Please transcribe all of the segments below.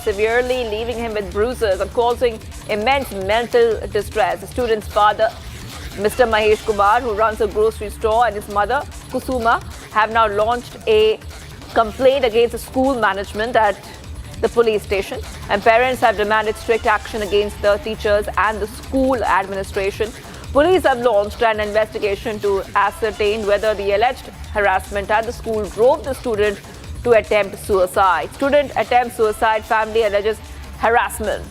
severely, leaving him with bruises and causing immense mental distress. The student's father, Mr. Mahesh Kumar, who runs a grocery store, and his mother, Kusuma, have now launched a complaint against the school management at the police station, and parents have demanded strict action against the teachers and the school administration. Police have launched an investigation to ascertain whether the alleged harassment at the school drove the student to attempt suicide. Student attempts suicide, family alleges harassment.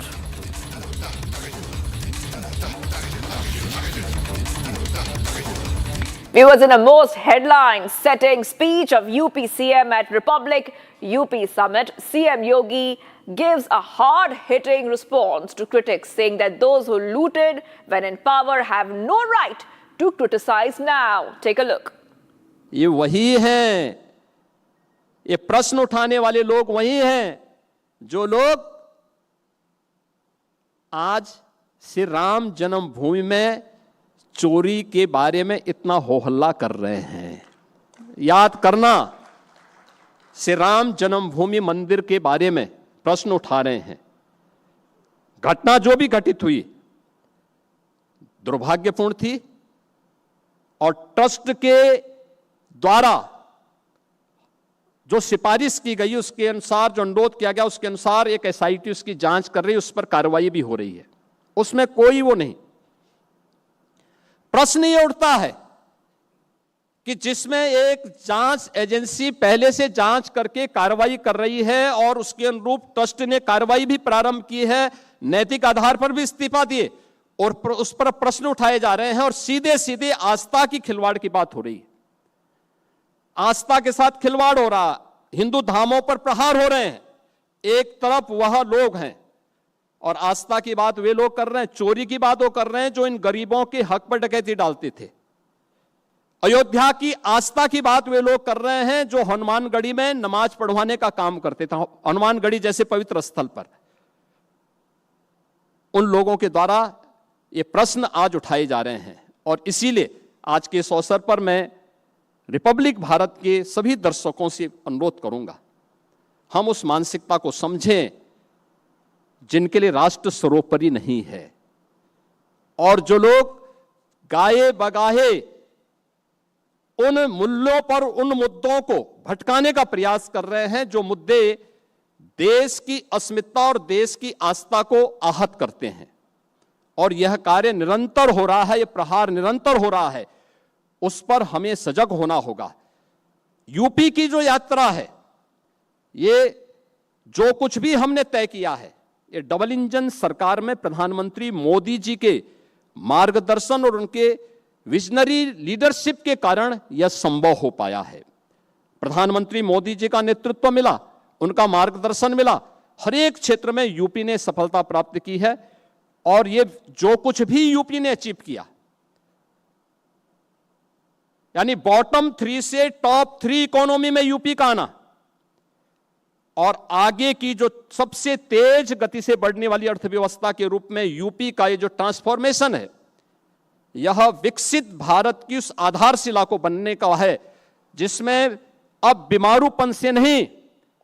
Viewers, in a most headline-setting speech of UP CM at Republic UP Summit, CM Yogi gives a hard-hitting response to critics, saying that those who looted when in power have no right to criticize now. Take a look. ये वही हैं, ये प्रश्न उठाने वाले लोग वही हैं जो लोग आज श्री राम जन्मभूमि में चोरी के बारे में इतना हो हल्ला कर रहे हैं। याद करना, श्री राम जन्मभूमि मंदिर के बारे में प्रश्न उठा रहे हैं। घटना जो भी घटित हुई दुर्भाग्यपूर्ण थी और ट्रस्ट के द्वारा जो सिफारिश की गई उसके अनुसार, जो अनुरोध किया गया उसके अनुसार एक एसआईटी उसकी जांच कर रही है, उस पर कार्रवाई भी हो रही है, उसमें कोई वो नहीं। प्रश्न ये उठता है कि जिसमें एक जांच एजेंसी पहले से जांच करके कार्रवाई कर रही है और उसके अनुरूप ट्रस्ट ने कार्रवाई भी प्रारंभ की है, नैतिक आधार पर भी इस्तीफा दिए और उस पर प्रश्न उठाए जा रहे हैं और सीधे सीधे आस्था की खिलवाड़ की बात हो रही है। आस्था के साथ खिलवाड़ हो रहा, हिंदू धामों पर प्रहार हो रहे हैं। एक तरफ वह लोग हैं और आस्था की बात वे लोग कर रहे हैं, चोरी की बात वो कर रहे हैं जो इन गरीबों के हक पर डकैती डालते थे। अयोध्या की आस्था की बात वे लोग कर रहे हैं जो हनुमानगढ़ी में नमाज पढ़वाने का काम करते थे, हनुमानगढ़ी जैसे पवित्र स्थल पर। उन लोगों के द्वारा ये प्रश्न आज उठाए जा रहे हैं और इसीलिए आज के इस अवसर पर मैं रिपब्लिक भारत के सभी दर्शकों से अनुरोध करूंगा, हम उस मानसिकता को समझें जिनके लिए राष्ट्र सर्वोपरि नहीं है और जो लोग गाए बगाहे उन मूल्यों पर, उन मुद्दों को भटकाने का प्रयास कर रहे हैं जो मुद्दे देश की अस्मिता और देश की आस्था को आहत करते हैं। और यह कार्य निरंतर हो रहा है, यह प्रहार निरंतर हो रहा है, उस पर हमें सजग होना होगा। यूपी की जो यात्रा है, ये जो कुछ भी हमने तय किया है, ये डबल इंजन सरकार में प्रधानमंत्री मोदी जी के मार्गदर्शन और उनके विजनरी लीडरशिप के कारण यह संभव हो पाया है। प्रधानमंत्री मोदी जी का नेतृत्व मिला, उनका मार्गदर्शन मिला, हर एक क्षेत्र में यूपी ने सफलता प्राप्त की है और ये जो कुछ भी यूपी ने अचीव किया, यानी बॉटम 3 से टॉप 3 इकोनॉमी में यूपी का आना और आगे की जो सबसे तेज गति से बढ़ने वाली अर्थव्यवस्था के रूप में यूपी का ये जो ट्रांसफॉर्मेशन है, यह विकसित भारत की उस आधारशिला को बनने का है जिसमें अब बीमारूपन से नहीं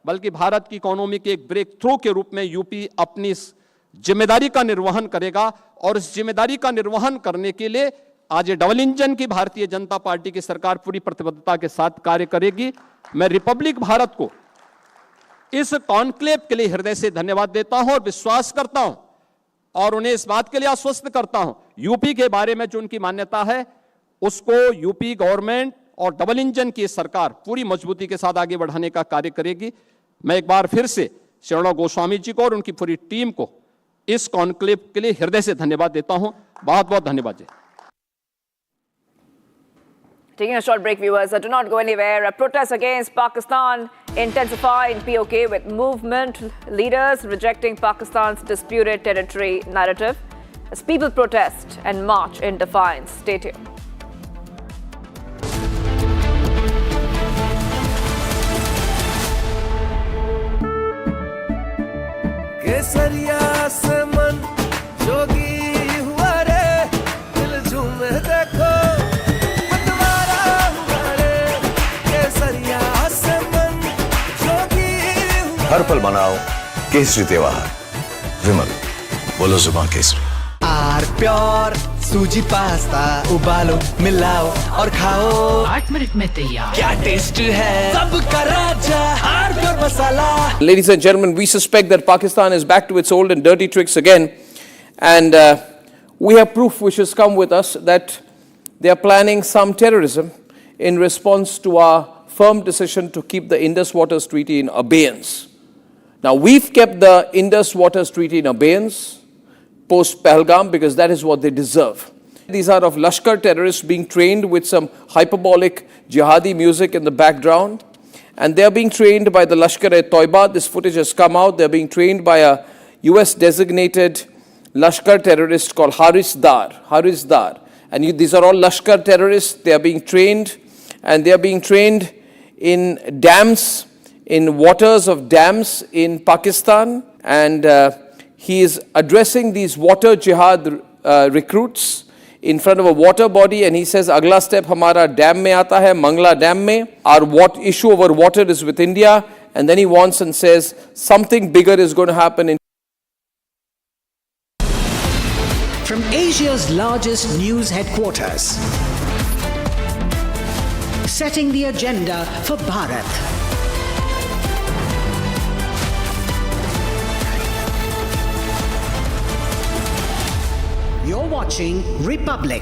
बल्कि भारत की इकोनॉमी के एक ब्रेक थ्रू के रूप में यूपी अपनी जिम्मेदारी का निर्वहन करेगा और इस जिम्मेदारी का निर्वहन करने के लिए आज ये डबल इंजन की भारतीय जनता पार्टी की सरकार पूरी प्रतिबद्धता के साथ कार्य करेगी। मैं रिपब्लिक भारत को इस कॉन्क्लेव के लिए हृदय से धन्यवाद देता हूं और विश्वास करता हूं और उन्हें इस बात के लिए आश्वस्त करता हूं, यूपी के बारे में जो उनकी मान्यता है उसको यूपी गवर्नमेंट और डबल इंजन की सरकार पूरी मजबूती के साथ आगे बढ़ाने का कार्य करेगी। मैं एक बार फिर से श्री गोस्वामी जी को और उनकी पूरी टीम को इस कॉन्क्लेव के लिए हृदय से धन्यवाद देता हूं। बहुत बहुत धन्यवाद जी। Taking a short break, viewers. Do not go anywhere. A protest against Pakistan intensify in POK with movement leaders rejecting Pakistan's disputed territory narrative as people protest and march in defiance. Stay tuned. केसरिया से मन जोगी हुआ रे, दिल झूमे देखो मतवारा हुआ रे। केसरिया से मन जोगी हुआ। हर पल मनाओ केसरी त्योहार विमल बोलो जुबां केसरी आर प्योर सूजी पास्ता उबालो मिलाओ और खाओ 8 मिनट में तैयार क्या टेस्ट है सबका राजा आर प्योर मसाला. Ladies and gentlemen, we suspect that Pakistan is back to its old and dirty tricks again, and we have proof which has come with us that they are planning some terrorism in response to our firm decision to keep the Indus Waters Treaty in abeyance. Now, we've kept the Indus Waters Treaty in abeyance post-Pahalgam because that is what they deserve. These are of Lashkar terrorists being trained with some hyperbolic jihadi music in the background. And they are being trained by the Lashkar-e-Toiba. This footage has come out. They are being trained by a US-designated Lashkar terrorist called Haris Dar. And these are all Lashkar terrorists. They are being trained. And they are being trained in dams, in waters of dams in Pakistan. And he is addressing these water jihad recruits in front of a water body, and he says, "Agla step hamara dam mein aata hai, Mangla dam mein. Our issue over water is with India." And then he wants and says, something bigger is going to happen. from Asia's largest news headquarters, setting the agenda for Bharat. You're watching Republic.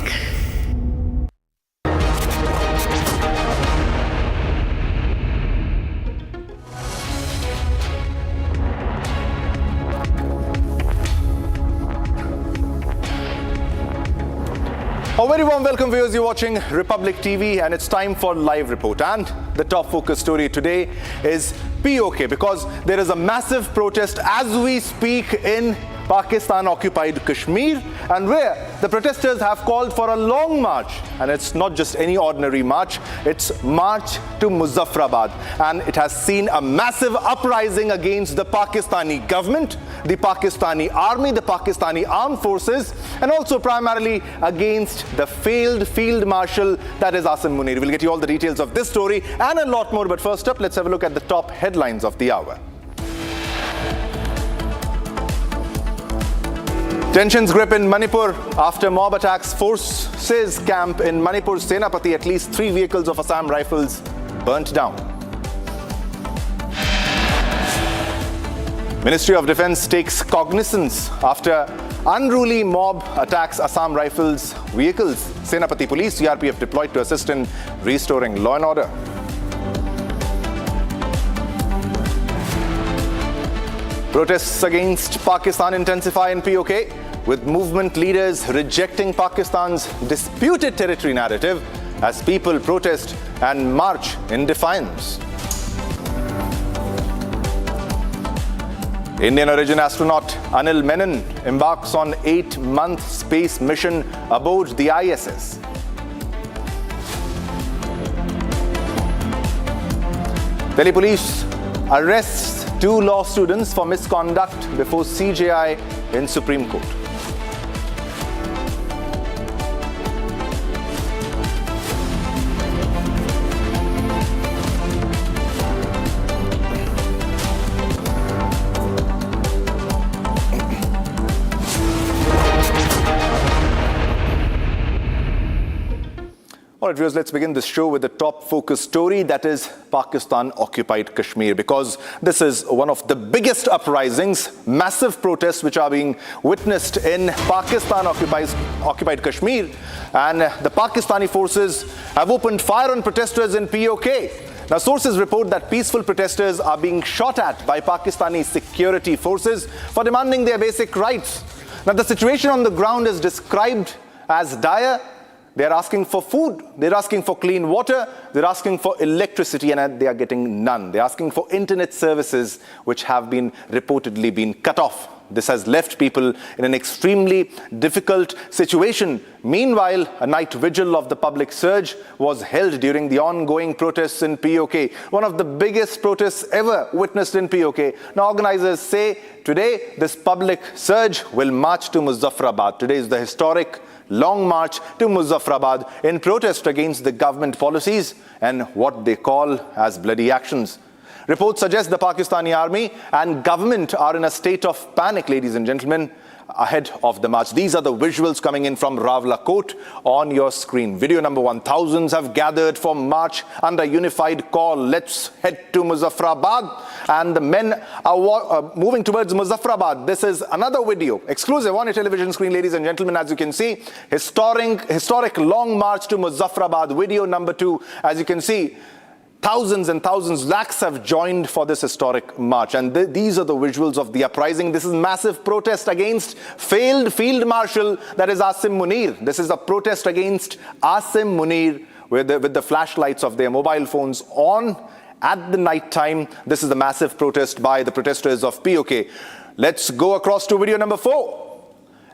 A very warm welcome, viewers. You're watching Republic TV and it's time for Live Report. And the top focus story today is POK, because there is a massive protest as we speak in Pakistan-occupied Kashmir, and where the protesters have called for a long march. And it's not just any ordinary march, it's March to Muzaffarabad. And it has seen a massive uprising against the Pakistani government, the Pakistani army, the Pakistani armed forces, and also primarily against the failed field marshal, that is Asim Munir. We'll get you all the details of this story and a lot more, but first up, let's have a look at the top headlines of the hour. Tensions grip in Manipur after mob attacks. Forces camp in Manipur's Senapati. At least 3 vehicles of Assam Rifles burnt down. Ministry of Defence takes cognizance after unruly mob attacks Assam Rifles vehicles. Senapati Police, CRPF deployed to assist in restoring law and order. Protests against Pakistan intensify in POK, with movement leaders rejecting Pakistan's disputed territory narrative as people protest and march in defiance. Indian origin astronaut Anil Menon embarks on 8-month space mission aboard the ISS. Delhi police arrests 2 law students for misconduct before CJI in Supreme Court. All right, viewers, let's begin this show with the top focus story, that is Pakistan-occupied Kashmir, because this is one of the biggest uprisings, massive protests which are being witnessed in Pakistan-occupied Kashmir, and the Pakistani forces have opened fire on protesters in POK. Now, sources report that peaceful protesters are being shot at by Pakistani security forces for demanding their basic rights. Now, the situation on the ground is described as dire. They're asking for food, they're asking for clean water, they're asking for electricity, and they are getting none. They're asking for internet services which have been reportedly been cut off. This has left people in an extremely difficult situation. Meanwhile, a night vigil of the public surge was held during the ongoing protests in POK, one of the biggest protests ever witnessed in POK. Now, organizers say today this public surge will march to Muzaffarabad. Today is the historic long march to Muzaffarabad in protest against the government policies and what they call as bloody actions. Reports suggest the Pakistani army and government are in a state of panic, ladies and gentlemen, ahead of the march. These are the visuals coming in from Rawalakot on your screen. Video number 1. Thousands have gathered for march under unified call. Let's head to Muzaffarabad. And the men are moving towards Muzaffarabad. This is another video, exclusive on your television screen, ladies and gentlemen. As you can see, historic long march to Muzaffarabad. Video number 2, as you can see, thousands and thousands, lakhs have joined for this historic march. And these are the visuals of the uprising. This is massive protest against failed Field Marshal, that is Asim Munir. This is a protest against Asim Munir with the flashlights of their mobile phones on at the night time. This is the massive protest by the protesters of POK. Let's go across to video number 4.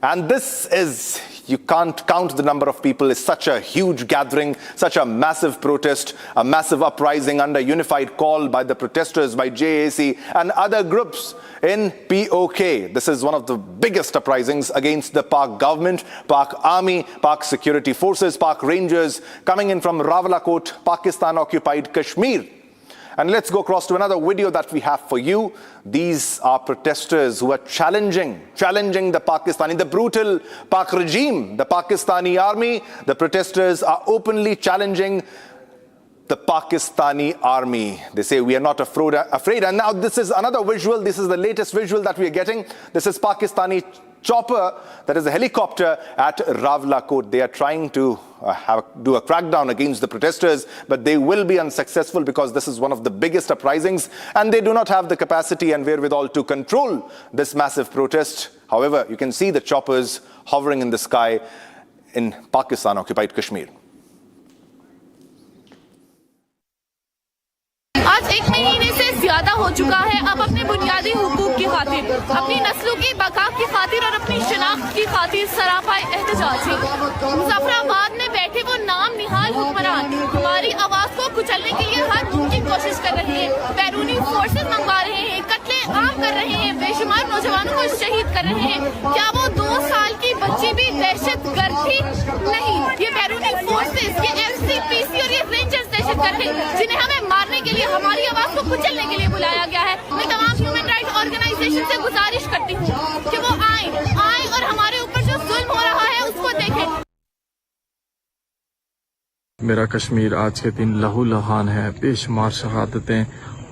And this is, you can't count the number of people. It's such a huge gathering, such a massive protest, a massive uprising under unified call by the protesters, by JAC and other groups in POK. This is one of the biggest uprisings against the Pak government, Pak army, Pak security forces, Pak Rangers coming in from Rawalakot, Pakistan-occupied Kashmir. And let's go across to another video that we have for you. These are protesters who are challenging the Pakistani, the brutal Pak regime, the Pakistani army. The protesters are openly challenging the Pakistani army. They say we are not afraid. And now this is another visual. This is the latest visual that we are getting. This is Pakistani chopper, that is a helicopter at Rawalakot. They are trying to do a crackdown against the protesters, but they will be unsuccessful because this is one of the biggest uprisings and they do not have the capacity and wherewithal to control this massive protest. However, you can see the choppers hovering in the sky in Pakistan-occupied Kashmir. आज 1 महीने से ज्यादा हो चुका है। अब अपने बुनियादी हुकूक की खातिर, अपनी नस्लों की बका की खातिर और अपनी शनाख्त की खातिर सरापा एहतजाज है। मुजफ्फराबाद में बैठे वो नाम निहाल हुक्मरान हमारी आवाज को कुचलने के लिए हर मुमकिन कोशिश कर रहे हैं। बैरूनी फोर्सेस मंगवा रहे हैं, कत्ले आम कर रहे हैं, बेशुमार नौजवानों को शहीद कर रहे हैं। क्या वो 2 साल की बच्ची भी दहशतगर्द थी? नहीं, ये बैरूनी फोर्सेस, ये FCPC और ये रेंजर्स दहशतगर्द हैं, जिन्हें हमें मारने के लिए, हमारी आवाज को कुचलने के लिए बुलाया गया है। मैं तमाम ह्यूमन राइट ऑर्गेनाइजेशन से गुजारिश करती हूँ कि वो आए और हमारे ऊपर जो जुल्म हो रहा है उसको देखें। मेरा कश्मीर आज के दिन लहू लहान है, बेशुमार शहादतें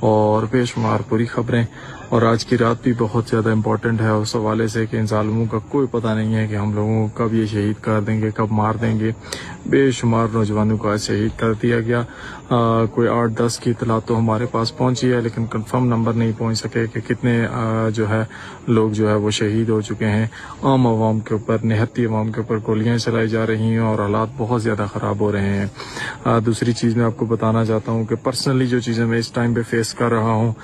और बेशुमार बुरी खबरें, और आज की रात भी बहुत ज़्यादा इम्पोर्टेंट है उस हवाले से कि इन ज़ालिमों का कोई पता नहीं है कि हम लोगों को कब ये शहीद कर देंगे, कब मार देंगे। बेशुमार नौजवानों को आज शहीद कर दिया गया। कोई 8-10 की इतला तो हमारे पास पहुंची है, लेकिन कंफर्म नंबर नहीं पहुंच सके कि कितने जो है लोग जो है वो शहीद हो चुके हैं। आम आवाम के ऊपर, निहत्ती आवाम के ऊपर गोलियां चलाई जा रही हैं और हालात बहुत ज़्यादा ख़राब हो रहे हैं। दूसरी चीज़ मैं आपको बताना चाहता हूँ कि पर्सनली जो चीज़ें मैं इस टाइम पे फेस कर रहा हूँ,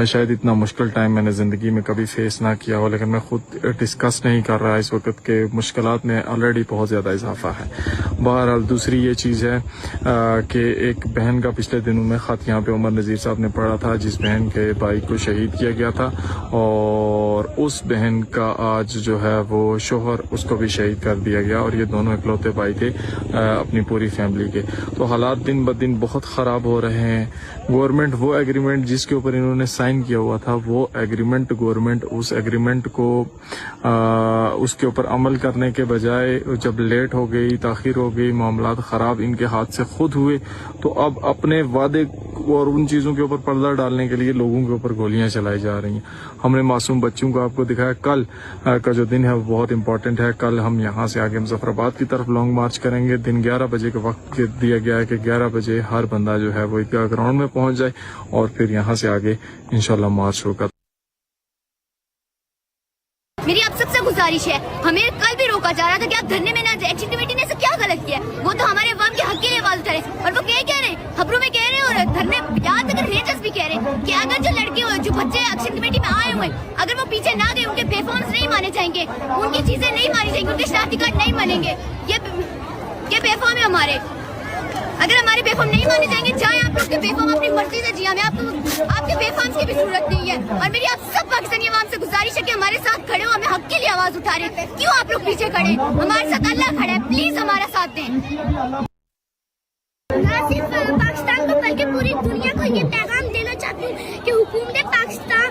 शायद इतना मुश्किल टाइम मैंने ज़िंदगी में कभी फेस ना किया हो, लेकिन मैं खुद डिस्कस नहीं कर रहा इस वक्त के मुश्किलात में ऑलरेडी बहुत ज़्यादा इजाफा है। बहरहाल दूसरी ये चीज़ है कि एक बहन का पिछले दिनों में ख़त यहाँ पे उमर नज़ीर साहब ने पढ़ा था, जिस बहन के भाई को शहीद किया गया था, और उस बहन का आज जो है वो शोहर, उसको भी शहीद कर दिया गया, और ये दोनों इकलौते भाई थे अपनी पूरी फैमिली के। तो हालात दिन ब दिन बहुत ख़राब हो रहे हैं। गवर्नमेंट वो एग्रीमेंट जिसके ऊपर इन्होंने साइन किया हुआ था, वो एग्रीमेंट गवर्नमेंट उस एग्रीमेंट को उसके ऊपर अमल करने के बजाय जब लेट हो गई, ताख़ीर हो गई, मामलात ख़राब इनके हाथ से खुद हुए, तो अब अपने वादे और उन चीज़ों के ऊपर पर्दा डालने के लिए लोगों के ऊपर गोलियां चलाई जा रही हैं। हमने मासूम बच्चों को आपको दिखाया। कल का जो दिन है वो बहुत इंपॉर्टेंट है। कल हम यहाँ से आगे मुजफ्फराबाद की तरफ लॉन्ग मार्च करेंगे। दिन 11 बजे का वक्त दिया गया है कि 11 बजे हर बंदा जो है वो ईदगाह ग्राउंड में पहुंच जाए और फिर यहाँ से आगे इंशाल्लाह मार्च होगा। मेरी आप सबसे गुजारिश है, हमें कल भी रोका जा रहा था कि आप धरने में ना जाए। एक्शन कमेटी ने ऐसा क्या गलत किया? वो तो हमारे अवाम के हक के लिए आवाज उठा रहे, और वो क्या कह रहे हैं, खबरों में कह रहे हैं और धरने यहाँ तक रेंजर्स भी कह रहे हैं कि अगर जो लड़के जो बच्चे एक्शन कमेटी में आए हुए, अगर वो पीछे ना गए, उनके पेफॉर्म्स नहीं माने जाएंगे, उनकी चीजें नहीं मानी जाएंगी, उनके शनाख्ती कार्ड नहीं मानेंगे। ये पेफॉर्म है हमारे। अगर हमारे बेफाम नहीं माने जाएंगे, चाहे आप लोग के बेफाम अपनी मर्जी से जिया, हमें आपके बेफाम्स की भी जरूरत नहीं है। और मेरी आप सब पाकिस्तानी अवाम से गुजारिश है कि हमारे साथ खड़े हो, हमें हक के लिए आवाज उठा रहे हैं। क्यों आप लोग पीछे खड़े? हमारे साथ अल्लाह खड़ा है, प्लीज हमारा साथ दें। ना सिर्फ पाकिस्तान को बल्कि पूरी दुनिया को ये पैगाम देना चाहती हूँ हुकूमत पाकिस्तान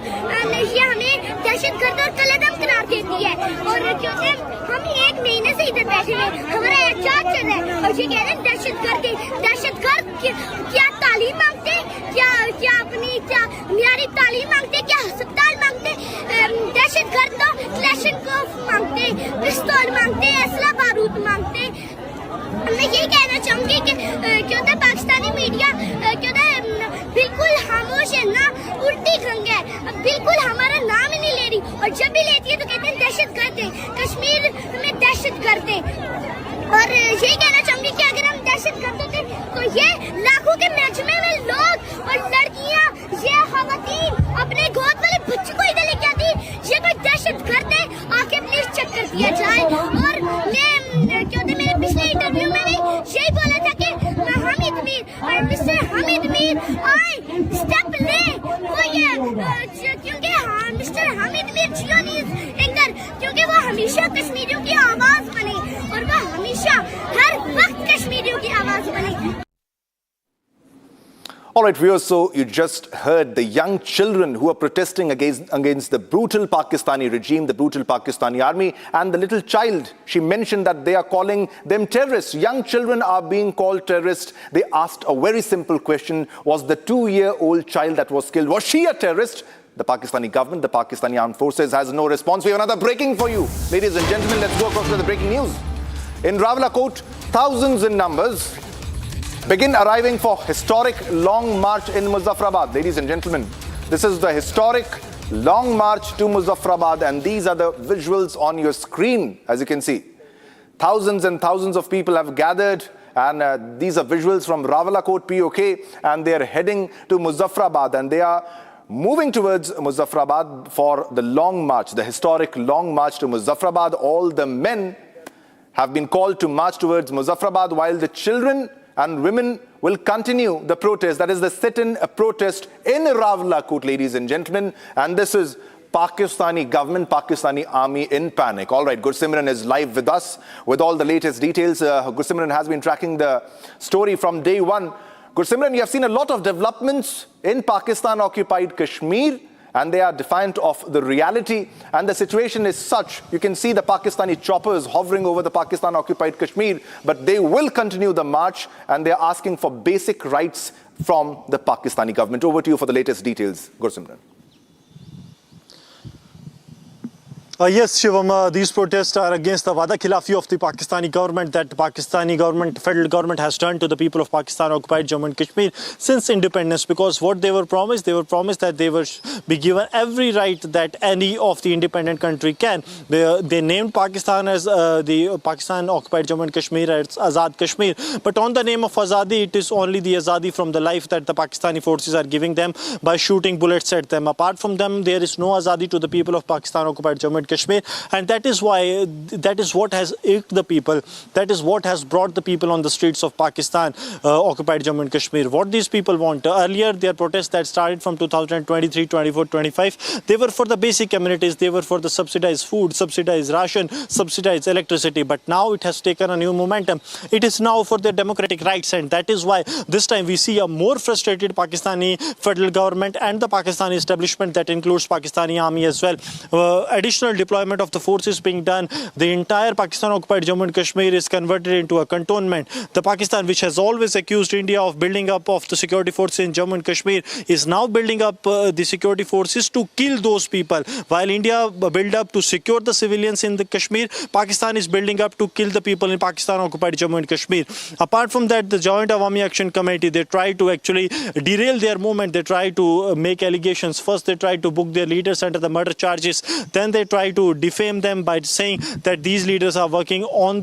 ने ये हमें दहशतगर्द और कलदम करार देती है और क्योंकि हम 1 महीने से इधर बैठे हैं, हमारा एहतजाज चल रहा है और ये कह रहे हैं दहशतगर्द क्या तालीम मांगते, क्या अपनी क्या मियारी तालीम मांगते, क्या अस्पताल मांगते, दहशतगर्द तो क्लैशनकोफ मांगते, पिस्तौल मांगते, असला बारूद मांगते। मैं ये कहना चाहूंगी कि क्योंकि पाकिस्तानी मीडिया बिल्कुल खामोश है ना, उल्टी खंग है, बिल्कुल हमारा नाम ही नहीं ले रही और जब भी लेती है तो कहते हैं दहशतगर्द है, कश्मीर में दहशतगर्द है। और ये कहना चाहूंगी कि अगर हम दहशतगर्द होते तो ये लाखों के मजमे में लोग और लड़कियां, ये खवातीन अपने गोद वाले बच्चे को इधर लेके आती, ये कोई दहशतगर्द है, आके प्लीज चेक कर दिया जाए। और मैं क्योंकि मेरे पिछले इंटरव्यू में भी यही बोला था कि हामिद मीर और मिस्टर हामिद मीर आए स्टेप ले, क्योंकि मिस्टर हामिद मीर जियो न्यूज़ एंकर, क्योंकि वो हमेशा कश्मीरियों की आवाज बने और वो हमेशा हर वक्त कश्मीरियों की आवाज बने। All right, viewers, so you just heard the young children who are protesting against the brutal Pakistani regime, the brutal Pakistani army, and the little child, she mentioned that they are calling them terrorists. Young children are being called terrorists. They asked a very simple question: was the 2-year-old child that was killed, was she a terrorist? The Pakistani government, the Pakistani armed forces has no response. We have another breaking for you. Ladies and gentlemen, let's go across to the breaking news. In Rawalakot, thousands in numbers begin arriving for historic long march in Muzaffarabad. Ladies and gentlemen, this is the historic long march to Muzaffarabad, and these are the visuals on your screen, as you can see. Thousands and thousands of people have gathered, and these are visuals from Rawalakot POK, and they are heading to Muzaffarabad, and they are moving towards Muzaffarabad for the long march, the historic long march to Muzaffarabad. All the men have been called to march towards Muzaffarabad, while the children and women will continue the protest. That is the sit-in protest in Rawalakot, ladies and gentlemen. And this is Pakistani government, Pakistani army in panic. All right, Goswami is live with us with all the latest details. Goswami has been tracking the story from day one. Goswami, you have seen a lot of developments in Pakistan-occupied Kashmir, and they are defiant of the reality. And the situation is such, you can see the Pakistani choppers hovering over the Pakistan-occupied Kashmir, but they will continue the march, and they are asking for basic rights from the Pakistani government. Over to you for the latest details, Gursimran. Yes, Shivam, these protests are against the wada khilafi of the Pakistani government that the Pakistani government, federal government has done to the people of Pakistan-occupied Jammu and Kashmir since independence, because what they were promised that they will be given every right that any of the independent country can. They named Pakistan as the Pakistan-occupied Jammu and Kashmir as Azad Kashmir, but on the name of Azadi, it is only the Azadi from the life that the Pakistani forces are giving them by shooting bullets at them. Apart from them, there is no Azadi to the people of Pakistan-occupied Jammu and Kashmir, and that is what has irked the people. That is what has brought the people on the streets of Pakistan occupied Jammu and Kashmir. What these people want, earlier their protests that started from 2023, 24, 25, they were for the basic amenities, they were for the subsidized food, subsidized ration, subsidized electricity, but now it has taken a new momentum. It is now for their democratic rights, and that is why this time we see a more frustrated Pakistani federal government and the Pakistani establishment that includes Pakistani army as well. Additional deployment of the forces being done. The entire Pakistan-occupied Jammu and Kashmir is converted into a cantonment. The Pakistan, which has always accused India of building up of the security forces in Jammu and Kashmir, is now building up the security forces to kill those people. While India build up to secure the civilians in the Kashmir, Pakistan is building up to kill the people in Pakistan-occupied Jammu and Kashmir. Apart from that, the Joint Awami Action Committee, they try to actually derail their movement. They try to make allegations. First, they try to book their leaders under the murder charges. Then they try to defame them by saying that these leaders are working on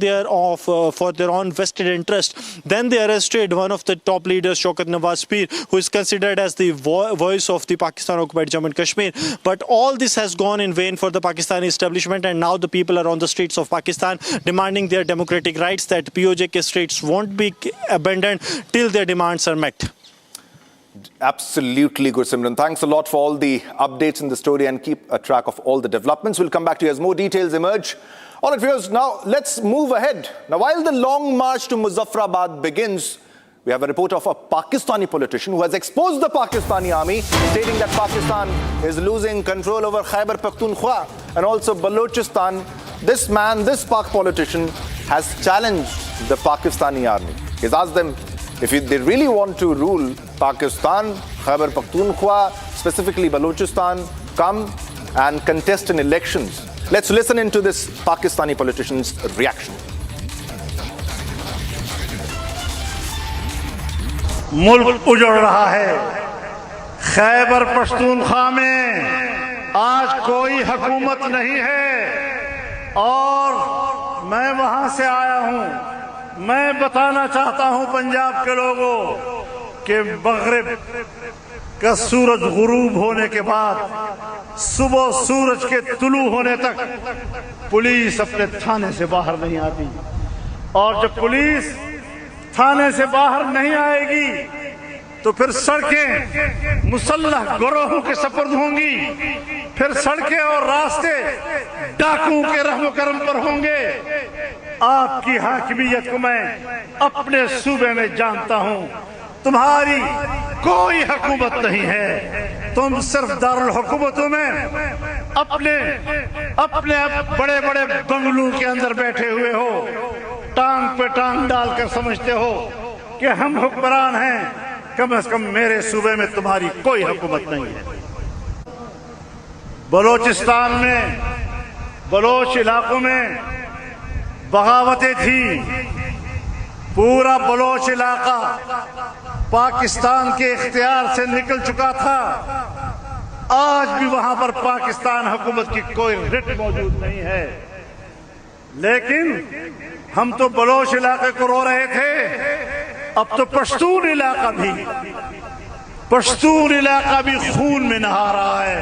for their own vested interest. Then they arrested one of the top leaders, Shaukat Nawaz Pir, who is considered as the voice of the Pakistan-occupied Jammu and Kashmir. But all this has gone in vain for the Pakistani establishment, and now the people are on the streets of Pakistan demanding their democratic rights, that POJK states won't be abandoned till their demands are met. Absolutely, Gursimran. Thanks a lot for all the updates in the story, and keep a track of all the developments. We'll come back to you as more details emerge. All right, viewers, now let's move ahead. Now, while the long march to Muzaffarabad begins, We have a report of a Pakistani politician who has exposed the Pakistani army, stating that Pakistan is losing control over Khyber Pakhtunkhwa and also Balochistan. This man, this Pak politician, has challenged the Pakistani army. He's asked them if they really want to rule Pakistan, Khyber Pakhtunkhwa, specifically Balochistan, come and contest in elections. Let's listen into this Pakistani politician's reaction. मुल्क उजड़ रहा है। खैबर पख्तूनख्वा में आज कोई हुकूमत नहीं है और मैं वहां से आया हूं। मैं बताना चाहता हूं पंजाब के लोगों कि मगरिब का सूरज गुरूब होने के बाद सुबह सूरज के तुलू होने तक पुलिस अपने थाने से बाहर नहीं आती और जब पुलिस थाने से बाहर नहीं आएगी तो फिर सड़कें मुसल्लह गिरोहों के सपुर्द होंगी, फिर सड़कें और रास्ते डाकुओं के रहमो करम पर होंगे। आपकी हाकिमियत को मैं अपने सूबे में जानता हूं। तुम्हारी कोई हुकूमत नहीं है, तुम सिर्फ दारुल हुकूमतों में अपने बड़े बड़े बंगलों के अंदर बैठे हुए हो, टांग पे टांग डालकर समझते हो कि हम हुक्मरान हैं। कम से कम मेरे सूबे में तुम्हारी कोई हुकूमत नहीं है। बलोचिस्तान में, बलोच इलाकों में बगावतें थी। पूरा बलोच इलाका पाकिस्तान के इख्तियार से निकल चुका था। आज भी वहां पर पाकिस्तान हुकूमत की कोई रिट मौजूद नहीं है। लेकिन हम तो बलोच इलाके को रो रहे थे, अब तो पश्तून इलाका भी खून में नहा रहा है।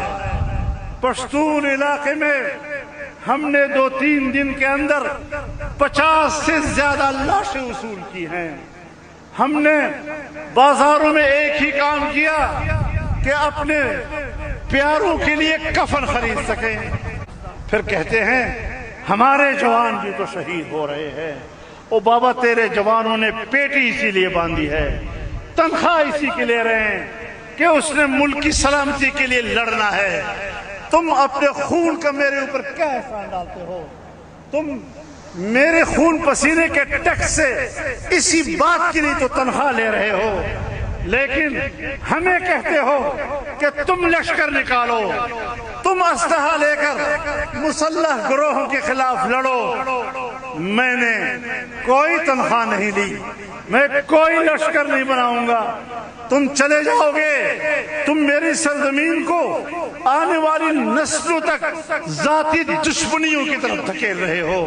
पश्तून इलाके में हमने 2-3 दिन के अंदर 50 से ज्यादा लाशें वसूल की हैं। हमने बाजारों में एक ही काम किया कि अपने प्यारों के लिए कफन खरीद सकें। फिर कहते हैं हमारे जवान भी तो शहीद हो रहे हैं। ओ बाबा, तेरे जवानों ने पेटी इसीलिए बांधी है, तनख्वाह इसी के ले रहे हैं कि उसने मुल्क की सलामती के लिए लड़ना है। तुम अपने खून का मेरे ऊपर क्या एहसान डालते हो? तुम मेरे खून पसीने के टैक्स से इसी बात के लिए तो तनख्वाह ले रहे हो, लेकिन हमें कहते हो कि तुम लश्कर निकालो, तुम अस्लहा लेकर मुसल्लह गिरोहों के खिलाफ लड़ो। मैंने कोई तनख्वाह नहीं ली, मैं कोई लश्कर नहीं बनाऊंगा। तुम चले जाओगे, तुम मेरी सरजमीन को आने वाली नस्लों तक जाती दुश्मनियों की तरफ धकेल रहे हो।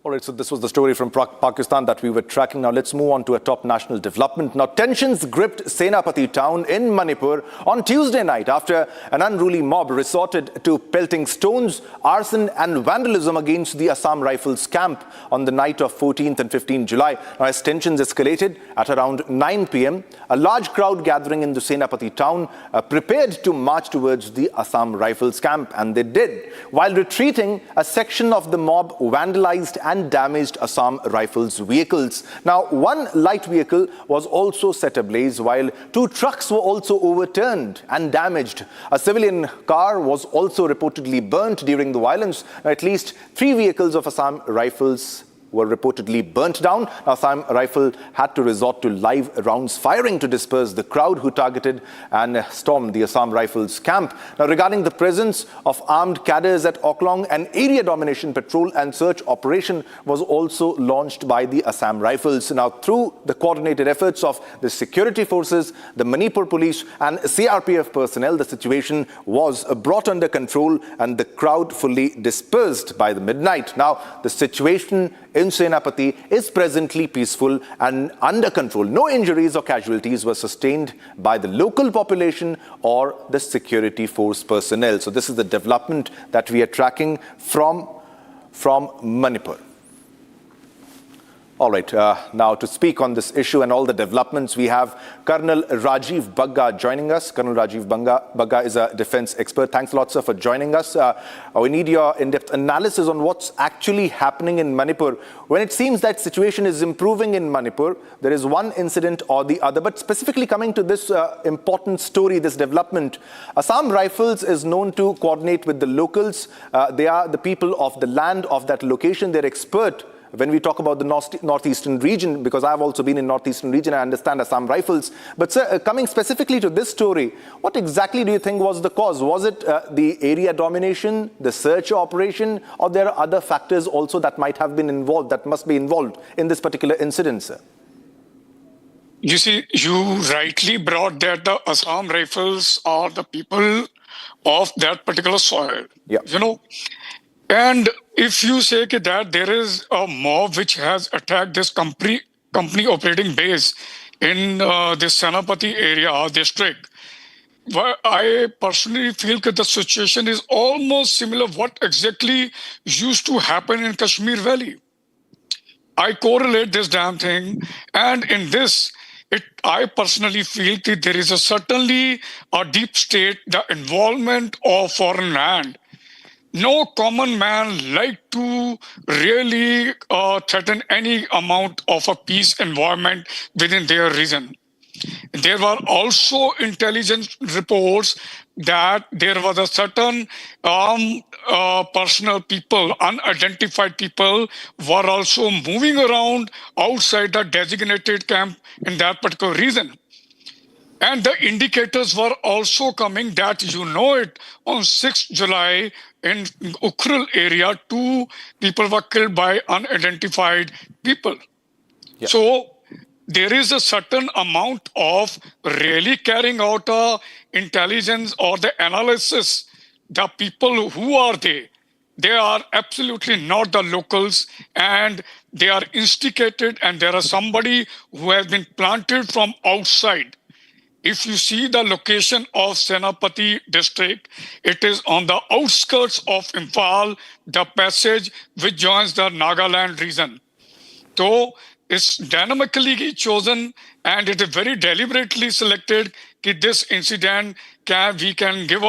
All right, so this was the story from Pakistan that we were tracking. Now let's move on to a top national development. Now tensions gripped Senapati town in Manipur on Tuesday night after an unruly mob resorted to pelting stones, arson and vandalism against the Assam Rifles camp on the night of 14th and 15th July. Now as tensions escalated at around 9 p.m., a large crowd gathering in the Senapati town prepared to march towards the Assam Rifles camp, and they did. While retreating, a section of the mob vandalized and damaged Assam Rifles vehicles. Now, one light vehicle was also set ablaze, while 2 trucks were also overturned and damaged. A civilian car was also reportedly burnt during the violence. At least 3 vehicles of Assam Rifles were reportedly burnt down. Assam Rifle had to resort to live rounds firing to disperse the crowd who targeted and stormed the Assam Rifles camp. Now, regarding the presence of armed cadres at Oklong, an area domination patrol and search operation was also launched by the Assam Rifles. Now, through the coordinated efforts of the security forces, the Manipur police and CRPF personnel, the situation was brought under control and the crowd fully dispersed by the midnight. Now, the situation in Senapati is presently peaceful and under control. No injuries or casualties were sustained by the local population or the security force personnel. So this is the development that we are tracking from Manipur. All right, now to speak on this issue and all the developments, we have Colonel Rajiv Bagga joining us. Colonel Rajiv Bagga is a defense expert. Thanks a lot, sir, for joining us. We need your in-depth analysis on what's actually happening in Manipur. When it seems that situation is improving in Manipur, there is one incident or the other. But specifically coming to this important story, this development, Assam Rifles is known to coordinate with the locals. They are the people of the land of that location. They're expert when we talk about the northeastern region, because I've also been in northeastern region, I understand Assam Rifles. But sir, coming specifically to this story, what exactly do you think was the cause? Was it the area domination, the search operation, or there are other factors also that might have been involved, that must be involved in this particular incident, sir? You see, you rightly brought that the Assam Rifles are the people of that particular soil. Yeah. You know, and if you say that there is a mob which has attacked this company operating base in this Senapati area district, I personally feel that the situation is almost similar what exactly used to happen in Kashmir Valley. I correlate this damn thing, and in this, I personally feel that there is certainly a deep state, the involvement of foreign hand. No common man like to really threaten any amount of a peace environment within their region. There were also intelligence reports that there was a certain personal people, unidentified people, were also moving around outside the designated camp in that particular region. And the indicators were also coming that, you know it, on 6th July in Ukhrul area, 2 people were killed by unidentified people. Yeah. So there is a certain amount of really carrying out intelligence or the analysis. The people, who are they? They are absolutely not the locals, and they are instigated, and there are somebody who has been planted from outside. If you see the location of Senapati district, it is on the outskirts of Imphal, the passage which joins the Nagaland region. So it's dynamically chosen, and it is very deliberately selected that this incident we can give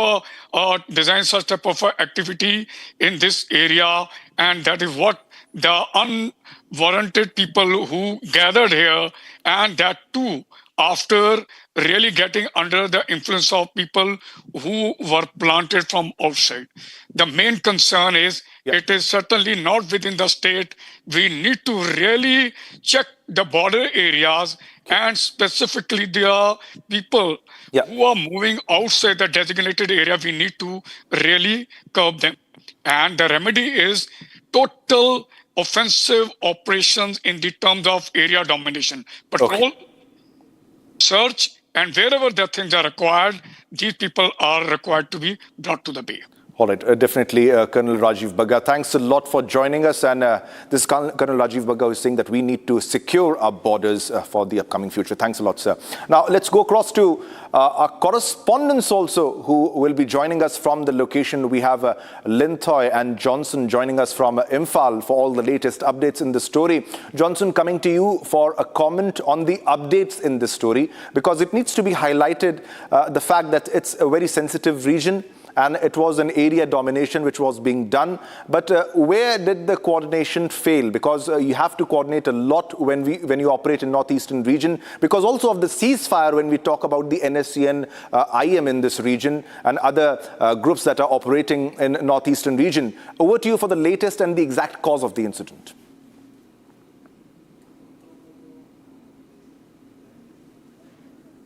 design such type of activity in this area, and that is what the unwarranted people who gathered here, and that too after really getting under the influence of people who were planted from outside. The main concern is it is certainly not within the state. We need to really check the border areas, and specifically the people who are moving outside the designated area. We need to really curb them. And the remedy is total offensive operations in the terms of area domination. Patrol, search, and wherever the things are required, these people are required to be brought to the bay. All right, definitely, Colonel Rajiv Bagga. Thanks a lot for joining us. And this Colonel Rajiv Bagga is saying that we need to secure our borders for the upcoming future. Thanks a lot, sir. Now, let's go across to our correspondents also who will be joining us from the location. We have Linthoy and Johnson joining us from Imphal for all the latest updates in the story. Johnson, coming to you for a comment on the updates in this story, because it needs to be highlighted the fact that it's a very sensitive region, and it was an area domination which was being done. But where did the coordination fail? Because you have to coordinate a lot when you operate in northeastern region, because also of the ceasefire when we talk about the NSCN IM in this region and other groups that are operating in northeastern region. Over to you for the latest and the exact cause of the incident.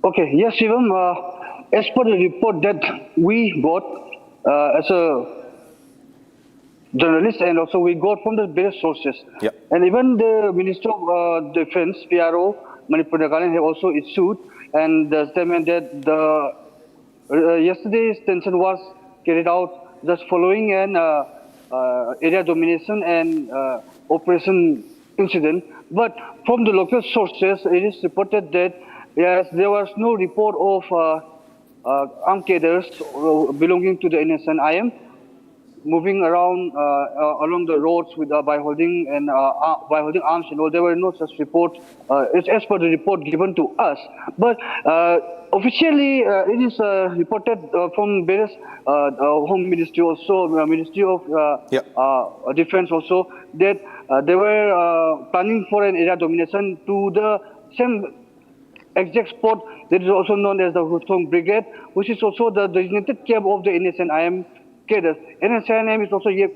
Okay, yes, Shivam. As per the report that we got as a journalist, and also we got from the various sources, and even the Minister of Defense, PRO, Manipur Nagaland, have also issued and the statement that the yesterday's tension was carried out just following an area domination and operation incident. But from the local sources, it is reported that yes, there was no report of armed cadres belonging to the NSCN IM moving around along the roads by holding arms. There were no such report. It's as per the report given to us. But officially, it is reported from various Home Ministry also, Ministry of Defense also, that they were planning for an area domination to the same exact spot that is also known as the Hutong Brigade, which is also the designated camp of the NSNIM cadres. NSNIM is also you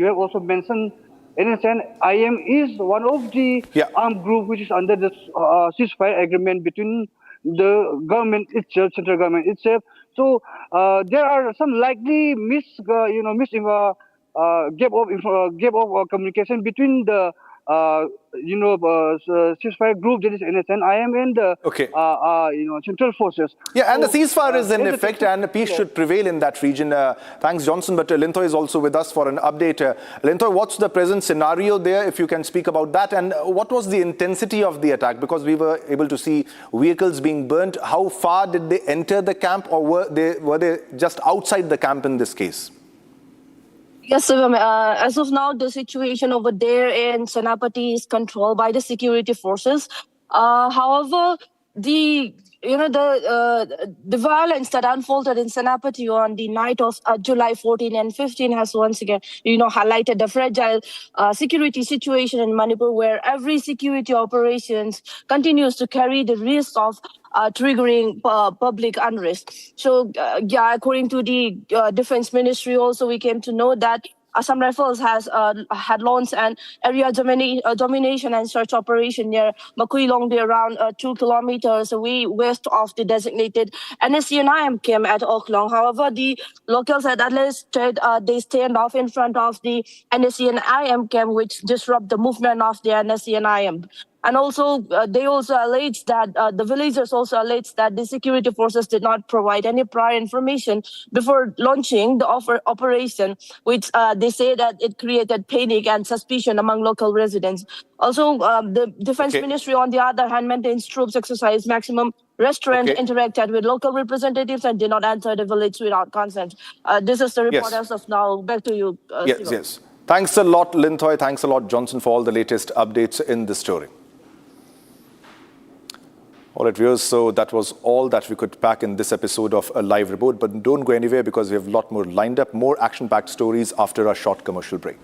have also mentioned NSNIM is one of the armed group which is under the ceasefire agreement between the government itself, central government itself. So there are some likely gap of communication between the ceasefire group, that is NSNIM, and the central forces. Yeah, and the ceasefire is in effect, and peace should prevail in that region. Thanks, Johnson. But Linthoy is also with us for an update. Linthoy, what's the present scenario there, if you can speak about that? And what was the intensity of the attack? Because we were able to see vehicles being burnt. How far did they enter the camp, or were they just outside the camp in this case? Yes, as of now, the situation over there in Senapati is controlled by the security forces. However, the violence that unfolded in Senapati on the night of July 14 and 15 has once again, highlighted the fragile security situation in Manipur, where every security operations continues to carry the risk of triggering public unrest. So, according to the Defense Ministry, also we came to know that Assam Rifles had launched an area domination and search operation near Makuilongde, around 2 kilometers away west of the designated NSCNIM camp at Oklong. However, the locals had alleged they stand off in front of the NSCNIM camp, which disrupt the movement of the NSCNIM. And also, they also alleged that the villagers also alleged that the security forces did not provide any prior information before launching the operation, which they say that it created panic and suspicion among local residents. Also, the Defense Ministry, on the other hand, maintains troops exercise maximum restraint, interacted with local representatives, and did not enter the village without consent. This is the report as of now. Back to you, Yes. Thanks a lot, Linthoy. Thanks a lot, Johnson, for all the latest updates in this story. All right, viewers, so that was all that we could pack in this episode of A Live Report. But don't go anywhere, because we have a lot more lined up, more action-packed stories after a short commercial break.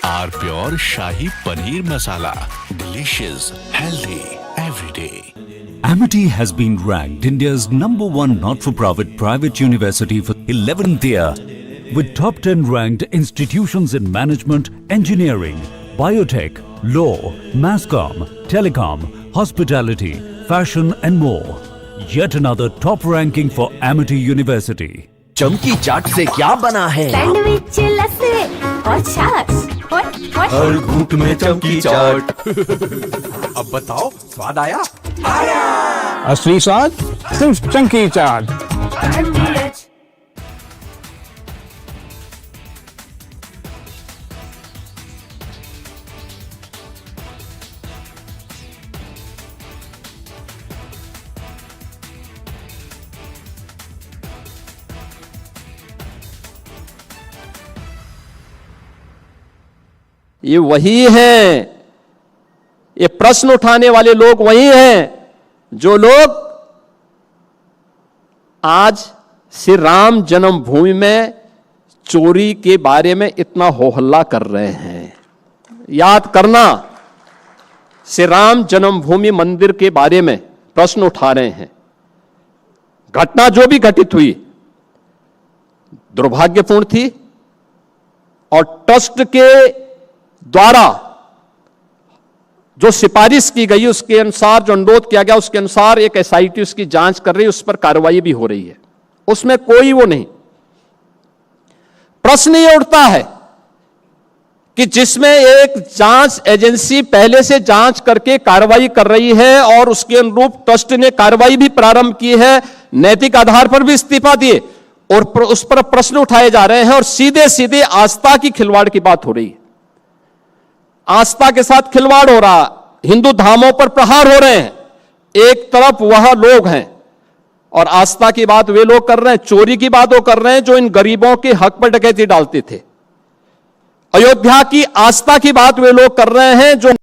Our Pure Shahi Paneer Masala. Delicious, healthy, every day. Amity has been ranked India's #1 not-for-profit private university for 11th year, with top 10 ranked institutions in management, engineering, biotech, law, masscom, telecom, hospitality, fashion and more. Yet another top ranking for Amity University. चमकी चाट से क्या बना है? Sandwich, लस्सी और छाछ। हर घूंट में चमकी चाट। अब बताओ, स्वाद आया? आया। असली स्वाद सिर्फ चमकी चाट। ये वही हैं, ये प्रश्न उठाने वाले लोग वही हैं जो लोग आज श्री राम जन्मभूमि में चोरी के बारे में इतना हो हल्ला कर रहे हैं। याद करना, श्री राम जन्मभूमि मंदिर के बारे में प्रश्न उठा रहे हैं। घटना जो भी घटित हुई दुर्भाग्यपूर्ण थी और ट्रस्ट के द्वारा जो सिफारिश की गई उसके अनुसार, जो अनुरोध किया गया उसके अनुसार एक एसआईटी उसकी जांच कर रही है, उस पर कार्रवाई भी हो रही है, उसमें कोई वो नहीं। प्रश्न ये उठता है कि जिसमें एक जांच एजेंसी पहले से जांच करके कार्रवाई कर रही है और उसके अनुरूप ट्रस्ट ने कार्रवाई भी प्रारंभ की है, नैतिक आधार पर भी इस्तीफा दिए, और उस पर प्रश्न उठाए जा रहे हैं और सीधे सीधे आस्था की खिलवाड़ की बात हो रही है। आस्था के साथ खिलवाड़ हो रहा, हिंदू धामों पर प्रहार हो रहे हैं। एक तरफ वह लोग हैं और आस्था की बात वे लोग कर रहे हैं, चोरी की बात वो कर रहे हैं जो इन गरीबों के हक पर डकैती डालते थे। अयोध्या की आस्था की बात वे लोग कर रहे हैं जो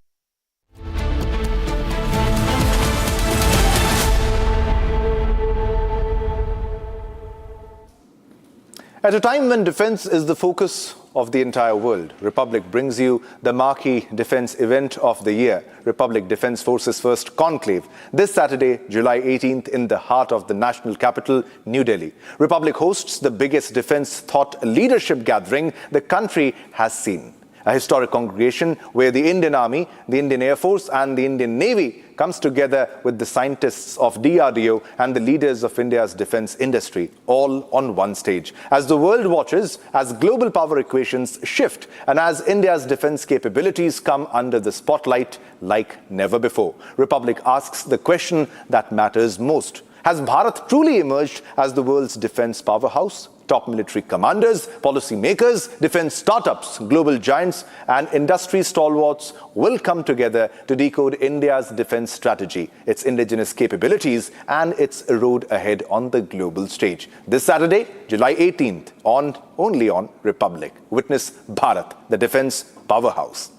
At a time when defense is the focus of the entire world, Republic brings you the marquee defense event of the year, Republic Defense Forces First Conclave, this Saturday, July 18th, in the heart of the national capital, New Delhi. Republic hosts the biggest defense thought leadership gathering the country has seen. A historic congregation where the Indian Army, the Indian Air Force and the Indian Navy comes together with the scientists of DRDO and the leaders of India's defense industry, all on one stage. As the world watches, as global power equations shift, and as India's defense capabilities come under the spotlight like never before, Republic asks the question that matters most. Has Bharat truly emerged as the world's defense powerhouse? Top military commanders, policy makers, defense startups, global giants and industry stalwarts will come together to decode India's defense strategy, its indigenous capabilities and its road ahead on the global stage. This Saturday, July 18th, only on Republic. Witness Bharat, the defense powerhouse.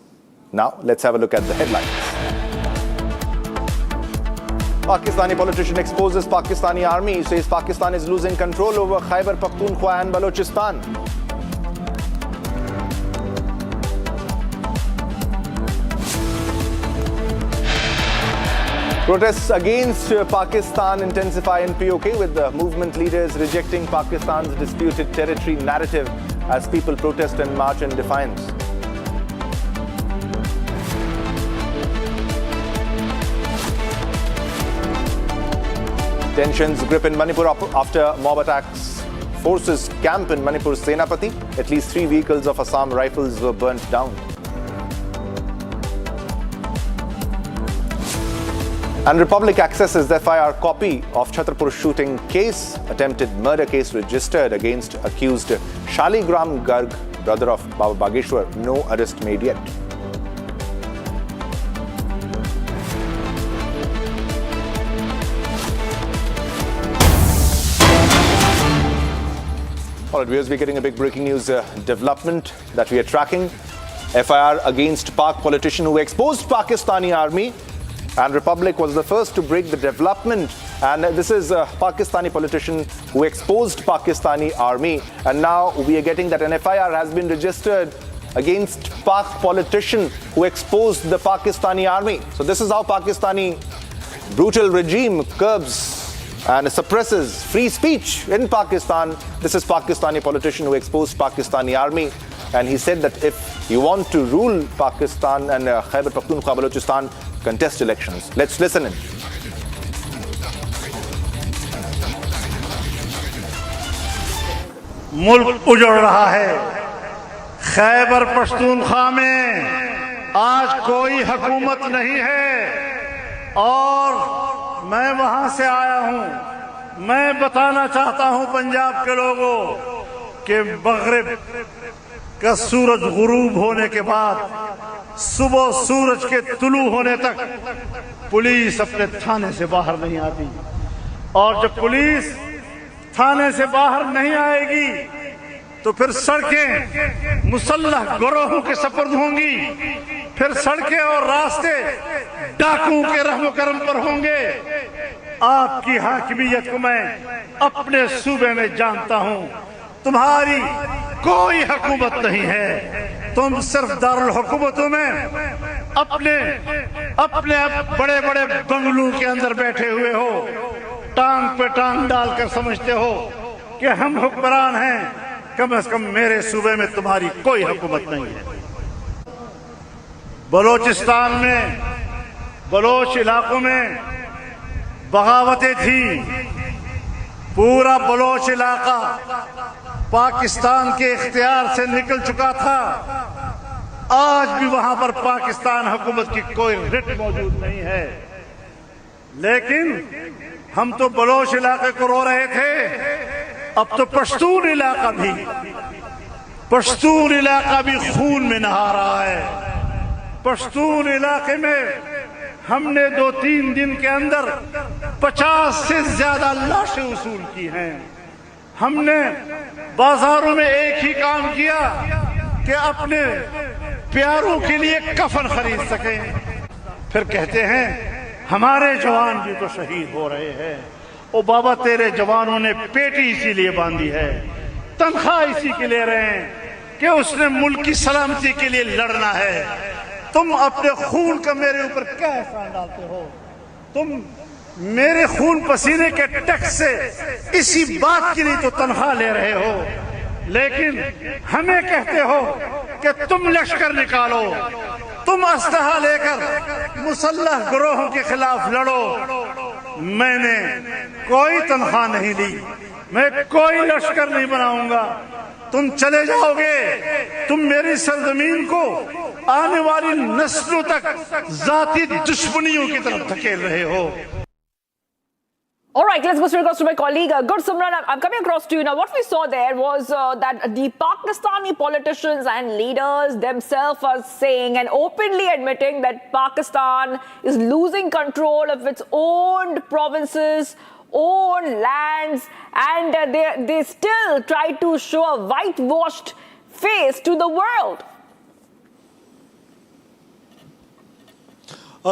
Now, let's have a look at the headlines. Pakistani politician exposes Pakistani army, says Pakistan is losing control over Khyber Pakhtunkhwa and Balochistan. Protests against Pakistan intensify in POK, with the movement leaders rejecting Pakistan's disputed territory narrative as people protest and march in defiance. Tensions grip in Manipur after mob attacks. Forces camp in Manipur's Senapati. At least 3 vehicles of Assam Rifles were burnt down. And Republic accesses the FIR copy of Chhatarpur shooting case. Attempted murder case registered against accused Shaligram Garg, brother of Baba Bageshwar. No arrest made yet. All right, viewers, we're getting a big breaking news development that we are tracking. FIR against Pak politician who exposed Pakistani army, and Republic was the first to break the development. And this is a Pakistani politician who exposed Pakistani army, and now we are getting that an FIR has been registered against Pak politician who exposed the Pakistani army. So this is how Pakistani brutal regime curbs and suppresses free speech in Pakistan. This is Pakistani politician who exposed Pakistani army, and he said that if you want to rule Pakistan and Khyber Pakhtunkhwa Balochistan, contest elections. Let's listen in. मुल्क उजड़ रहा है। खैबर पख्तूनख्वा में आज कोई हुकूमत नहीं है और मैं वहां से आया हूं। मैं बताना चाहता हूं पंजाब के लोगों कि मगरिब का सूरज गुरूब होने के बाद सुबह सूरज के तुलू होने तक पुलिस अपने थाने से बाहर नहीं आती, और जब पुलिस थाने से बाहर नहीं आएगी तो फिर सड़कें मुसल्लह गिरोहों के सपुर्द होंगी, फिर सड़कें और रास्ते डाकुओं के रहम करम पर होंगे। आपकी हाकिमियत को मैं अपने सूबे में जानता हूं। तुम्हारी कोई हुकूमत नहीं है, तुम सिर्फ दारुल हुकूमतों में अपने बड़े बड़े बंगलों के अंदर बैठे हुए हो, टांग पे टांग डालकर समझते हो कि हम हुक्मरान हैं। कम से कम मेरे सूबे में तुम्हारी कोई हुकूमत नहीं है। बलोचिस्तान में, बलोच इलाकों में बगावतें थी। पूरा बलोच इलाका पाकिस्तान के इख्तियार से निकल चुका था। आज भी वहां पर पाकिस्तान हुकूमत की कोई रिट मौजूद नहीं है, लेकिन हम तो बलोच इलाके को रो रहे थे अब तो पश्तून इलाका भी खून में नहा रहा है। पश्तून इलाके में हमने 2-3 दिन के अंदर 50 से ज्यादा लाशें वसूल की हैं। हमने बाजारों में एक ही काम किया कि अपने प्यारों के लिए कफन खरीद सकें। फिर कहते हैं हमारे जवान भी तो शहीद हो रहे हैं। ओ बाबा, तेरे जवानों ने पेटी इसीलिए बांधी है, तनख्वाह इसी के ले रहे हैं कि उसने मुल्क की सलामती के लिए लड़ना है। तुम अपने खून का मेरे ऊपर क्या एहसान डालते हो? तुम मेरे खून पसीने के टैक्स से इसी बात के लिए तो तनख्वाह ले रहे हो, लेकिन हमें कहते हो कि तुम लश्कर निकालो, तुम असलहा लेकर मुसल्लह गिरोहों के खिलाफ लड़ो। मैंने कोई तनख्वाह नहीं ली, मैं कोई लश्कर नहीं बनाऊंगा। तुम चले जाओगे, तुम मेरी सरजमीन को आने वाली नस्लों तक जाती दुश्मनियों की तरफ धकेल रहे हो। All right, let's go straight across to my colleague, Goswami. I'm coming across to you now. What we saw there was that the Pakistani politicians and leaders themselves are saying and openly admitting that Pakistan is losing control of its own provinces, own lands, and they still try to show a whitewashed face to the world.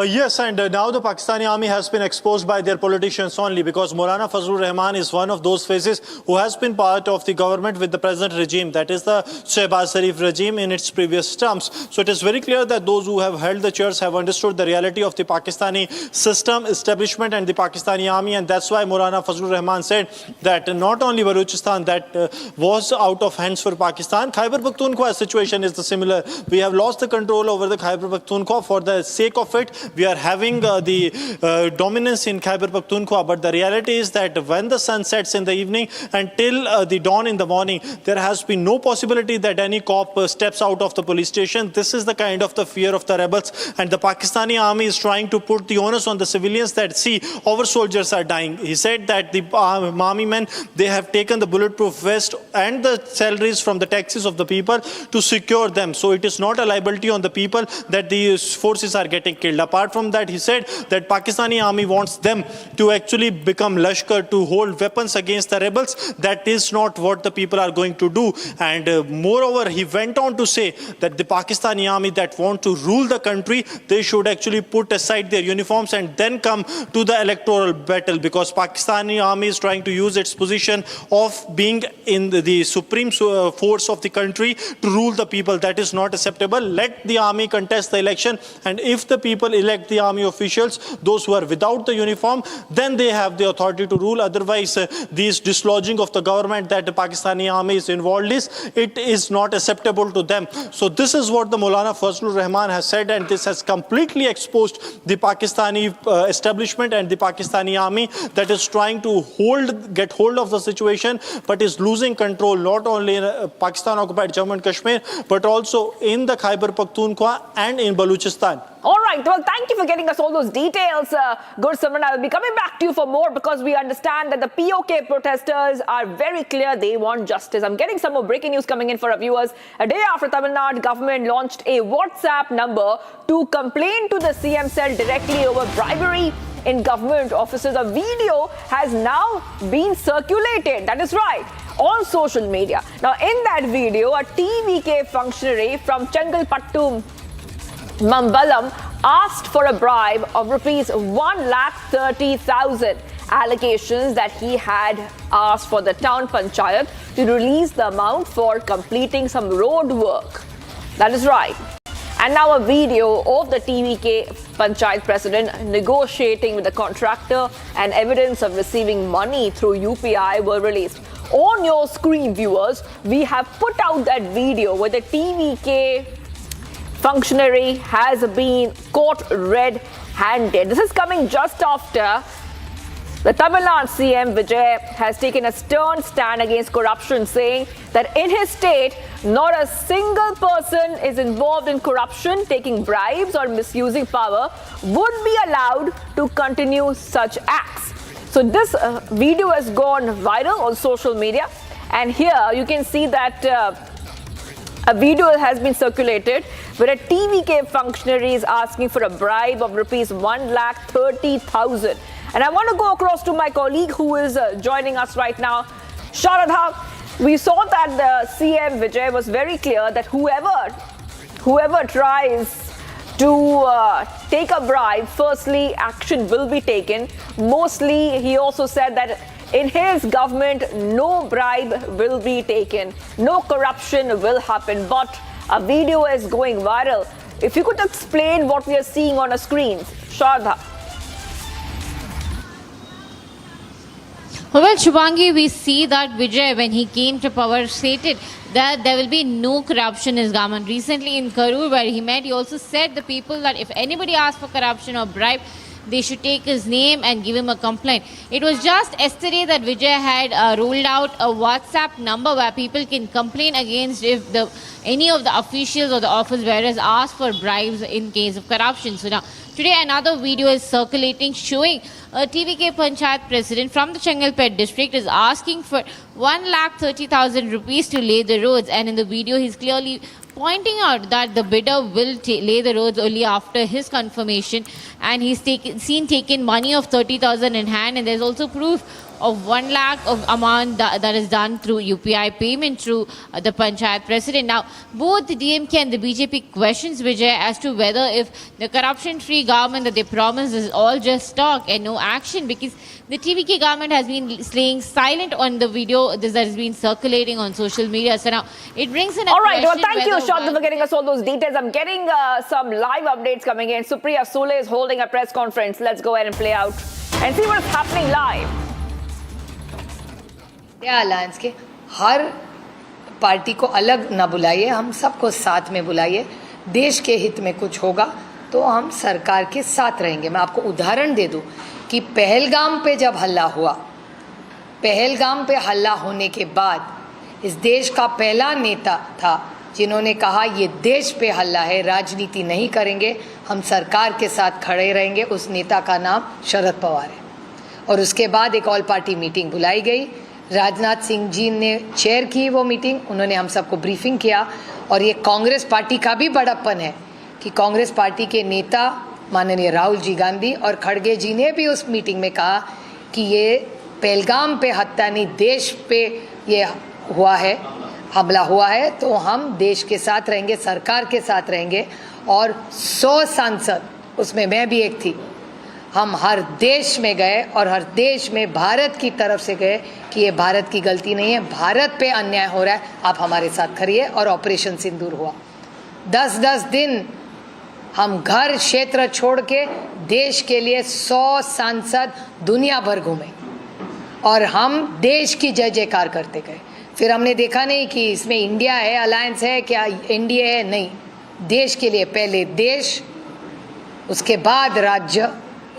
Yes, and now the Pakistani army has been exposed by their politicians only, because Maulana Fazlur Rahman is one of those faces who has been part of the government with the present regime, that is the Shehbaz Sharif regime in its previous terms. So it is very clear that those who have held the chairs have understood the reality of the Pakistani system, establishment and the Pakistani army, and that's why Maulana Fazlur Rahman said that not only Balochistan that was out of hands for Pakistan, Khyber Pakhtunkhwa situation is the similar. We have lost the control over the Khyber Pakhtunkhwa. For the sake of it, we are having the dominance in Khyber Pakhtunkhwa, but the reality is that when the sun sets in the evening until the dawn in the morning, there has been no possibility that any cop steps out of the police station. This is the kind of the fear of the rebels, and the Pakistani army is trying to put the onus on the civilians that, see, our soldiers are dying. He said that the army men, they have taken the bulletproof vest and the salaries from the taxes of the people to secure them. So it is not a liability on the people that the forces are getting killed. Apart from that, he said that Pakistani army wants them to actually become Lashkar, to hold weapons against the rebels. That is not what the people are going to do. And moreover, he went on to say that the Pakistani army that want to rule the country, they should actually put aside their uniforms and then come to the electoral battle, because Pakistani army is trying to use its position of being in the supreme force of the country to rule the people. That is not acceptable. Let the army contest the election, and if the people elect the army officials, those who are without the uniform, then they have the authority to rule. Otherwise, this dislodging of the government that the Pakistani army is involved in, it is not acceptable to them. So this is what the Maulana Fazlur Rahman has said, and this has completely exposed the Pakistani establishment and the Pakistani army that is trying to get hold of the situation, but is losing control not only in Pakistan occupied Jammu and Kashmir, but also in the Khyber Pakhtunkhwa and in Balochistan. All right. Well, thank you for getting us all those details, Goswami. I will be coming back to you for more, because we understand that the POK protesters are very clear they want justice. I'm getting some more breaking news coming in for our viewers. A day after Tamil Nadu government launched a WhatsApp number to complain to the CM cell directly over bribery in government offices. A video has now been circulated, that is right, on social media. Now, in that video, a TVK functionary from Chengalpattu, Mambalam, asked for a bribe of rupees 1,30,000. Allegations that he had asked for the town panchayat to release the amount for completing some road work. That is right. And now a video of the TVK Panchayat president negotiating with the contractor and evidence of receiving money through UPI were released. On your screen, viewers, we have put out that video where the TVK functionary has been caught red-handed. This is coming just after the Tamil Nadu CM Vijay has taken a stern stand against corruption, saying that in his state, not a single person is involved in corruption, taking bribes or misusing power would be allowed to continue such acts. So this video has gone viral on social media, and here you can see that a video has been circulated where a TVK functionary is asking for a bribe of rupees 1,30,000. And I want to go across to my colleague who is joining us right now, Sharadha. We saw that the CM Vijay was very clear that whoever tries to take a bribe, firstly, action will be taken. Mostly, he also said that in his government, no bribe will be taken, no corruption will happen. But a video is going viral. If you could explain what we are seeing on our screens, Shardha. Well, Shubhangi, we see that Vijay, when he came to power, stated that there will be no corruption in his government. Recently in Karur, where he met, he also said the people that if anybody asks for corruption or bribe, they should take his name and give him a complaint. It was just yesterday that Vijay had rolled out a WhatsApp number where people can complain against if any of the officials or the office bearers ask for bribes in case of corruption. So now, today another video is circulating showing a TVK Panchayat president from the Chengalpet district is asking for 1,30,000 rupees to lay the roads, and in the video he's clearly pointing out that the bidder will lay the roads only after his confirmation, and he's seen taking money of 30,000 in hand, and there's also proof of 1 lakh of amount that is done through UPI payment through the Panchayat president. Now, both the DMK and the BJP questions Vijay as to whether if the corruption-free government that they promised is all just talk and no action, because the TVK government has been staying silent on the video that has been circulating on social media. So now, it brings in a all right, well, question thank you, Shardha, for getting us all those details. I'm getting some live updates coming in. Supriya Sule is holding a press conference. Let's go ahead and play out and see what's happening live. Alliance के हर party को अलग ना बुलाइए, हम सबको साथ में बुलाइए। देश के हित में कुछ होगा तो हम सरकार के साथ रहेंगे। मैं आपको उदाहरण दे दूं कि पहलगाम पे जब हल्ला हुआ, पहलगाम पे हल्ला होने के बाद इस देश का पहला नेता था जिन्होंने कहा ये देश पे हल्ला है, राजनीति नहीं करेंगे, हम सरकार के साथ खड़े रहेंगे। उस नेता का नाम शरद पवार है। और उसके बाद एक ऑल पार्टी मीटिंग बुलाई गई, राजनाथ सिंह जी ने चेयर की वो मीटिंग, उन्होंने हम सबको ब्रीफिंग किया। और ये कांग्रेस पार्टी का भी बड़प्पन है कि कांग्रेस पार्टी के नेता माननीय राहुल जी गांधी और खड़गे जी ने भी उस मीटिंग में कहा कि ये पहलगाम पे हत्या नहीं, देश पे ये हुआ है, हमला हुआ है, तो हम देश के साथ रहेंगे, सरकार के साथ रहेंगे। और 100 सांसद, उसमें मैं भी एक थी, हम हर देश में गए और हर देश में भारत की तरफ से गए कि ये भारत की गलती नहीं है, भारत पे अन्याय हो रहा है, आप हमारे साथ खड़िए। और ऑपरेशन सिंदूर हुआ। 10-10 दिन हम घर क्षेत्र छोड़ के देश के लिए 100 सांसद दुनिया भर घूमे और हम देश की जय जयकार करते गए। फिर हमने देखा नहीं कि इसमें इंडिया है, अलायंस है, क्या एनडीए है, नहीं। देश के लिए पहले देश, उसके बाद राज्य,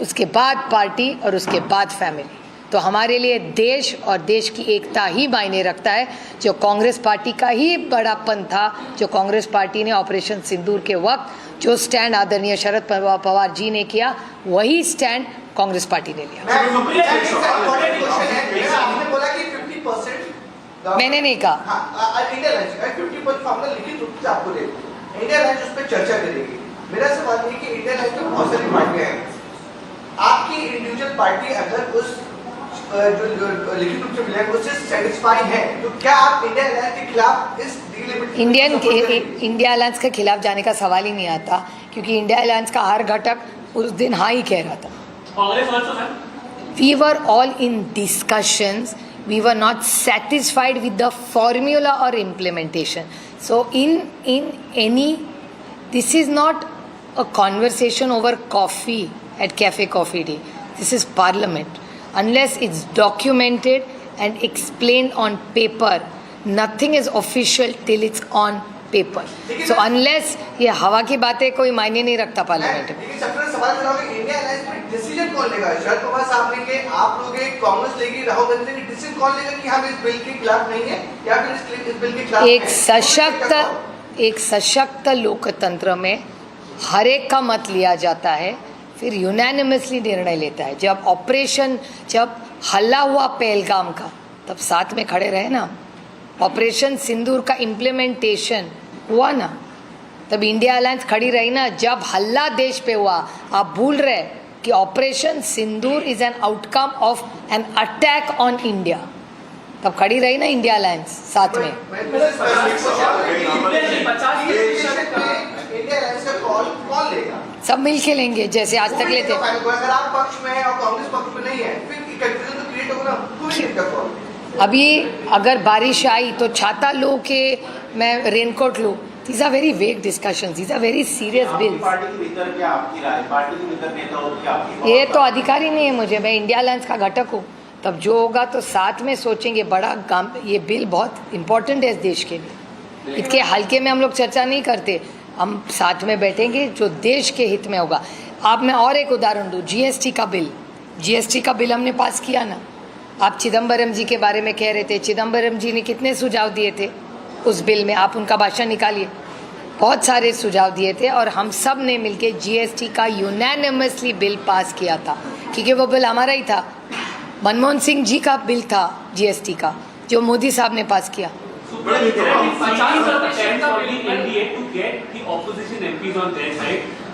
उसके बाद पार्टी और उसके बाद फैमिली। तो हमारे लिए देश और देश की एकता ही मायने रखता है, जो कांग्रेस पार्टी का ही बड़ापन था। जो कांग्रेस पार्टी ने ऑपरेशन सिंदूर के वक्त जो स्टैंड आदरणीय शरद पवार जी ने किया, वही स्टैंड कांग्रेस पार्टी ने लिया। मैंने नहीं कहा। मेरा सवाल है कि इंडियन लाइन में बहुत सारी पार्टियां हैं, आपकी इंडिविजुअल पार्टी अगर उस जो लिखित रूप से मिला है उससे सेटिस्फाई है, तो क्या आप इंडिया अलायंस के खिलाफ इस इंडिया अलायंस के खिलाफ जाने का सवाल ही नहीं आता, क्योंकि इंडिया अलायंस का हर घटक उस दिन हाँ ही कह रहा था। We were all in discussions, we were not satisfied with the formula or implementation. So this is not a conversation over coffee at Cafe Coffee Day. This is Parliament. Unless it's documented and explained on paper, nothing is official till it's on paper. So unless ये हवा की बातें कोई मायने नहीं रखता parliament में। लेकिन सबसे सवाल करा कि इंडिया अलायंस में डिसीजन कौन लेगा? शरद पवार साहब लेंगे, आप लोगे, कांग्रेस लेगी, राहुल गांधी लेंगे, डिसीजन कौन लेगा कि हम इस बिल के खिलाफ नहीं है या फिर इस बिल के खिलाफ? एक सशक्त लोकतंत्र में हर एक का मत लिया जाता है, फिर यूनानिमसली निर्णय लेता है। जब हल्ला हुआ पहलगाम का, तब साथ में खड़े रहे ना। ऑपरेशन सिंदूर का इम्प्लीमेंटेशन हुआ ना, तब इंडिया अलायंस खड़ी रही ना। जब हल्ला देश पे हुआ, आप भूल रहे कि operation Sindoor is an outcome of an attack on India, तब खड़ी रही ना इंडिया अलायंस साथ में। सब मिल के लेंगे जैसे आज तक लेते। अगर आप पक्ष में और कांग्रेस पक्ष में नहीं है, फिर कंफ्यूजन तो क्रिएट होगा ना। अभी अगर बारिश आई तो छाता लो के मैं रेनकोट लूँ, these are very vague discussions, these are very serious bills। Party के भीतर क्या आपकी राय, पार्टी के भीतर नेताओं की आपकी? ये तो अधिकार ही नहीं है मुझे, मैं इंडिया अलायंस का घटक हूँ। तब जो होगा तो साथ में सोचेंगे। बड़ा काम, ये बिल बहुत इंपॉर्टेंट है इस देश के लिए, इसके हल्के में हम लोग चर्चा नहीं करते, हम साथ में बैठेंगे जो देश के हित में होगा। आप मैं और एक उदाहरण दूँ, जीएसटी का बिल हमने पास किया ना। आप चिदम्बरम जी के बारे में कह रहे थे, चिदम्बरम जी ने कितने सुझाव दिए थे उस बिल में, आप उनका भाषण निकालिए। बहुत सारे सुझाव दिए थे और हम सब ने मिलके जीएसटी का यूनैनिमसली बिल पास किया था, क्योंकि वो बिल हमारा ही था। मनमोहन सिंह जी का बिल था जीएसटी का, जो मोदी साहब ने पास किया।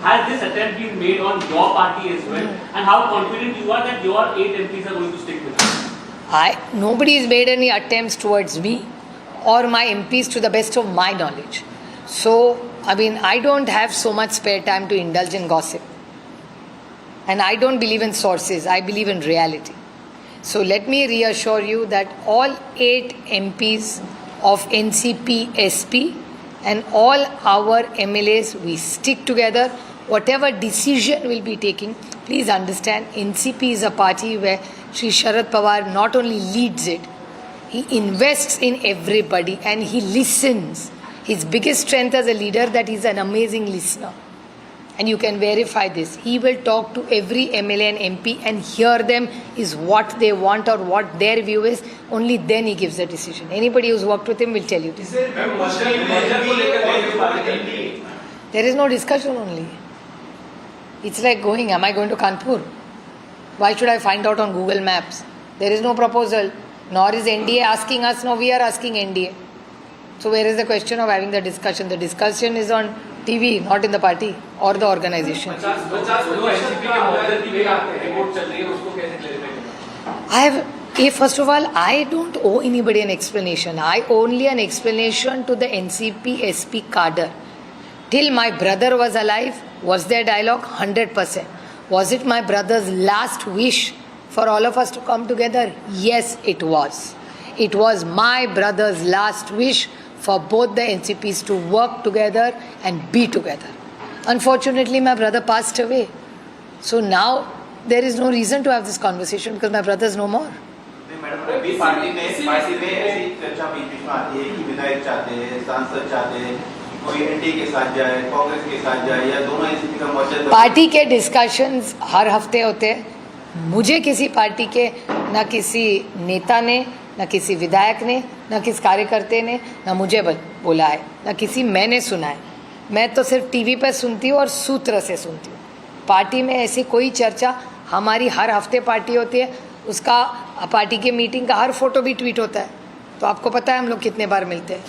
Has this attempt been made on your party as well? And how confident you are that your 8 MPs are going to stick with you? Nobody has made any attempts towards me or my MPs to the best of my knowledge. So, I mean, I don't have so much spare time to indulge in gossip. And I don't believe in sources, I believe in reality. So let me reassure you that all 8 MPs of NCP, SP and all our MLAs, we stick together. Whatever decision we'll be taking, please understand, NCP is a party where Shri Sharad Pawar not only leads it, he invests in everybody and he listens. His biggest strength as a leader that he's an amazing listener. And you can verify this. He will talk to every MLA and MP and hear them is what they want or what their view is. Only then he gives a decision. Anybody who's worked with him will tell you this. There is no discussion only. It's like going, am I going to Kanpur? Why should I find out on Google Maps? There is no proposal. Nor is NDA asking us, no, we are asking NDA. So where is the question of having the discussion? The discussion is on TV, not in the party or the organization. First of all, I don't owe anybody an explanation. I only an explanation to the NCP SP cadre. Till my brother was alive, was there dialogue? 100%. Was it my brother's last wish for all of us to come together? Yes, it was. It was my brother's last wish for both the NCPs to work together and be together. Unfortunately, my brother passed away. So now there is no reason to have this conversation because my brother is no more. Party में ऐसी चर्चा बीच में आती है कि विधायक चाहते हैं, सांसद चाहते हैं, कोई एनडीए के साथ जाए, कांग्रेस के साथ जाए या दोनों एनसीपी का मोर्चा। पार्टी के डिस्कशंस हर हफ्ते होते हैं। मुझे किसी पार्टी के ना किसी नेता ने, ना किसी विधायक ने, ना किसी कार्यकर्ते ने, ना मुझे बोला है, ना किसी मैंने सुना है। मैं तो सिर्फ टीवी पर सुनती हूँ और सूत्र से सुनती हूँ। पार्टी में ऐसी कोई चर्चा, हमारी हर हफ्ते पार्टी होती है, उसका पार्टी के मीटिंग का हर फोटो भी ट्वीट होता है, तो आपको पता है हम लोग कितने बार मिलते हैं।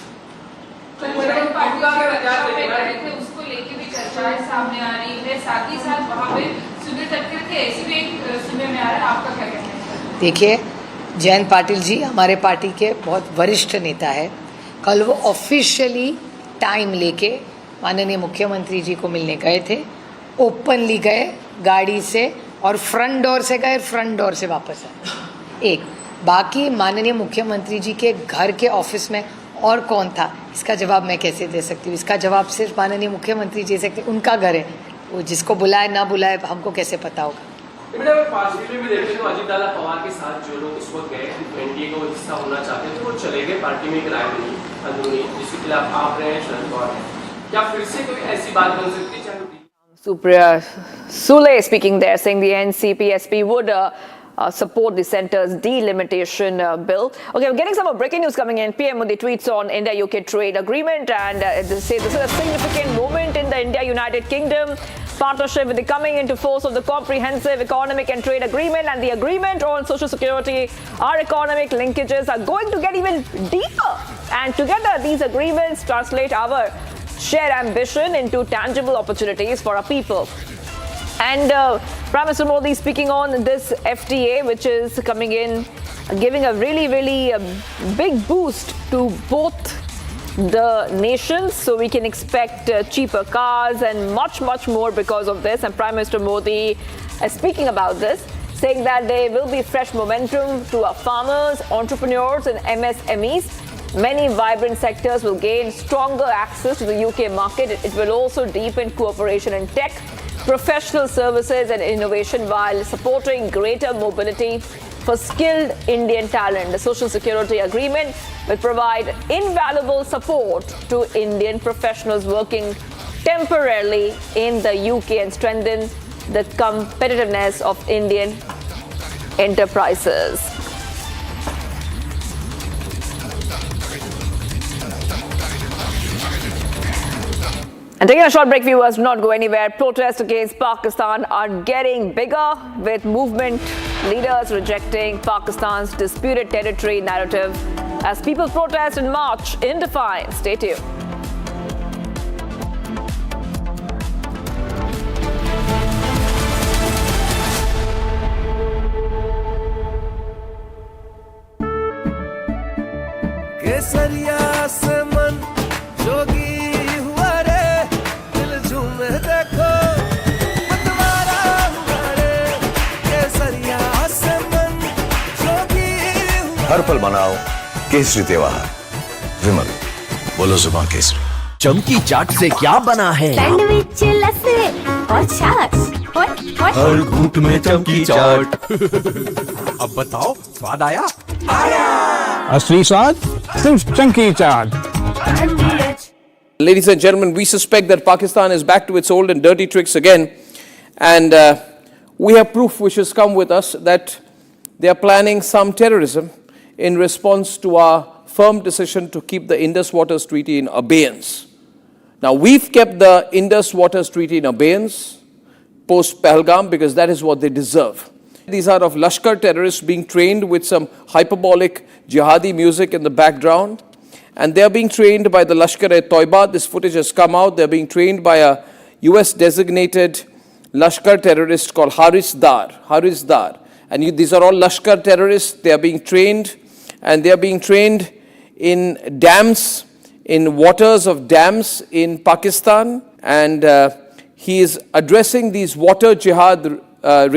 उसको लेके भी चर्चाएं सामने आ रही है, साथ ही साथ वहाँ पे सुनील तटकरे थे, ऐसी भी एक सुनने में आ रहा है, आपका क्या कहना है? देखिए, जयंत पाटिल जी हमारे पार्टी के बहुत वरिष्ठ नेता है। कल वो ऑफिशियली टाइम लेके माननीय मुख्यमंत्री जी को मिलने गए थे। ओपनली गए गाड़ी से और फ्रंट डोर से गए, फ्रंट डोर से वापस आए। एक बाकी माननीय मुख्यमंत्री जी के घर के ऑफिस में और कौन था, इसका जवाब मैं कैसे दे सकती हूँ? इसका जवाब सिर्फ माननीय मुख्यमंत्री जी सकते। उनका घर है, वो जिसको बुलाए ना बुलाए हमको कैसे पता होगा? पार्टी में भी देखें तो अजीत दादा पवार के साथ जो लोग इस वक्त गए एनडीए का हिस्सा होना चाहते थे वो चले गए। पार्टी में एक राय बनी अंदरूनी जिसके खिलाफ आप रहे हैं, शरद पवार हैं। क्या फिर से कोई ऐसी बात बन सकती है? Supriya Sule speaking there, saying the NCP-SP would support the centre's delimitation bill. Okay, we're getting some more breaking news coming in. PM Modi tweets on India-UK trade agreement and they say this is a significant moment in the India-United Kingdom. partnership with the coming into force of the Comprehensive Economic and Trade Agreement and the Agreement on Social Security, our economic linkages are going to get even deeper. And together, these agreements translate our shared ambition into tangible opportunities for our people. And Prime Minister Modi speaking on this FTA, which is coming in, giving a really big boost to both the nations, so we can expect cheaper cars and much more because of this. And Prime Minister Modi is speaking about this, saying that there will be fresh momentum to our farmers, entrepreneurs and MSMEs. Many vibrant sectors will gain stronger access to the UK market. It will also deepen cooperation in tech, professional services and innovation while supporting greater mobility for skilled Indian talent. The Social Security Agreement will provide invaluable support to Indian professionals working temporarily in the UK and strengthen the competitiveness of Indian enterprises. And taking a short break, viewers, do not go anywhere. Protests against Pakistan are getting bigger, with movement leaders rejecting Pakistan's disputed territory narrative as people protest and march in defiance. Stay tuned. केसरिया से मन जोगी हुआ रे दिल झूमे देखो मतवारा हुआ रे केसरिया से मन जोगी हुआ हर पल मनाओ केसरी त्योहार विमल बोलो जुबान केसरी चमकी चाट से क्या बना है सैंडविच लस्सी और छाछ और हर घूंट में चमकी चाट अब बताओ स्वाद आया असली स्वाद सिर्फ चमकी चाट. Ladies and gentlemen, we suspect that Pakistan is back to its old and dirty tricks again, and we have proof which has come with us that they are planning some terrorism in response to our firm decision to keep the Indus Waters Treaty in abeyance. Now, we've kept the Indus Waters Treaty in abeyance post-Pahalgam because that is what they deserve. These are of Lashkar terrorists being trained with some hyperbolic jihadi music in the background. And they are being trained by the Lashkar-e-Toiba. This footage has come out. They are being trained by a US-designated Lashkar terrorist called Haris Dar. And these are all Lashkar terrorists. They are being trained. And they are being trained in dams, in waters of dams in Pakistan. And he is addressing these water jihad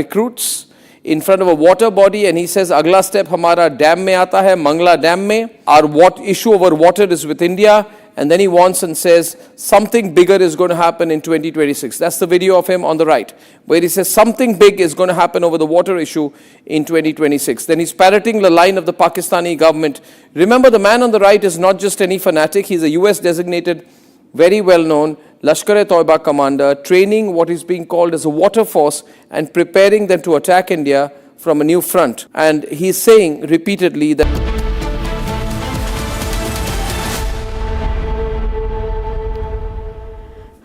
recruits in front of a water body, and he says, "Agla step hamara dam mein aata hai, Mangla Dam mein. Our issue over water is with India." And then he wants and says, something bigger is going to happen in 2026. That's the video of him on the right, where he says something big is going to happen over the water issue in 2026. Then he's parroting the line of the Pakistani government. Remember, the man on the right is not just any fanatic. He's a US designated, very well-known Lashkar-e-Toiba commander, training what is being called as a water force and preparing them to attack India from a new front. And he's saying repeatedly that...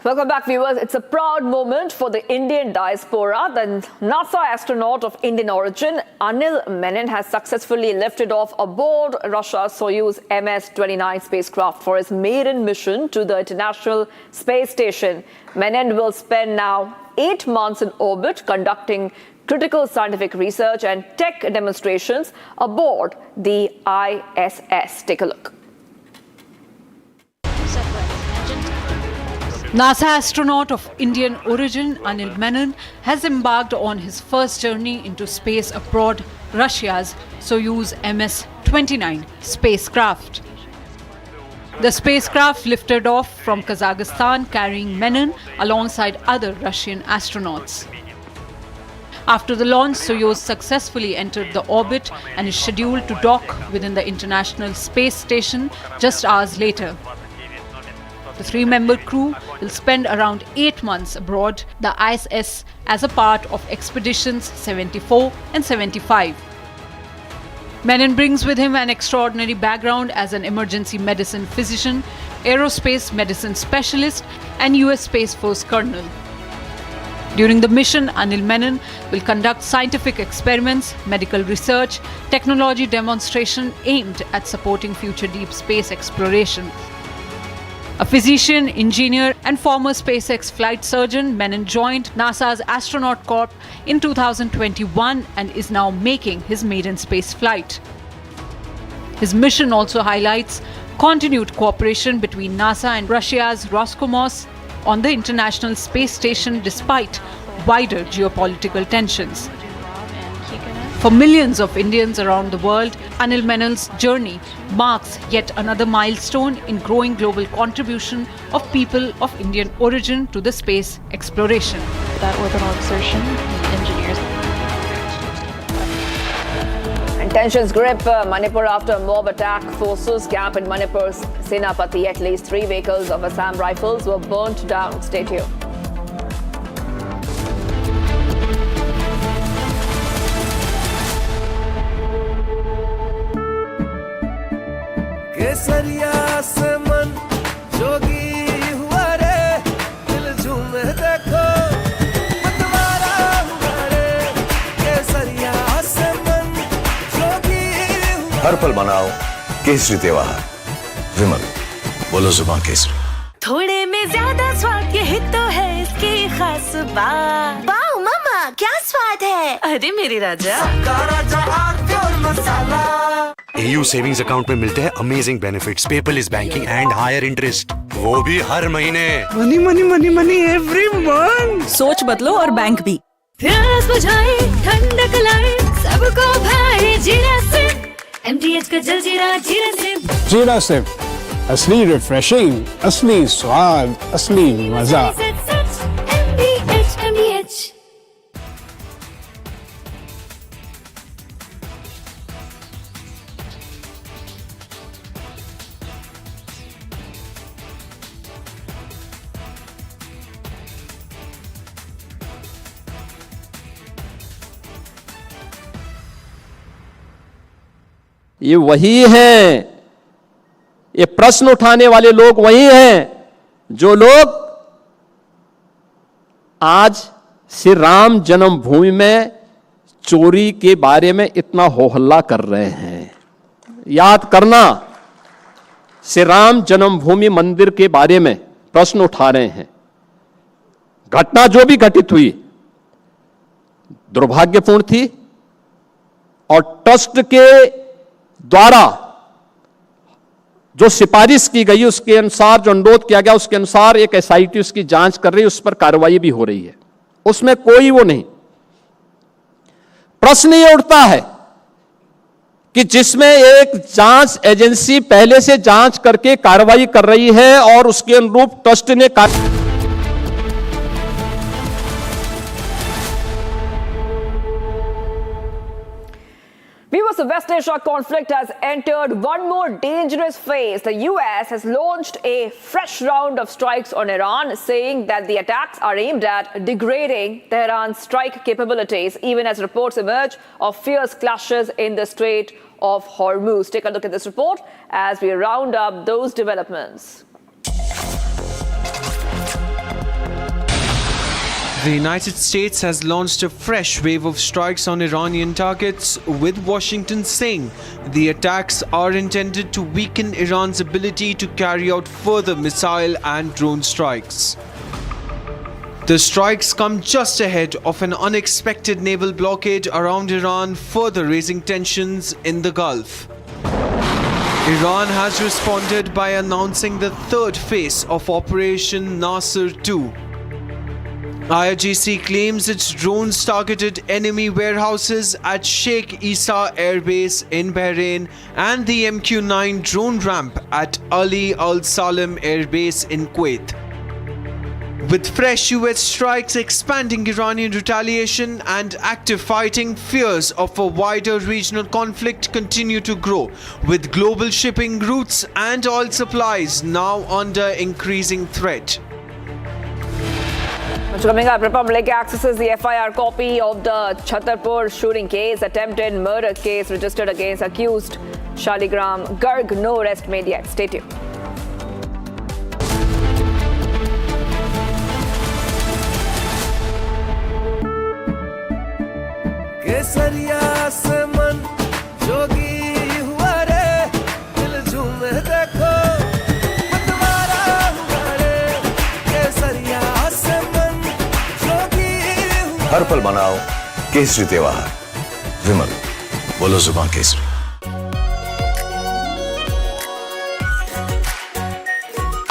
Welcome back, viewers. It's a proud moment for the Indian diaspora. The NASA astronaut of Indian origin, Anil Menon, has successfully lifted off aboard Russia's Soyuz MS-29 spacecraft for his maiden mission to the International Space Station. Menon will spend now 8 months in orbit conducting critical scientific research and tech demonstrations aboard the ISS. Take a look. NASA astronaut of Indian origin Anil Menon has embarked on his first journey into space aboard Russia's Soyuz MS-29 spacecraft. The spacecraft lifted off from Kazakhstan carrying Menon alongside other Russian astronauts. After the launch, Soyuz successfully entered the orbit and is scheduled to dock within the International Space Station just hours later. The three-member crew will spend around 8 months aboard the ISS as a part of Expeditions 74 and 75. Menon brings with him an extraordinary background as an emergency medicine physician, aerospace medicine specialist, and US Space Force colonel. During the mission, Anil Menon will conduct scientific experiments, medical research, technology demonstration aimed at supporting future deep space exploration. A physician, engineer, and former SpaceX flight surgeon, Menon joined NASA's Astronaut Corps in 2021 and is now making his maiden space flight. His mission also highlights continued cooperation between NASA and Russia's Roscosmos on the International Space Station despite wider geopolitical tensions. For millions of Indians around the world, Anil Menon's journey marks yet another milestone in growing global contribution of people of Indian origin to the space exploration. That orbital exertion, the engineers. And tensions grip Manipur after mob attack. Forces camp in Manipur's Senapati. At least 3 vehicles of Assam rifles were burnt down. Stay tuned. केसरिया से मन जोगी हुआ रे दिल झूमे देखो मतवारा हुआ रे केसरिया से मन जोगी हुआ हर पल मनाओ केसरी त्योहार विमल बोलो जुबान केसरी थोड़े में ज्यादा स्वाद यही तो है इसकी खास बात। वाओ मामा क्या स्वाद है। अरे मेरे राजा AU सेविंग्स अकाउंट में मिलते हैं amazing benefits, paperless banking and higher interest, वो भी हर महीने। Money money money money every month. सोच बदलो और बैंक भी। प्यास बुझाए ठंडक लाए सबको भाए जीरा से MTH का जलजीरा जीरा से। जीरा से असली रिफ्रेशिंग, असली स्वाद, असली मजा। MTH। ये वही हैं, ये प्रश्न उठाने वाले लोग वही हैं जो लोग आज श्री राम जन्मभूमि में चोरी के बारे में इतना हो हल्ला कर रहे हैं। याद करना, श्री राम जन्मभूमि मंदिर के बारे में प्रश्न उठा रहे हैं। घटना जो भी घटित हुई दुर्भाग्यपूर्ण थी और ट्रस्ट के द्वारा जो सिफारिश की गई उसके अनुसार, जो अनुरोध किया गया उसके अनुसार एक SIT उसकी जांच कर रही है, उस पर कार्रवाई भी हो रही है, उसमें कोई वो नहीं। प्रश्न ये उठता है कि जिसमें एक जांच एजेंसी पहले से जांच करके कार्रवाई कर रही है और उसके अनुरूप ट्रस्ट ने Viewers, the West Asia conflict has entered one more dangerous phase. The US has launched a fresh round of strikes on Iran, saying that the attacks are aimed at degrading Tehran's strike capabilities, even as reports emerge of fierce clashes in the Strait of Hormuz. Take a look at this report as we round up those developments. The United States has launched a fresh wave of strikes on Iranian targets, with Washington saying the attacks are intended to weaken Iran's ability to carry out further missile and drone strikes. The strikes come just ahead of an unexpected naval blockade around Iran, further raising tensions in the Gulf. Iran has responded by announcing the third phase of Operation Nasser 2. IRGC claims its drones targeted enemy warehouses at Sheikh Issa Air Base in Bahrain and the MQ-9 drone ramp at Ali Al Salim Air Base in Kuwait. With fresh US strikes expanding Iranian retaliation and active fighting, fears of a wider regional conflict continue to grow, with global shipping routes and oil supplies now under increasing threat. Coming up, Republic accesses the FIR copy of the Chhatarpur shooting case, attempted murder case registered against accused Shaligram Garg. No arrest made yet. Stay tuned. केसरिया से मन जोगी हुआ रे दिल झूमे देखो मतवारा हुआ रे केसरिया से मन जोगी हुआ हर पल मनाओ केसरी त्योहार। विमल, बोलो जुबान केसरी।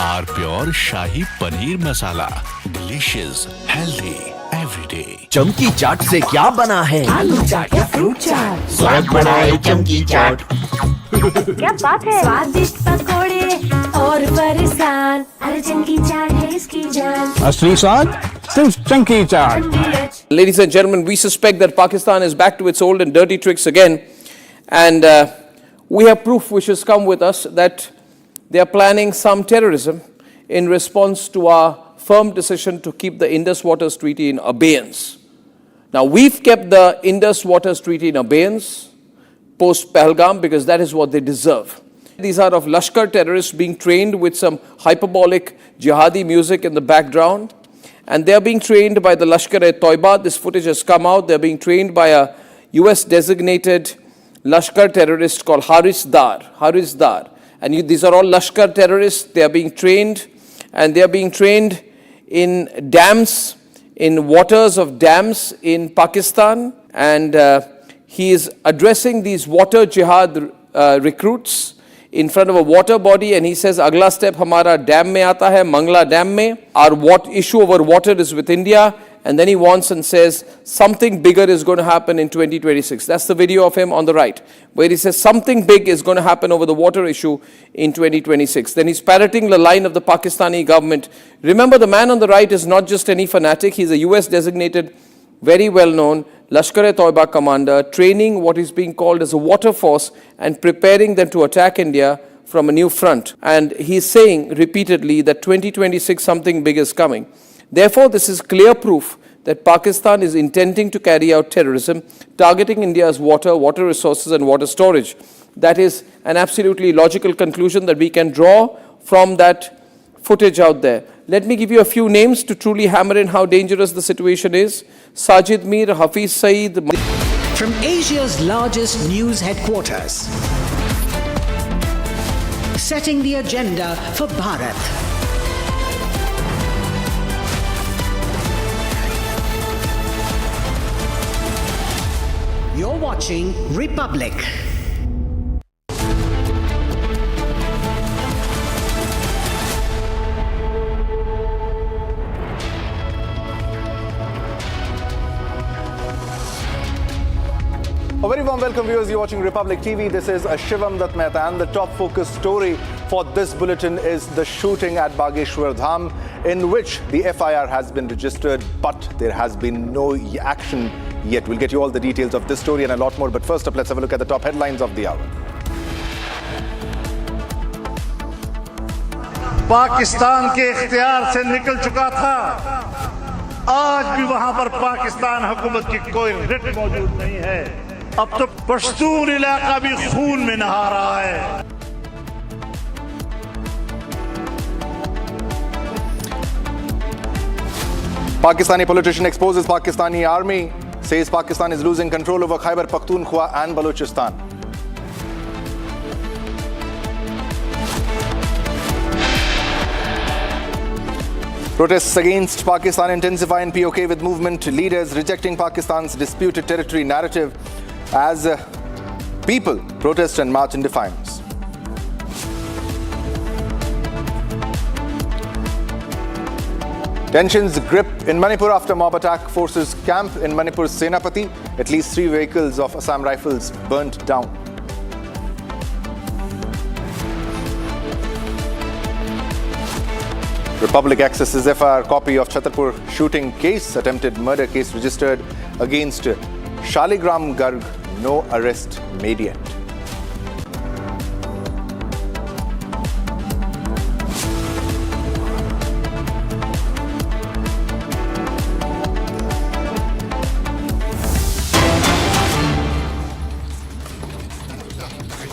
Our pure shahi paneer masala, delicious, healthy everyday. चमकी चाट से क्या बना है? आलू चाट या फ्रूट चाट, स्वाद बढ़ाए चमकी चाट। क्या बात है? स्वादिष्ट पकोड़े और परेशान, अरे चमकी चाट है इसकी जान। असली स्वाद सिर्फ chunky chaat. Ladies and gentlemen, we suspect that Pakistan is back to its old and dirty tricks again. And we have proof which has come with us that they are planning some terrorism in response to our firm decision to keep the Indus Waters Treaty in abeyance. Now, we've kept the Indus Waters Treaty in abeyance post Pahalgam because that is what they deserve. These are of Lashkar terrorists being trained with some hyperbolic jihadi music in the background. And they are being trained by the Lashkar-e-Toiba. This footage has come out. They are being trained by a US designated Lashkar terrorist called Haris Dar. And these are all Lashkar terrorists. They are being trained, and they are being trained in dams, in waters of dams in Pakistan. And he is addressing these water jihad recruits in front of a water body, and he says, "Agla step hamara dam mein aata hai, Mangla Dam mein. Our issue over water is with India." And then he wants and says, something bigger is going to happen in 2026. That's the video of him on the right, where he says something big is going to happen over the water issue in 2026. Then he's parroting the line of the Pakistani government. Remember, the man on the right is not just any fanatic. He's a US designated, very well-known Lashkar-e-Toiba commander, training what is being called as a water force and preparing them to attack India from a new front. And he's saying repeatedly that 2026 something big is coming. Therefore, this is clear proof that Pakistan is intending to carry out terrorism, targeting India's water resources and water storage. That is an absolutely logical conclusion that we can draw from that footage out there. Let me give you a few names to truly hammer in how dangerous the situation is. Sajid Mir, Hafiz Saeed. From Asia's largest news headquarters, setting the agenda for Bharat. You're watching Republic. A very warm welcome, viewers. You're watching Republic TV. This is Shivam Dutt Mehta, and the top focus story for this bulletin is the shooting at Bageshwar Dham, in which the FIR has been registered, but there has been no action yet. We'll get you all the details of this story and a lot more. But first up, let's have a look at the top headlines of the hour. Pakistan के इख्तियार से निकल चुका था, आज भी वहां पर पाकिस्तान हुकूमत की कोई रिट मौजूद नहीं है। अब तो पश्तून इलाका भी खून में नहा रहा है। Pakistani politician exposes Pakistani army, says Pakistan is losing control over Khyber Pakhtunkhwa and Balochistan. Protests against Pakistan intensify in POK, with movement leaders rejecting Pakistan's disputed territory narrative as people protest and march in defiance. Tensions grip in Manipur after mob attack forces camp in Manipur's Senapati. At least 3 vehicles of Assam Rifles burnt down. Republic accesses FIR copy of Chhatarpur shooting case. Attempted murder case registered against Shaligram Garg. No arrest made yet.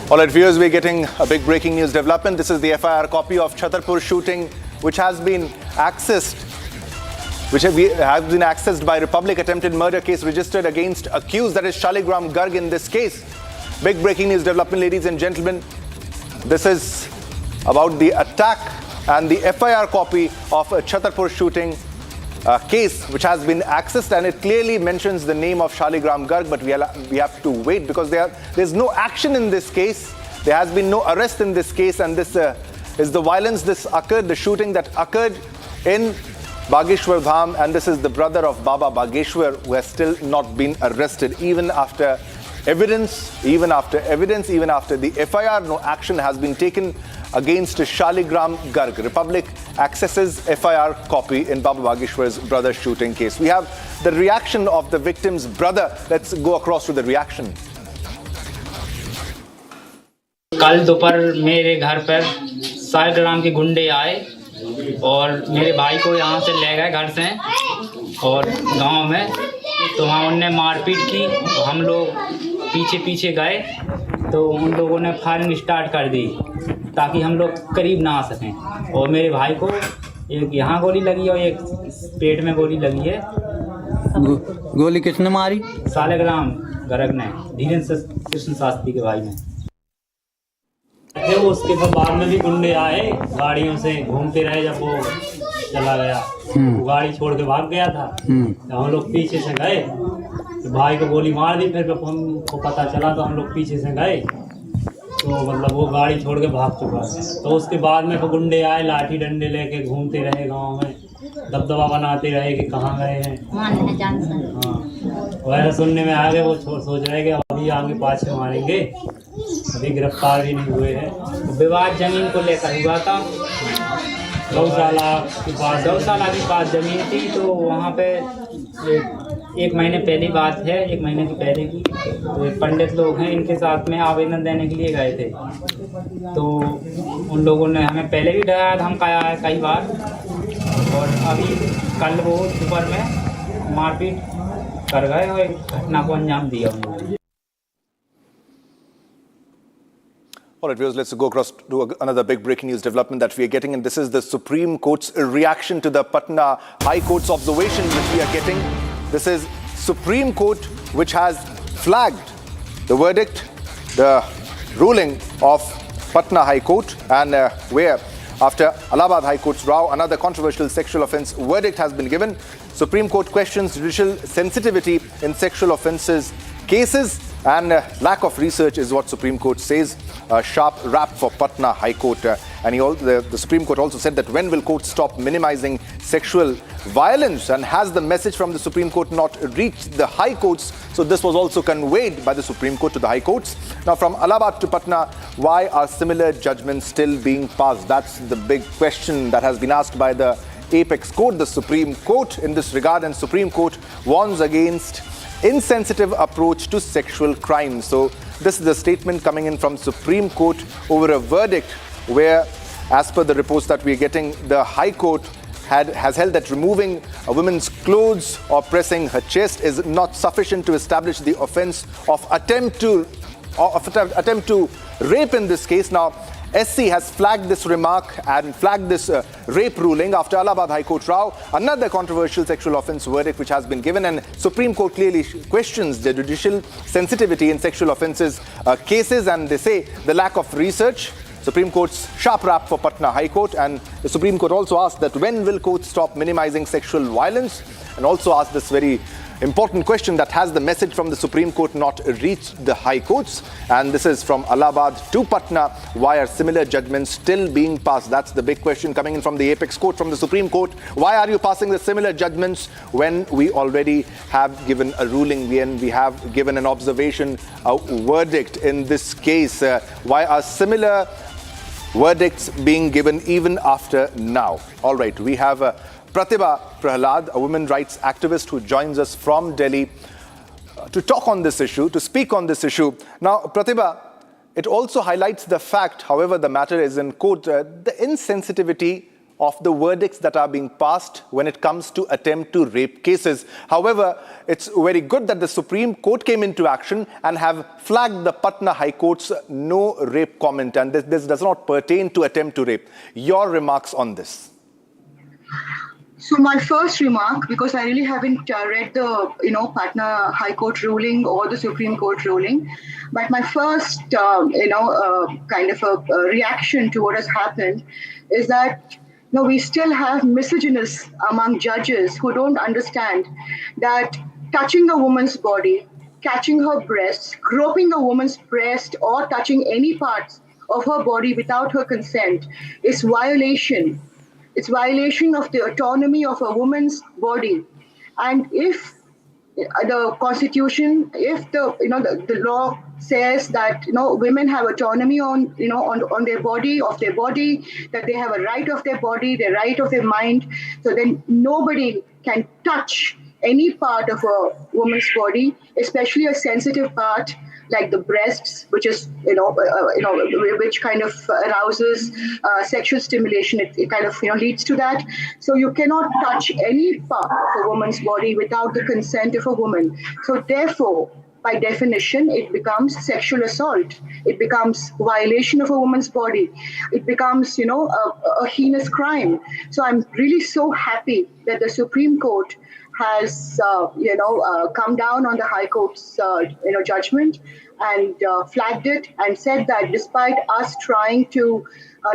All right, viewers, we're getting a big breaking news development. This is the FIR copy of Chhatarpur shooting, which has been accessed which has been accessed by Republic, attempted murder case registered against accused, that is Shaligram Garg in this case. Big breaking news development, ladies and gentlemen. This is about the attack and the FIR copy of a Chhatarpur shooting case which has been accessed, and it clearly mentions the name of Shaligram Garg, but we have to wait because there's no action in this case. There has been no arrest in this case, and this is the violence the shooting that occurred in Bageshwar Dham, and this is the brother of Baba Bageshwar who has still not been arrested. Even after evidence, even after the FIR, no action has been taken against Shaligram Garg. Republic accesses FIR copy in Baba Bageshwar's brother shooting case. We have the reaction of the victim's brother. Let's go across to the reaction. कल दोपहर मेरे घर पर शालिग्राम के गुंडे आए और मेरे भाई को यहाँ से ले गए घर से और गांव में, तो वहाँ उनने मारपीट की। हम लोग पीछे पीछे गए तो उन लोगों ने फायरिंग स्टार्ट कर दी ताकि हम लोग करीब ना आ सकें, और मेरे भाई को एक यहाँ गोली लगी और एक पेट में गोली लगी है। गोली किसने मारी? शालिग्राम गर्ग ने, धीरेन्द्र कृष्ण शास्त्री के भाई ने। उसके बाद में भी गुंडे आए, गाड़ियों से घूमते रहे। जब वो चला गया वो गाड़ी छोड़ के भाग गया था, तो हम लोग पीछे से गए तो भाई को गोली मार दी। फिर हमको पता चला तो हम लोग पीछे से गए, तो मतलब वो गाड़ी छोड़ के भाग चुका है। तो उसके बाद में तो गुंडे आए, लाठी डंडे लेके घूमते रहे गांव में, दबदबा बनाते रहे कि कहाँ गए हैं। हाँ, वैसा सुनने में आ गए। वो सोच रहे कि अभी आगे पाछे मारेंगे, अभी गिरफ्तार भी नहीं हुए हैं। विवाद जमीन को लेकर हुआ था। गौशाला के पास जमीन थी, तो वहाँ पे एक महीने पहली बात है, एक महीने की पहले की, तो पंडित लोग हैं, इनके साथ में आवेदन देने के लिए गए थे। तो उन लोगों ने हमें पहले भी डराया, धमकाया है कई बार, और अभी कल वो दोपहर में मारपीट कर गए और एक घटना को अंजाम दिया उन लोगों ने। All right, viewers, let's go across to another big breaking news development that we are getting, and this is the Supreme Court's reaction to the Patna High Court's observation which we are getting. This is Supreme Court which has flagged the verdict, the ruling of Patna High Court, and where after Allahabad High Court's row, another controversial sexual offence verdict has been given. Supreme Court questions judicial sensitivity in sexual offences cases, and lack of research is what Supreme Court says. A sharp rap for Patna High Court. And the Supreme Court also said that when will courts stop minimizing sexual violence, and has the message from the Supreme Court not reached the High Courts? So this was also conveyed by the Supreme Court to the High Courts. Now from Allahabad to Patna, why are similar judgments still being passed? That's the big question that has been asked by the apex court, the Supreme Court, in this regard. And Supreme Court warns against insensitive approach to sexual crime. So this is the statement coming in from Supreme Court over a verdict where, as per the reports that we are getting, the High Court has held that removing a woman's clothes or pressing her chest is not sufficient to establish the offence of attempt to rape in this case. Now, SC has flagged this remark and flagged this rape ruling after Allahabad High Court row, another controversial sexual offence verdict which has been given, and Supreme Court clearly questions the judicial sensitivity in sexual offences cases, and they say the lack of research. Supreme Court's sharp rap for Patna High Court, and the Supreme Court also asked that when will courts stop minimizing sexual violence, and also asked this very important question, that has the message from the Supreme Court not reached the High Courts? And this is from Allahabad to Patna. Why are similar judgments still being passed? That's the big question coming in from the apex court, from the Supreme Court. Why are you passing the similar judgments when we already have given a ruling, when we have given an observation, a verdict in this case? Why are similar verdicts being given even after now? All right, we have Pratibha Prahlad, a women rights activist who joins us from Delhi to talk on this issue, to speak on this issue. Now, Pratibha, it also highlights the fact, however the matter is in court, the insensitivity of the verdicts that are being passed when it comes to attempt to rape cases. However, it's very good that the Supreme Court came into action and have flagged the Patna High Court's no rape comment, and this does not pertain to attempt to rape. Your remarks on this? So my first remark, because I really haven't read the Patna High Court ruling or the Supreme Court ruling, but my first kind of a reaction to what has happened is that we still have misogynists among judges who don't understand that touching a woman's body, catching her breasts, groping a woman's breast, or touching any parts of her body without her consent is violation. It's violation of the autonomy of a woman's body. And if the Constitution, if the law says that women have autonomy on their body, that they have a right of their body, the right of their mind, so then nobody can touch any part of a woman's body, especially a sensitive part like the breasts, which is which kind of arouses sexual stimulation. It kind of leads to that. So you cannot touch any part of a woman's body without the consent of a woman. So therefore, by definition, it becomes sexual assault. It becomes violation of a woman's body. It becomes a heinous crime. So I'm really so happy that the Supreme Court has come down on the High Court's judgment and flagged it and said that despite us trying to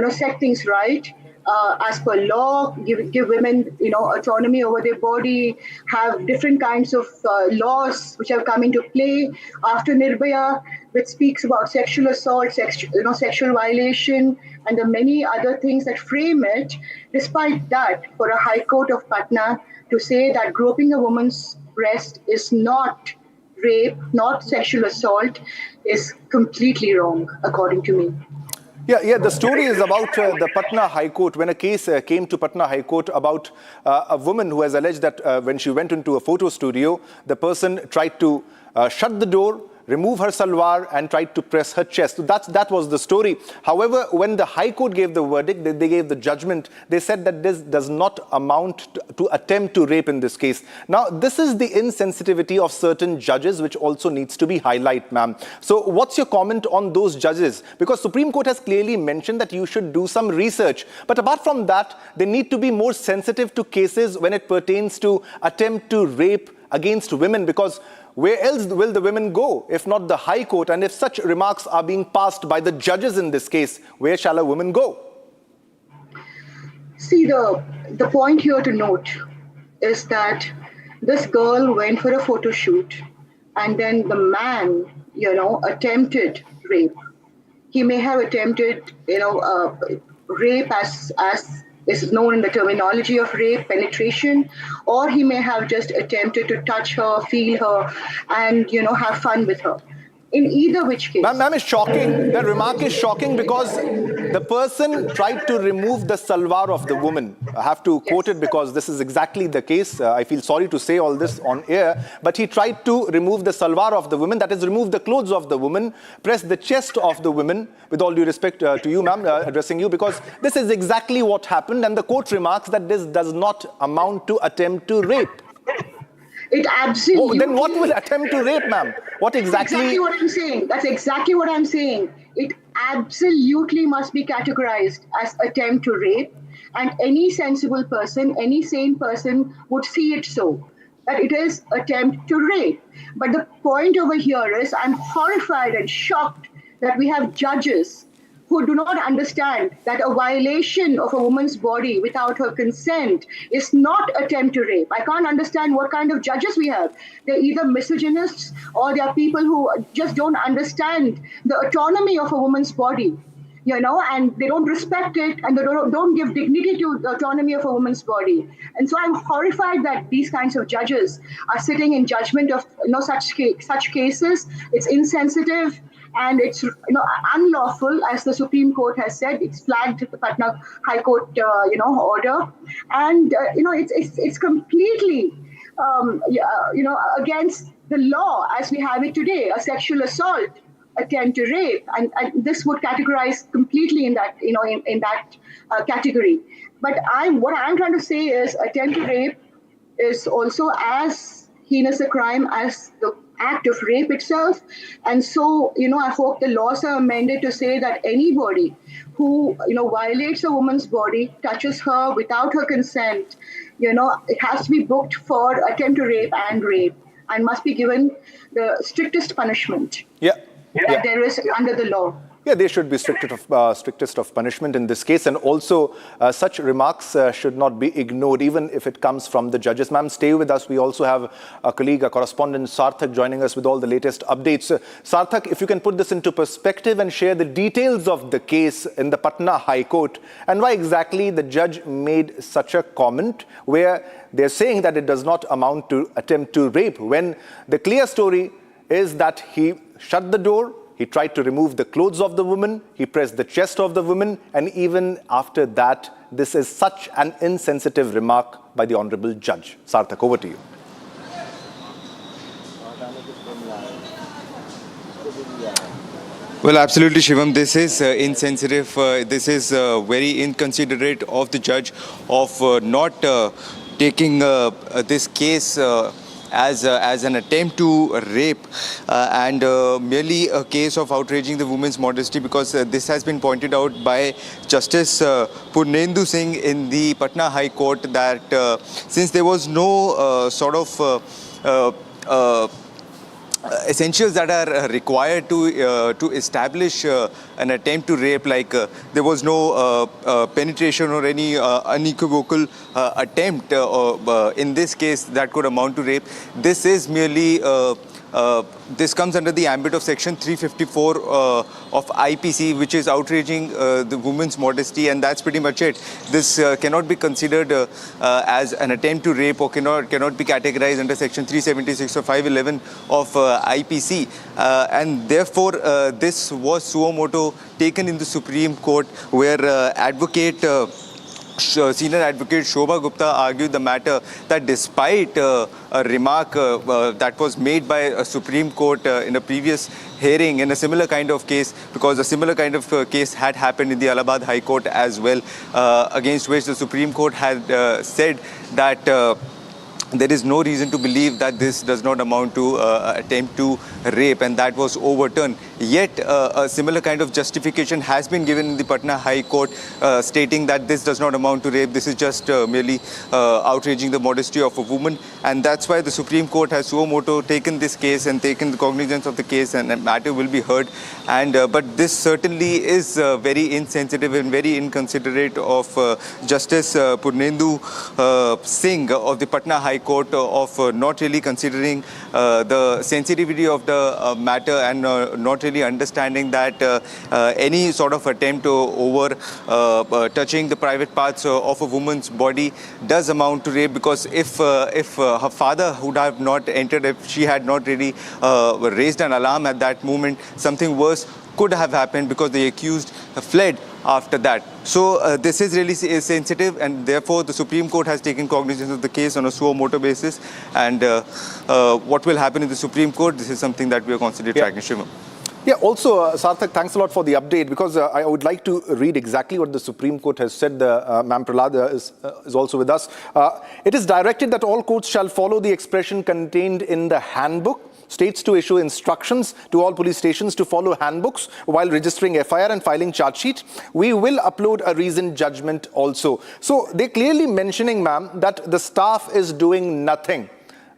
set things right, as per law, give women autonomy over their body, have different kinds of laws which have come into play after Nirbhaya, which speaks about sexual assault, sexual violation, and the many other things that frame it. Despite that, for a High Court of Patna to say that groping a woman's breast is not rape, not sexual assault, is completely wrong, according to me. Yeah, the story is about the Patna High Court. When a case came to Patna High Court about a woman who has alleged that when she went into a photo studio, the person tried to shut the door, remove her salwar and tried to press her chest. So that was the story. However, when the High Court gave the verdict, they gave the judgment, they said that this does not amount to attempt to rape in this case. Now, this is the insensitivity of certain judges, which also needs to be highlighted, ma'am. So what's your comment on those judges? Because Supreme Court has clearly mentioned that you should do some research. But apart from that, they need to be more sensitive to cases when it pertains to attempt to rape against women, because where else will the women go if not the High Court? And if such remarks are being passed by the judges in this case, where shall a woman go? See, the point here to note is that this girl went for a photo shoot and then the man, attempted rape. He may have attempted, rape as is known in the terminology of rape, penetration, or he may have just attempted to touch her, feel her, and, have fun with her. In either which case. Ma'am, it's shocking. The remark is shocking because the person tried to remove the salwar of the woman. I have to quote it because this is exactly the case. I feel sorry to say all this on air, but he tried to remove the salwar of the woman, that is, remove the clothes of the woman, press the chest of the woman, with all due respect to you, ma'am, addressing you, because this is exactly what happened, and the court remarks that this does not amount to attempt to rape. It absolutely... then what will attempt to rape, ma'am? What exactly... That's exactly what I'm saying. That's exactly what I'm saying. It absolutely must be categorized as attempt to rape. And any sensible person, any sane person would see it so, that it is attempt to rape. But the point over here is I'm horrified and shocked that we have judges who do not understand that a violation of a woman's body without her consent is not attempt to rape. I can't understand what kind of judges we have. They're either misogynists or they are people who just don't understand the autonomy of a woman's body, and they don't respect it and they don't give dignity to the autonomy of a woman's body. And so I'm horrified that these kinds of judges are sitting in judgment of such cases. It's insensitive. And it's unlawful, as the Supreme Court has said. It's flagged the Patna High Court, order, and it's completely, against the law as we have it today. A sexual assault, attempt to rape, and this would categorize completely in that, in that category. But what I'm trying to say is attempt to rape is also as heinous a crime as the act of rape itself. And so, I hope the laws are amended to say that anybody who, violates a woman's body, touches her without her consent, it has to be booked for attempt to rape and must be given the strictest punishment that there is under the law. Yeah, they should be strictest of punishment in this case. And also, such remarks should not be ignored, even if it comes from the judges. Ma'am, stay with us. We also have a colleague, a correspondent, Sarthak, joining us with all the latest updates. Sarthak, if you can put this into perspective and share the details of the case in the Patna High Court and why exactly the judge made such a comment where they're saying that it does not amount to attempt to rape, when the clear story is that he shut the door, he tried to remove the clothes of the woman, he pressed the chest of the woman, and even after that, this is such an insensitive remark by the Honorable Judge. Sarthak, over to you. Well, absolutely, Shivam. This is insensitive. This is very inconsiderate of the judge of not taking this case as an attempt to rape and merely a case of outraging the woman's modesty, because this has been pointed out by Justice Purnendu Singh in the Patna High Court that since there was no sort of essentials that are required to establish an attempt to rape, like there was no penetration or any unequivocal attempt in this case that could amount to rape. This is merely this comes under the ambit of section 354 of IPC, which is outraging the woman's modesty, and that's pretty much it. This cannot be considered as an attempt to rape, or cannot be categorized under section 376 or 511 of IPC, and therefore this was suo motu taken in the Supreme Court, where Senior Advocate Shobha Gupta argued the matter that despite a remark that was made by a Supreme Court in a previous hearing in a similar kind of case, because a similar kind of case had happened in the Allahabad High Court as well, against which the Supreme Court had said that there is no reason to believe that this does not amount to attempt to rape, and that was overturned. Yet a similar kind of justification has been given in the Patna High Court, stating that this does not amount to rape, this is just merely outraging the modesty of a woman, and that's why the Supreme Court has suo motu taken this case and taken the cognizance of the case, and the matter will be heard. And but this certainly is very insensitive and very inconsiderate of Justice Purnendu Singh of the Patna High Court of not really considering the sensitivity of the matter, and not really understanding that any sort of attempt over touching the private parts of a woman's body does amount to rape, because if her father would have not entered, if she had not really raised an alarm at that moment, something worse could have happened, because the accused fled after that. So this is really sensitive, and therefore the Supreme Court has taken cognizance of the case on a suo motu basis, and what will happen in the Supreme Court, this is something that we are constantly tracking. Shivam. Yeah, also, Sarthak, thanks a lot for the update, because I would like to read exactly what the Supreme Court has said. Ma'am Prahlad is also with us. It is directed that all courts shall follow the expression contained in the handbook, states to issue instructions to all police stations to follow handbooks while registering FIR and filing charge sheet. We will upload a reasoned judgment also. So they're clearly mentioning, ma'am, that the staff is doing nothing.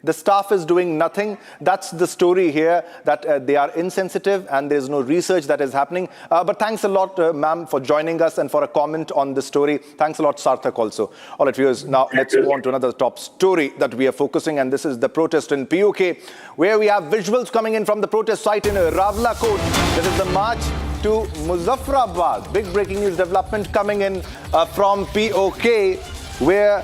The staff is doing nothing. That's the story here, that they are insensitive and there's no research that is happening. But thanks a lot, ma'am, for joining us and for a comment on the story. Thanks a lot, Sarthak, also. All right, viewers, now let's move on to another top story that we are focusing, and this is the protest in POK, where we have visuals coming in from the protest site in Rawalakot. This is the march to Muzaffarabad. Big breaking news development coming in from POK, where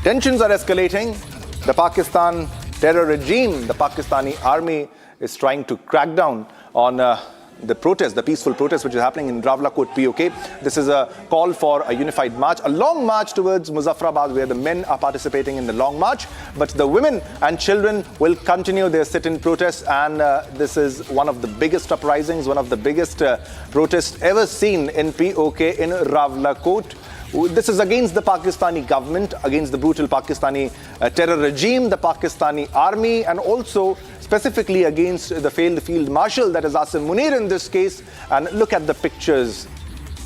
tensions are escalating. The Pakistan terror regime, the Pakistani army, is trying to crack down on the protest, the peaceful protest which is happening in Rawalakot, POK. This is a call for a unified march, a long march towards Muzaffarabad, where the men are participating in the long march, but the women and children will continue their sit-in protest. And this is one of the biggest uprisings, one of the biggest protests ever seen in POK in Rawalakot, This is against the Pakistani government, against the brutal Pakistani terror regime, the Pakistani army, and also specifically against the failed field marshal, that is Asim Munir in this case. And look at the pictures.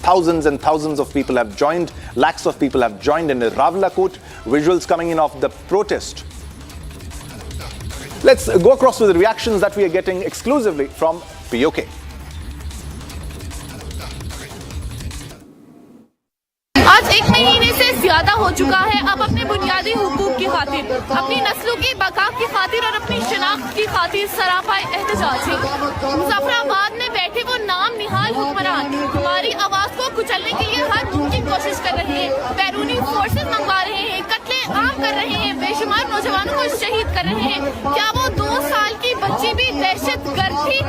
Thousands and thousands of people have joined, lakhs of people have joined in Rawalakot. Visuals coming in of the protest. Let's go across to the reactions that we are getting exclusively from POK. आज 1 महीने से ज्यादा हो चुका है। अब अपने बुनियादी हुकूक की खातिर, अपनी नस्लों की बका की खातिर और अपनी शनाख्त की खातिर सरापा एहतजाज है। मुजफ्फराबाद में बैठे वो नाम निहाल हुक्मरान हमारी आवाज को कुचलने के लिए हर मुमकिन कोशिश कर रहे हैं। बैरूनी फोर्सेस मंगवा रहे हैं, कत्ले आम कर रहे हैं, बेशुमार नौजवानों को शहीद कर रहे हैं। क्या वो 2 साल की बच्ची भी दहशतगर्द थी?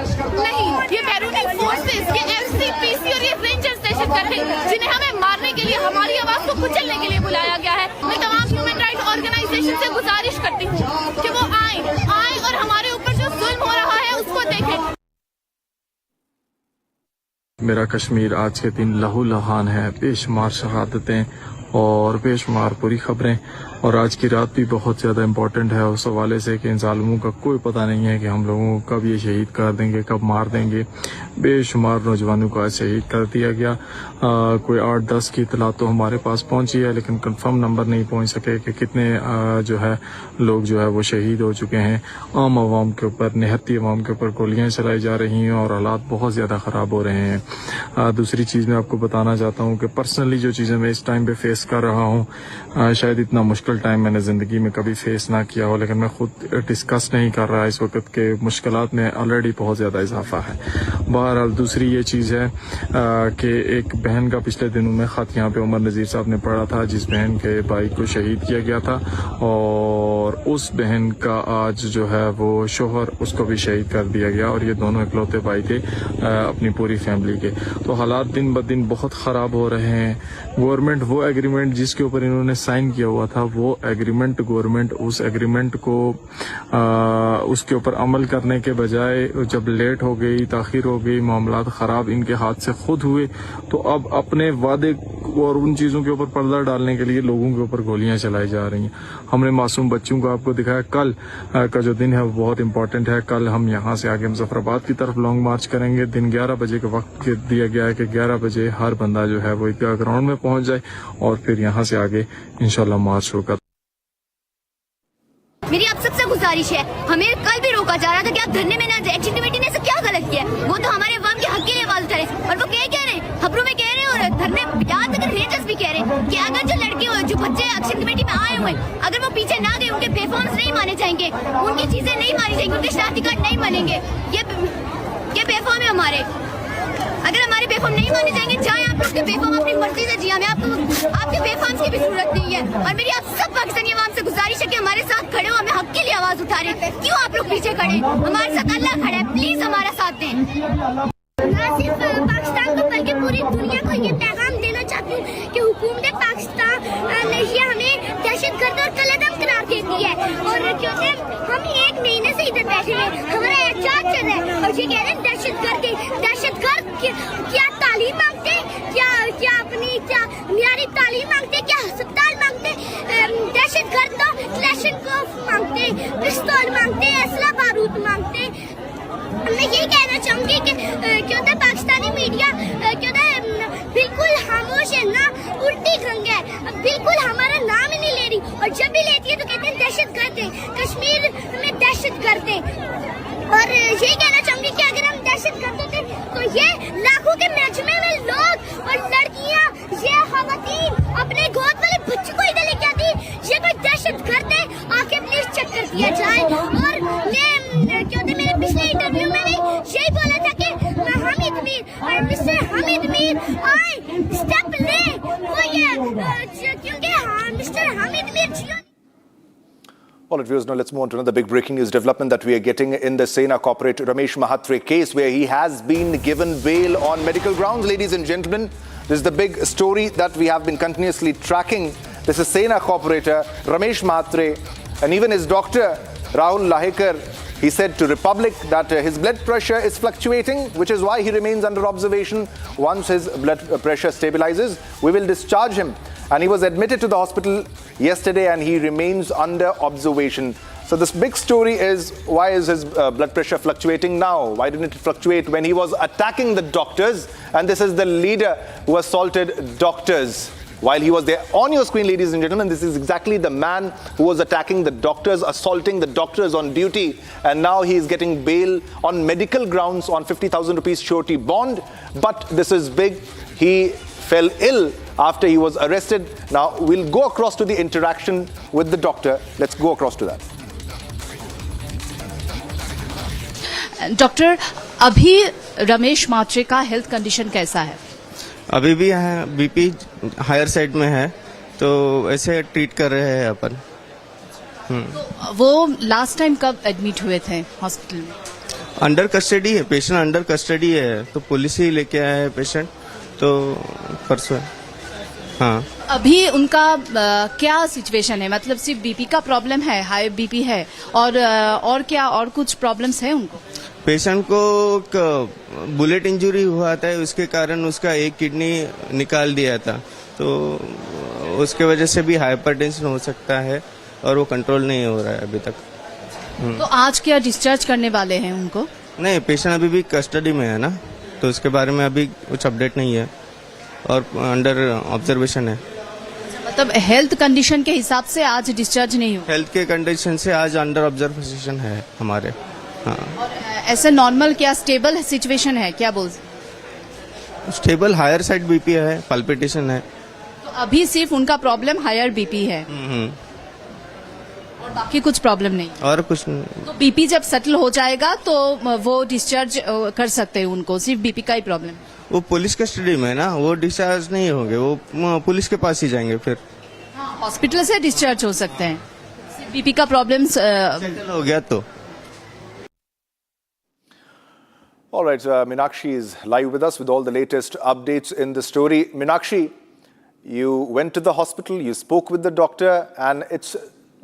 नहीं, ये बैरूनी फोर्सेस, ये FCPC और ये रेंजर्स दहशतगर्द हैं, जिन्हें हमें मारने के लिए, हमारी आवाज को कुचलने के लिए बुलाया गया है। मैं तमाम ह्यूमन राइट ऑर्गेनाइजेशन से गुजारिश करती हूँ कि वो आए और हमारे ऊपर जो जुल्म हो रहा है उसको देखें। मेरा कश्मीर आज के दिन लहू लहान है, बेशुमार शहादतें और बेशुमार बुरी खबरें, और आज की रात भी बहुत ज़्यादा इम्पोर्टेंट है उस हवाले से कि इन ज़ालिमों का कोई पता नहीं है कि हम लोगों को कब ये शहीद कर देंगे, कब मार देंगे। बेशुमार नौजवानों को आज शहीद कर दिया गया। कोई 8-10 की इतला तो हमारे पास पहुंची है, लेकिन कंफर्म नंबर नहीं पहुंच सके कि कितने जो है लोग जो है वो शहीद हो चुके हैं। आम आवाम के ऊपर, निहत्ती आवाम के ऊपर गोलियां चलाई जा रही हैं और हालात बहुत ज़्यादा ख़राब हो रहे हैं। दूसरी चीज़ मैं आपको बताना चाहता हूँ कि पर्सनली जो चीज़ें मैं इस टाइम पे फेस कर रहा हूँ, शायद इतना मुश्किल टाइम मैंने ज़िंदगी में कभी फेस ना किया हो, लेकिन मैं खुद डिस्कस नहीं कर रहा इस वक्त के मुश्किलात में ऑलरेडी बहुत ज़्यादा इजाफा है। बहरहाल दूसरी ये चीज़ है कि एक बहन का पिछले दिनों में ख़त यहाँ पे उमर नज़ीर साहब ने पढ़ा था, जिस बहन के भाई को शहीद किया गया था, और उस बहन का आज जो है वो शोहर, उसको भी शहीद कर दिया गया, और ये दोनों इकलौते भाई थे अपनी पूरी फैमिली के। तो हालात दिन ब दिन बहुत ख़राब हो रहे हैं। गवर्नमेंट वो एग्रीमेंट जिसके ऊपर इन्होंने साइन किया हुआ था, वो एग्रीमेंट गवर्नमेंट उस एग्रीमेंट को उसके ऊपर अमल करने के बजाय जब लेट हो गई, ताख़ीर हो गई, मामलात ख़राब इनके हाथ से खुद हुए, तो अब अपने वादे और उन चीज़ों के ऊपर पर्दा डालने के लिए लोगों के ऊपर गोलियां चलाई जा रही हैं। हमने मासूम बच्चों को आपको दिखाया। कल का जो दिन है वो बहुत इंपॉर्टेंट है। कल हम यहाँ से आगे मुजफ्फराबाद की तरफ लॉन्ग मार्च करेंगे। दिन 11 बजे के वक्त दिया गया है कि 11 बजे हर बंदा जो है वो ईदगाह ग्राउंड में पहुँच जाए, और फिर यहाँ से आगे इंशाल्लाह मार्च होगा। मेरी आप सबसे गुजारिश है, हमें कल भी रोका जा रहा था कि आप धरने में ना जाए। एक्शन कमेटी ने ऐसा क्या गलत किया है? वो तो हमारे अवाम के हक के लिए आवाज उठा रहे, और वो कह रहे हैं, खबरों में कह रहे हैं, और धरने यहाँ तक रेंजर्स भी कह रहे हैं कि अगर जो लड़के जो बच्चे एक्शन कमेटी में आए हुए, अगर वो पीछे ना गए, उनके पे फॉर्म्स नहीं माने जाएंगे, उनकी चीजें नहीं मानी जाएंगी, उनके शनाख्ती कार्ड नहीं बनेंगे। ये बेफॉर्म है हमारे। अगर हमारे बेफॉर्म नहीं माने जाएंगे, चाहे आप उसके बेफॉर्म अपनी मर्जी से जिया, हमें आपके बेफॉर्म्स की भी जरूरत नहीं है। और मेरी आप सब पाकिस्तानी अवाम से गुजारिश है कि हमारे साथ खड़े हो, हमें हक के लिए आवाज उठा रहे हैं। क्यों आप लोग पीछे खड़े? हमारे साथ अल्लाह खड़ा है, प्लीज हमारा साथ दें। ना सिर्फ पाकिस्तान को बल्कि पूरी दुनिया को ये पैगाम देना चाहती हूँ कि हुकूमत पाकिस्तान ने ये हमें दहशतगर्द और कलअदम करार दे दिया है, और क्योंकि हम 1 महीने से इधर बैठे हैं, हमारा एहतजाज चल रहा है, और ये कह रहे हैं दहशतगर्द क्या तालीम मांगते, क्या अपनी क्या मियारी तालीम मांगते, क्या अस्पताल मांगते, दहशतगर्द तो क्लैशनकोफ मांगते, पिस्तौल मांगते, असला बारूद मांगते। मैं यही कहना चाहूंगी कि क्यों तो पाकिस्तानी मीडिया क्यों बिल्कुल खामोश है ना, उल्टी खंग है, बिल्कुल हमारा नाम ही नहीं ले रही, और जब भी लेती है तो कहते हैं दहशतगर्द है, कश्मीर में दहशतगर्द है। और यही कहना चाहूंगी कि अगर हम दहशतगर्द होते तो ये लाखों के मजमे में लोग और लड़कियां, ये खवातीन अपने गोद वाले बच्चों को इधर लेके आती, ये कोई दहशतगर्द है, आके प्लीज चेक कर दिया जाए। और क्योंकि मेरे पिछले इंटरव्यू में भी यही बोला था कि हामिद मीर और मिस्टर हामिद मीर आए स्टेप ले, वो ये क्योंकि mister Hamid Mir. All right, viewers, now let's move on to another big breaking news development that we are getting in the Sena corporate Ramesh Mahatre case, where he has been given bail on medical grounds. Ladies and gentlemen, this is the big story that we have been continuously tracking. This is Sena corporator Ramesh Mahatre, and even his doctor Rahul Lahekar He said to Republic that his blood pressure is fluctuating, which is why he remains under observation. Once his blood pressure stabilizes, we will discharge him. And he was admitted to the hospital yesterday and he remains under observation. So this big story is, why is his blood pressure fluctuating now? Why didn't it fluctuate when he was attacking the doctors? And this is the leader who assaulted doctors while he was there. On your screen, ladies and gentlemen, this is exactly the man who was attacking the doctors, assaulting the doctors on duty. And now he is getting bail on medical grounds on 50,000 rupees surety bond. But this is big. He fell ill after he was arrested. Now we'll go across to the interaction with the doctor. Let's go across to that. Doctor, अभी रमेश मात्रे का health condition कैसा है? अभी भी है, BP higher side में है, तो ऐसे ट्रीट कर रहे हैं अपन। तो वो लास्ट टाइम कब एडमिट हुए थे हॉस्पिटल में? अंडर कस्टडी है, पेशेंट अंडर कस्टडी है, तो पुलिस ही लेके आया है पेशेंट, तो परसों। हाँ, अभी उनका क्या सिचुएशन है? मतलब सिर्फ बीपी का प्रॉब्लम है, हाई बीपी है, और क्या और कुछ प्रॉब्लम्स है उनको? पेशेंट को बुलेट इंजरी हुआ था, उसके कारण उसका एक किडनी निकाल दिया था, तो उसके वजह से भी हाइपरटेंशन हो सकता है और वो कंट्रोल नहीं हो रहा है अभी तक। तो आज क्या डिस्चार्ज करने वाले हैं उनको? नहीं, पेशेंट अभी भी कस्टडी में है ना, तो उसके बारे में अभी कुछ अपडेट नहीं है और अंडर ऑब्जर्वेशन है। मतलब हेल्थ कंडीशन के हिसाब से आज डिस्चार्ज नहीं हो? हेल्थ के कंडीशन से आज अंडर ऑब्जर्वेशन है हमारे। हाँ, और ऐसे नॉर्मल क्या स्टेबल सिचुएशन है, क्या बोल? स्टेबल हायर साइड बीपी है, पल्पिटेशन है। तो अभी सिर्फ उनका प्रॉब्लम हायर बीपी है और बाकी कुछ प्रॉब्लम नहीं? और कुछ नहीं। तो बीपी जब सेटल हो जाएगा तो वो डिस्चार्ज कर सकते हैं उनको, सिर्फ बीपी का ही प्रॉब्लम? वो पुलिस कस्टडी में है ना, वो डिस्चार्ज नहीं होंगे, वो पुलिस के पास ही जाएंगे फिर। हाँ, हॉस्पिटल से डिस्चार्ज हो सकते हैं, सिर्फ बीपी का प्रॉब्लम सेटल हो गया तो। All right, Meenakshi is live with us with all the latest updates in the story. Meenakshi, you went to the hospital, you spoke with the doctor, and it's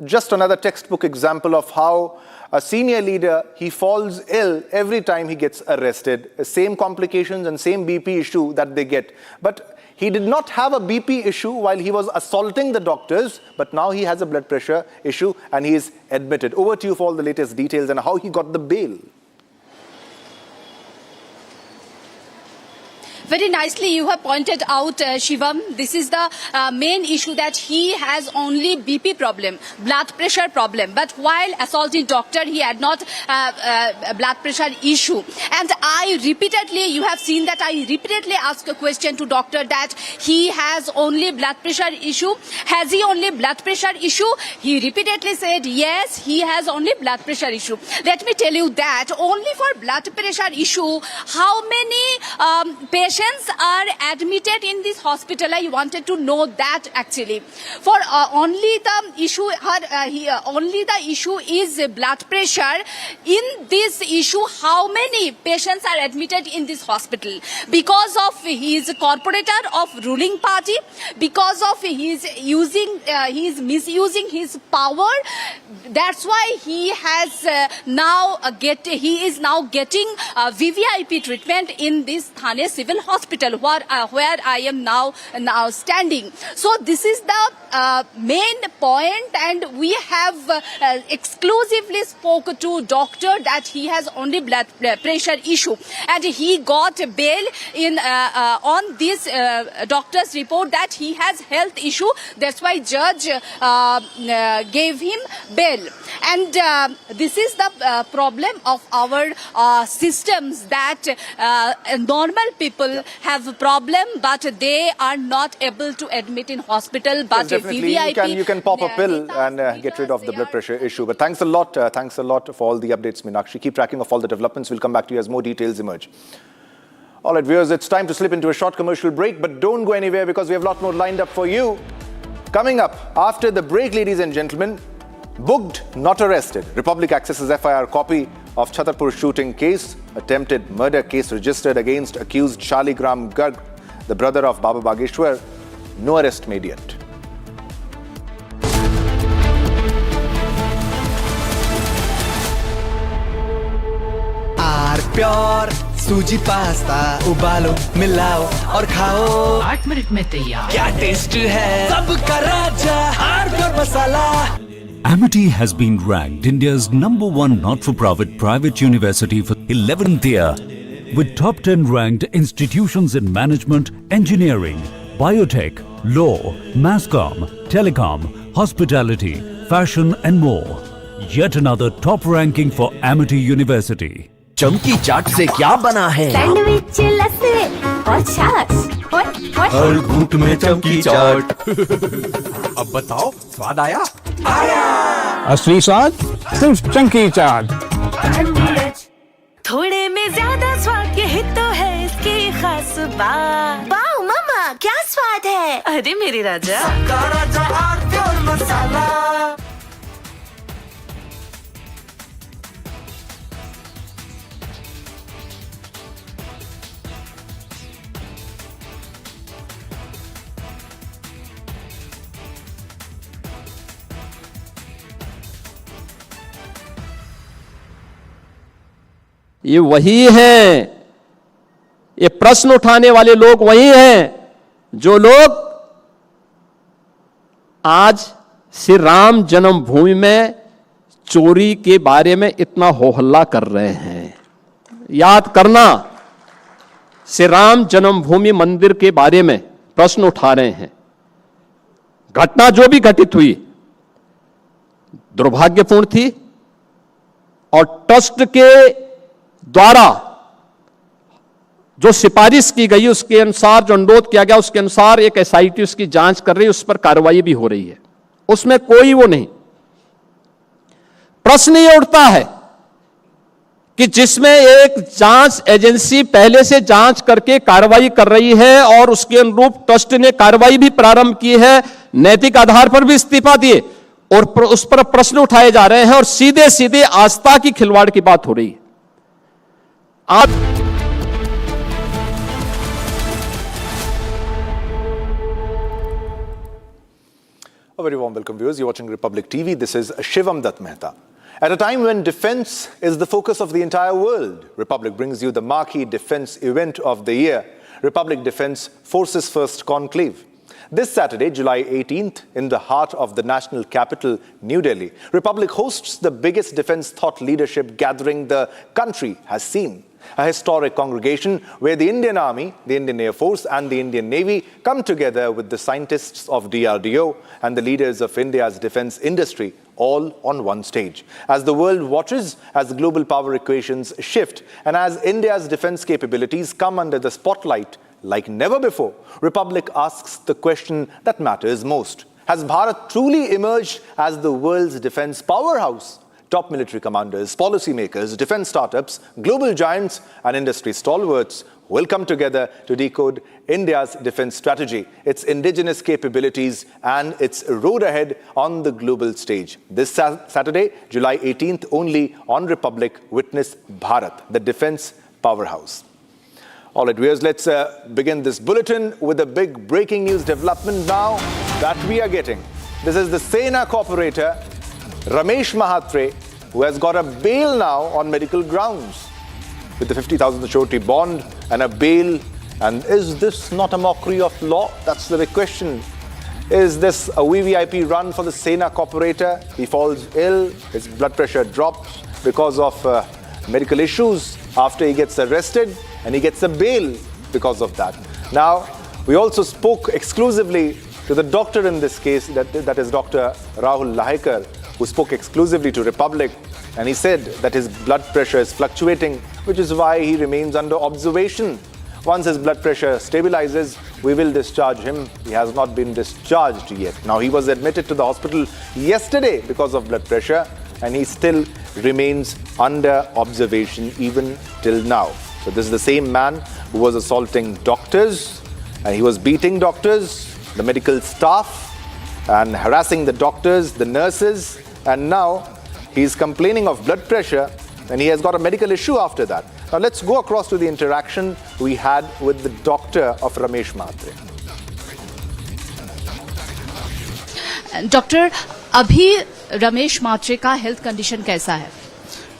just another textbook example of how a senior leader, he falls ill every time he gets arrested. Same complications and same BP issue that they get. But he did not have a BP issue while he was assaulting the doctors, but now he has a blood pressure issue and he is admitted. Over to you for all the latest details and how he got the bail. Very nicely you have pointed out, Shivam. This is the main issue, that he has only BP problem, blood pressure problem. But while assaulting doctor, he had not blood pressure issue. And I repeatedly, you have seen that I repeatedly asked a question to doctor that he has only blood pressure issue. Has he only blood pressure issue? He repeatedly said, yes, he has only blood pressure issue. Let me tell you that only for blood pressure issue, how many patients are admitted in this hospital? I wanted to know that actually. For only the issue, only the issue is blood pressure. In this issue, how many patients are admitted in this hospital? Because of his corporator of ruling party, because of his misusing his power. That's why he has he is now getting VVIP treatment in this Thane Civil Hospital, where I am now standing. So this is the main point, and we have exclusively spoke to doctor that he has only blood pressure issue, and he got bail in on this doctor's report that he has health issue. That's why judge gave him bail. And this is the problem of our systems, that normal people have a problem, but they are not able to admit in hospital. But yes, definitely, VVIP, you can pop a pill and get rid of the blood pressure issue. But thanks a lot for all the updates, Meenakshi. Keep tracking of all the developments. We'll come back to you as more details emerge. All right, viewers, it's time to slip into a short commercial break, but don't go anywhere because we have a lot more lined up for you. Coming up after the break, ladies and gentlemen, booked, not arrested. Republic accesses FIR copy of Chabahar shooting case, attempted murder case registered against accused Shaligram Garg, the brother of Baba Bageshwar. No arrest made yet. Pure सूजी pasta उबालो मिलाओ और खाओ 8 minute में तैयार। क्या taste है सबका राजा आर प्योर मसाला। Amity has been ranked India's #1 not-for-profit private university for 11th year, with top 10 ranked institutions in management, engineering, biotech, law, masscom, telecom, hospitality, fashion and more. Yet another top ranking for Amity University. चमकी चाट से क्या बना है? Sandwich लस्सी और छाछ। हर घूंट में चमकी चाट। अब बताओ स्वाद आया? असली स्वाद सिर्फ चंकी चाट। थोड़े में ज्यादा स्वाद यही तो है इसकी खास बात। वाओ मम्मा क्या स्वाद है? अरे मेरे राजा राजा आर प्योर मसाला। ये वही हैं, ये प्रश्न उठाने वाले लोग वही हैं जो लोग आज श्री राम जन्मभूमि में चोरी के बारे में इतना हो हल्ला कर रहे हैं। याद करना, श्री राम जन्मभूमि मंदिर के बारे में प्रश्न उठा रहे हैं। घटना जो भी घटित हुई दुर्भाग्यपूर्ण थी और ट्रस्ट के द्वारा जो सिफारिश की गई उसके अनुसार, जो अनुरोध किया गया उसके अनुसार एक एसआईटी उसकी जांच कर रही है, उस पर कार्रवाई भी हो रही है, उसमें कोई वो नहीं। प्रश्न ये उठता है कि जिसमें एक जांच एजेंसी पहले से जांच करके कार्रवाई कर रही है और उसके अनुरूप ट्रस्ट ने कार्रवाई भी प्रारंभ की है, नैतिक आधार पर भी इस्तीफा दिए और उस पर प्रश्न उठाए जा रहे हैं और सीधे सीधे आस्था की खिलवाड़ की बात हो रही है। आप A very warm welcome, viewers. You're watching Republic TV. This is Shivam Dutt Mehta. At a time when defense is the focus of the entire world, Republic brings you the marquee defense event of the year, Republic Defense Forces First Conclave. This Saturday, July 18th, in the heart of the national capital, New Delhi, Republic hosts the biggest defense thought leadership gathering the country has seen. A historic congregation where the Indian Army, the Indian Air Force and the Indian Navy come together with the scientists of DRDO and the leaders of India's defense industry, all on one stage. As the world watches, as global power equations shift, and as India's defense capabilities come under the spotlight like never before, Republic asks the question that matters most. Has Bharat truly emerged as the world's defense powerhouse? Top military commanders, policymakers, defense startups, global giants and industry stalwarts will come together to decode India's defense strategy, its indigenous capabilities and its road ahead on the global stage. This Saturday, July 18th, only on Republic, witness Bharat, the defense powerhouse. All right, viewers, let's begin this bulletin with a big breaking news development now that we are getting. This is the Sena corporator, Ramesh Mahatre, who has got a bail now on medical grounds with the 50,000 surety bond and a bail. And is this not a mockery of law? That's the big question. Is this a VVIP run for the Sena corporator? He falls ill, his blood pressure drops because of medical issues after he gets arrested, and he gets a bail because of that. Now, we also spoke exclusively to the doctor in this case, that is Dr. Rahul Lahekar, who spoke exclusively to Republic, and he said that his blood pressure is fluctuating, which is why he remains under observation. Once his blood pressure stabilizes, we will discharge him. He has not been discharged yet. Now, he was admitted to the hospital yesterday because of blood pressure, and he still remains under observation even till now. So this is the same man who was assaulting doctors, and he was beating doctors, the medical staff, and harassing the doctors, the nurses, and now he's complaining of blood pressure, and he has got a medical issue after that. Now let's go across to the interaction we had with the doctor of Ramesh Mahatre. Doctor, अभी रमेश मात्रे का health condition कैसा है?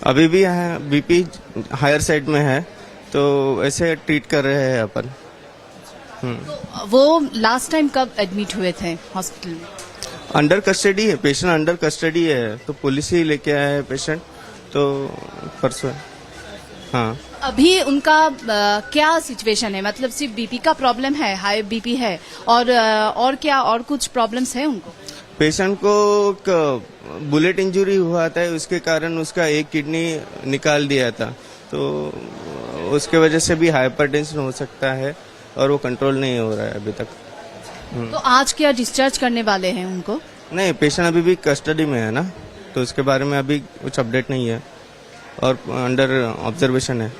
अभी भी है, BP higher side में है, तो ऐसे ट्रीट कर रहे हैं अपन। वो लास्ट टाइम कब एडमिट हुए थे हॉस्पिटल में? अंडर कस्टडी है, पेशेंट अंडर कस्टडी है, तो पुलिस ही लेके आया है पेशेंट, तो परसों। हाँ, अभी उनका क्या सिचुएशन है? मतलब सिर्फ बीपी का प्रॉब्लम है, हाई बीपी है, और क्या और कुछ प्रॉब्लम्स है उनको? पेशेंट को बुलेट इंजरी हुआ था, उसके कारण उसका एक किडनी निकाल दिया था, तो उसके वजह से भी हाइपरटेंशन हो सकता है और वो कंट्रोल नहीं हो रहा है अभी तक। तो आज क्या डिस्चार्ज करने वाले हैं उनको? नहीं, पेशेंट अभी भी कस्टडी में है ना, तो उसके बारे में अभी कुछ अपडेट नहीं है और अंडर ऑब्जर्वेशन है।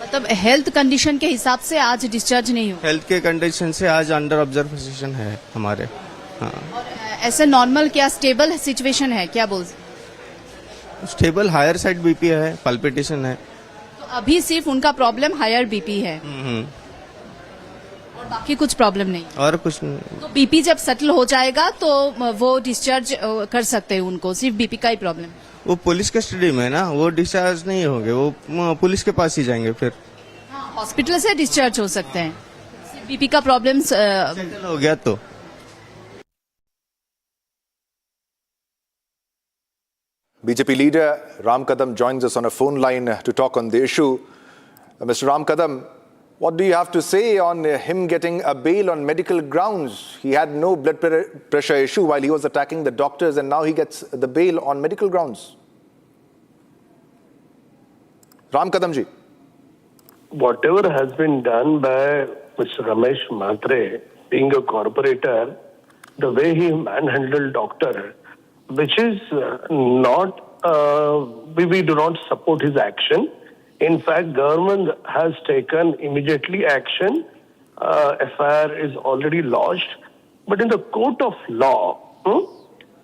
मतलब हेल्थ कंडीशन के हिसाब से आज डिस्चार्ज नहीं हो? हेल्थ के कंडीशन से आज अंडर ऑब्जर्वेशन है हमारे। हाँ, ऐसे नॉर्मल क्या स्टेबल सिचुएशन है, क्या बोल? स्टेबल हायर साइड बीपी है, पल्पिटेशन है। तो अभी सिर्फ उनका प्रॉब्लम हायर बीपी है और बाकी कुछ प्रॉब्लम नहीं? और कुछ नहीं। तो बीपी जब सेटल हो जाएगा तो वो डिस्चार्ज कर सकते हैं उनको, सिर्फ बीपी का ही प्रॉब्लम? वो पुलिस कस्टडी में है ना, वो डिस्चार्ज नहीं होंगे, वो पुलिस के पास ही जाएंगे फिर। हॉस्पिटल से डिस्चार्ज हो सकते हैं, सिर्फ बीपी का प्रॉब्लम सेटल हो गया तो। BJP leader Ram Kadam joins us on a phone line to talk on the issue. Mr. Ram Kadam, what do you have to say on him getting a bail on medical grounds? He had no blood pressure issue while he was attacking the doctors, and now he gets the bail on medical grounds. Ram Kadam ji. Whatever has been done by Mr. Ramesh Mhatre, being a corporator, the way he manhandled doctor, which is not, we do not support his action. In fact, government has taken immediately action. FIR is already lodged. But in the court of law,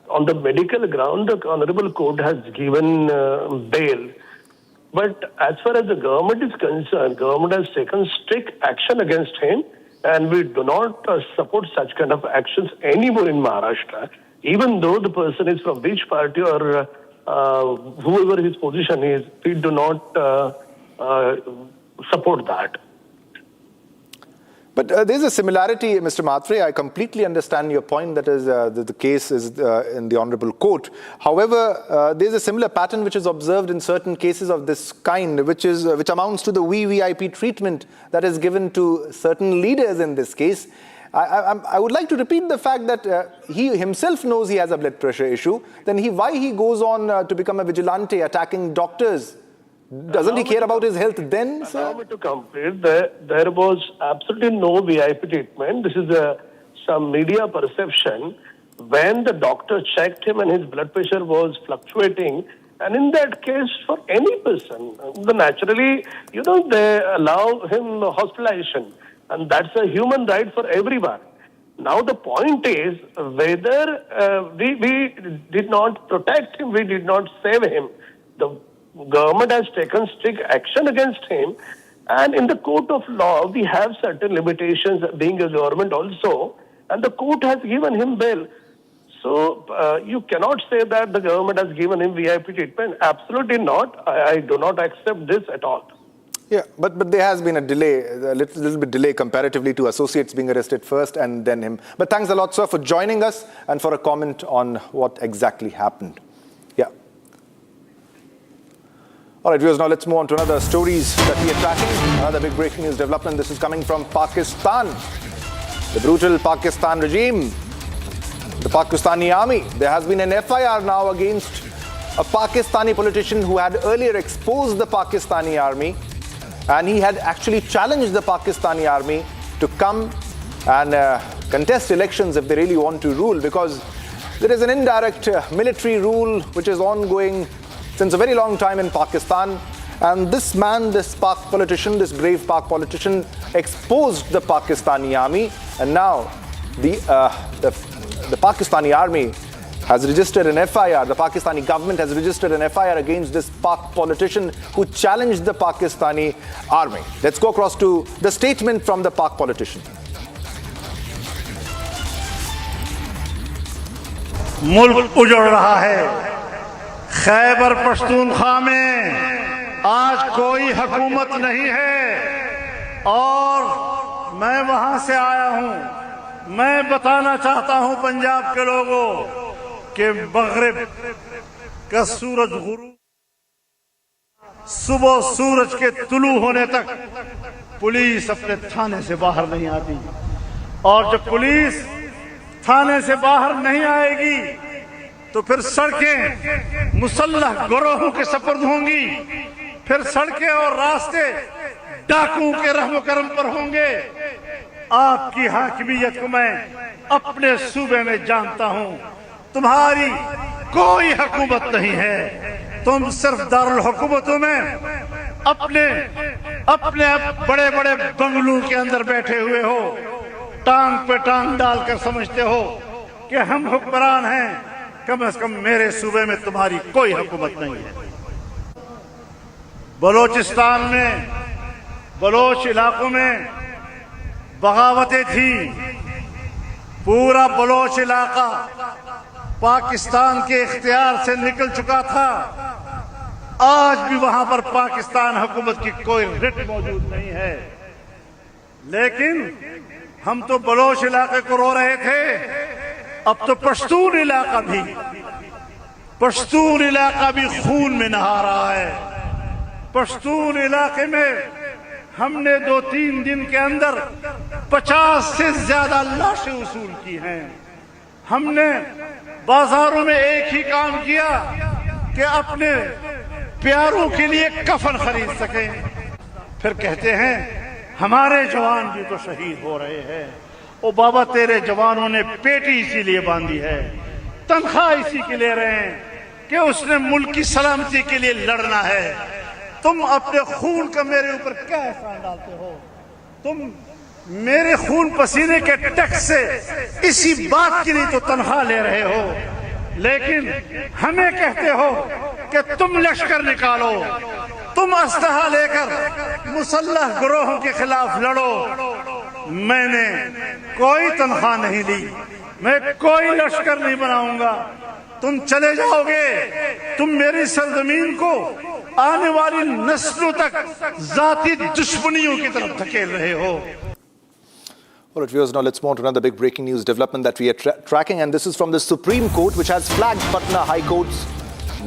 on the medical ground, the Honorable Court has given bail. But as far as the government is concerned, government has taken strict action against him, and we do not support such kind of actions anymore in Maharashtra. Even though the person is from which party or whoever his position is, we do not support that. But there's a similarity, Mr. Mhatre. I completely understand your point that is the case is in the Honorable Court. However, there's a similar pattern which is observed in certain cases of this kind, which amounts to the VVIP treatment that is given to certain leaders in this case. I would like to repeat the fact that he himself knows he has a blood pressure issue. Then why he goes on to become a vigilante, attacking doctors? Doesn't he care about his health then, sir? Allow me to complete. There was absolutely no VIP treatment. This is some media perception. When the doctor checked him and his blood pressure was fluctuating, and in that case, for any person, naturally, they allow him hospitalization. And that's a human right for everyone. Now the point is whether we did not protect him, we did not save him. The government has taken strict action against him, and in the court of law we have certain limitations being a government also, and the court has given him bail. So you cannot say that the government has given him VIP treatment. Absolutely not. I do not accept this at all. Yeah, but there has been a delay, a little bit delay comparatively to associates being arrested first and then him. But thanks a lot, sir, for joining us and for a comment on what exactly happened. Yeah. All right, viewers, now let's move on to another stories that we are tracking. Another big breaking news development. This is coming from Pakistan. The brutal Pakistan regime, the Pakistani army. There has been an FIR now against a Pakistani politician who had earlier exposed the Pakistani army. And he had actually challenged the Pakistani army to come and contest elections if they really want to rule, because there is an indirect military rule which is ongoing since a very long time in Pakistan. And this man, this Pak politician, this brave Pak politician exposed the Pakistani army, and now the Pakistani army has registered an FIR. The Pakistani government has registered an FIR against this Pak politician who challenged the Pakistani army. Let's go across to the statement from the Pak politician. मुल्क उजड़ रहा है, खैबर पख्तूनख्वा में आज कोई हुकूमत नहीं है और मैं वहां से आया हूं। मैं बताना चाहता हूं पंजाब के लोगों कि मगरिब का सूरज गुरूब, सुबह सूरज के तुलू होने तक पुलिस अपने थाने से बाहर नहीं आती, और जब पुलिस थाने से बाहर नहीं आएगी तो फिर सड़कें मुसल्लह गिरोहों के सपुर्द होंगी, फिर सड़कें और रास्ते डाकुओं के रहम करम पर होंगे। आपकी हाकिमियत को मैं अपने सूबे में जानता हूं। तुम्हारी कोई हुकूमत नहीं है, तुम सिर्फ दारुल हुकूमतों में अपने बड़े बड़े बंगलों के अंदर बैठे हुए हो, टांग पे टांग डालकर समझते हो कि हम हुक्मरान हैं। कम से कम मेरे सूबे में तुम्हारी कोई हुकूमत नहीं है। बलोचिस्तान में, बलोच इलाकों में बगावतें थी। पूरा बलोच इलाका पाकिस्तान के इख्तियार से निकल चुका था। आज भी वहां पर पाकिस्तान हुकूमत की कोई रिट मौजूद नहीं है, लेकिन हम तो बलोच इलाके को रो रहे थे। अब तो पश्तून इलाका भी खून में नहा रहा है। पश्तून इलाके में हमने 2-3 दिन के अंदर 50 से ज्यादा लाशें वसूल की हैं। हमने बाजारों में एक ही काम किया कि अपने प्यारों के लिए कफन खरीद सकें। फिर कहते हैं हमारे जवान भी तो शहीद हो रहे हैं। ओ बाबा, तेरे जवानों ने पेटी इसीलिए बांधी है, तनख्वाह इसी के ले रहे हैं कि उसने मुल्क की सलामती के लिए लड़ना है। तुम अपने खून का मेरे ऊपर क्या एहसान डालते हो? तुम मेरे खून पसीने के टैक्स से इसी बात की नहीं तो तनख्वाह ले रहे हो, लेकिन हमें कहते हो कि तुम लश्कर निकालो, तुम असलहा लेकर मुसल्लह गिरोहों के खिलाफ लड़ो। मैंने कोई तनख्वाह नहीं ली, मैं कोई लश्कर नहीं बनाऊंगा। तुम चले जाओगे, तुम मेरी सरजमीन को आने वाली नस्लों तक जाती दुश्मनियों की तरफ धकेल रहे हो। All right, viewers, now let's move on to another big breaking news development that we are tracking, and this is from the Supreme Court, which has flagged Patna High Court's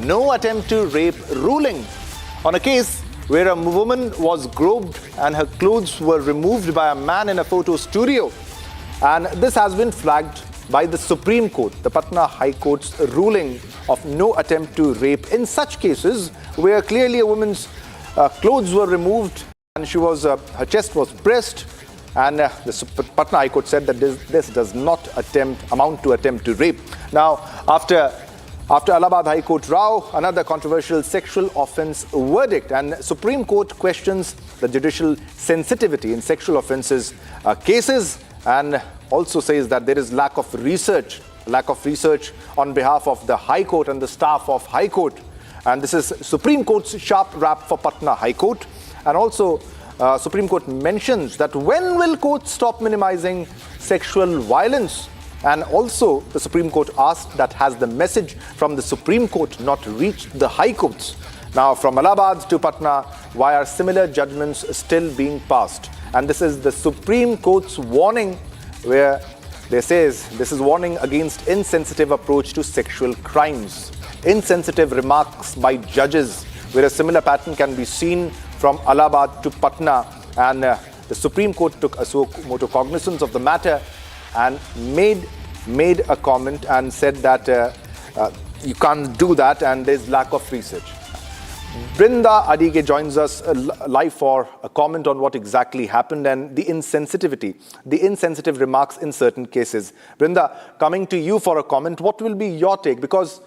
no attempt to rape ruling on a case where a woman was groped and her clothes were removed by a man in a photo studio. And this has been flagged by the Supreme Court, the Patna High Court's ruling of no attempt to rape in such cases where clearly a woman's clothes were removed and her chest was pressed. And the Patna High Court said that this does not amount to attempt to rape. Now, after Allahabad High Court Rao, another controversial sexual offence verdict, and Supreme Court questions the judicial sensitivity in sexual offences cases, and also says that there is lack of research on behalf of the High Court and the staff of High Court. And this is Supreme Court's sharp rap for Patna High Court. And also Supreme Court mentions that when will courts stop minimizing sexual violence? And also the Supreme Court asked that has the message from the Supreme Court not reached the High Courts? Now from Allahabad to Patna, why are similar judgments still being passed? And this is the Supreme Court's warning, where they says this is warning against insensitive approach to sexual crimes. Insensitive remarks by judges, where a similar pattern can be seen from Allahabad to Patna. And the Supreme Court took motu cognizance of the matter and made a comment and said that you can't do that and there's lack of research. Brinda Adige joins us live for a comment on what exactly happened and the insensitive remarks in certain cases. Brinda, coming to you for a comment, what will be your take? Because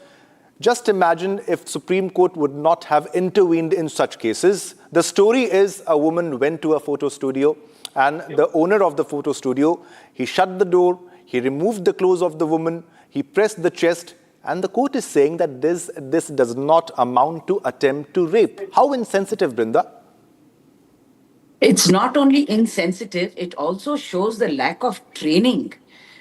just imagine if Supreme Court would not have intervened in such cases. The story is a woman went to a photo studio and the owner of the photo studio, he shut the door, he removed the clothes of the woman, he pressed the chest, and the court is saying that this does not amount to attempt to rape. How insensitive, Brinda? It's not only insensitive, it also shows the lack of training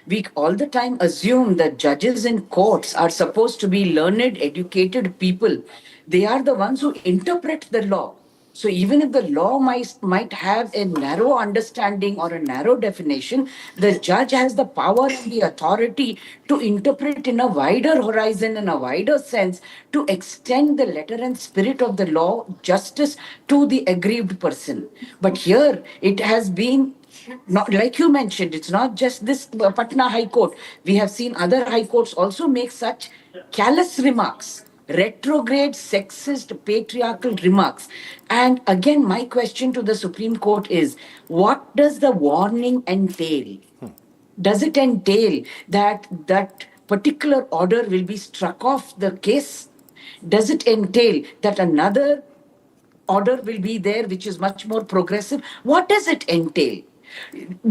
We all the time assume that judges in courts are supposed to be learned, educated people. They are the ones who interpret the law. So even if the law might have a narrow understanding or a narrow definition, the judge has the power and the authority to interpret in a wider horizon, in a wider sense, to extend the letter and spirit of the law, justice to the aggrieved person. But here it has been, not like you mentioned, it's not just this Patna High Court. We have seen other high courts also make such callous remarks, retrograde, sexist, patriarchal remarks. And again, my question to the Supreme Court is, what does the warning entail? Does it entail that that particular order will be struck off the case? Does it entail that another order will be there which is much more progressive? What does it entail?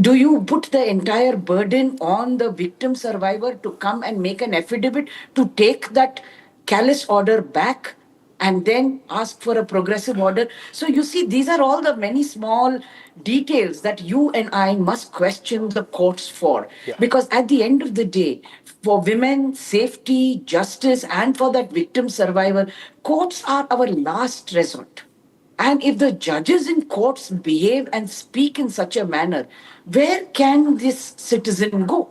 Do you put the entire burden on the victim survivor to come and make an affidavit to take that callous order back and then ask for a progressive order? So you see, these are all the many small details that you and I must question the courts for. Because at the end of the day, for women, safety, justice, and for that victim survivor, courts are our last resort. And if the judges in courts behave and speak in such a manner, where can this citizen go?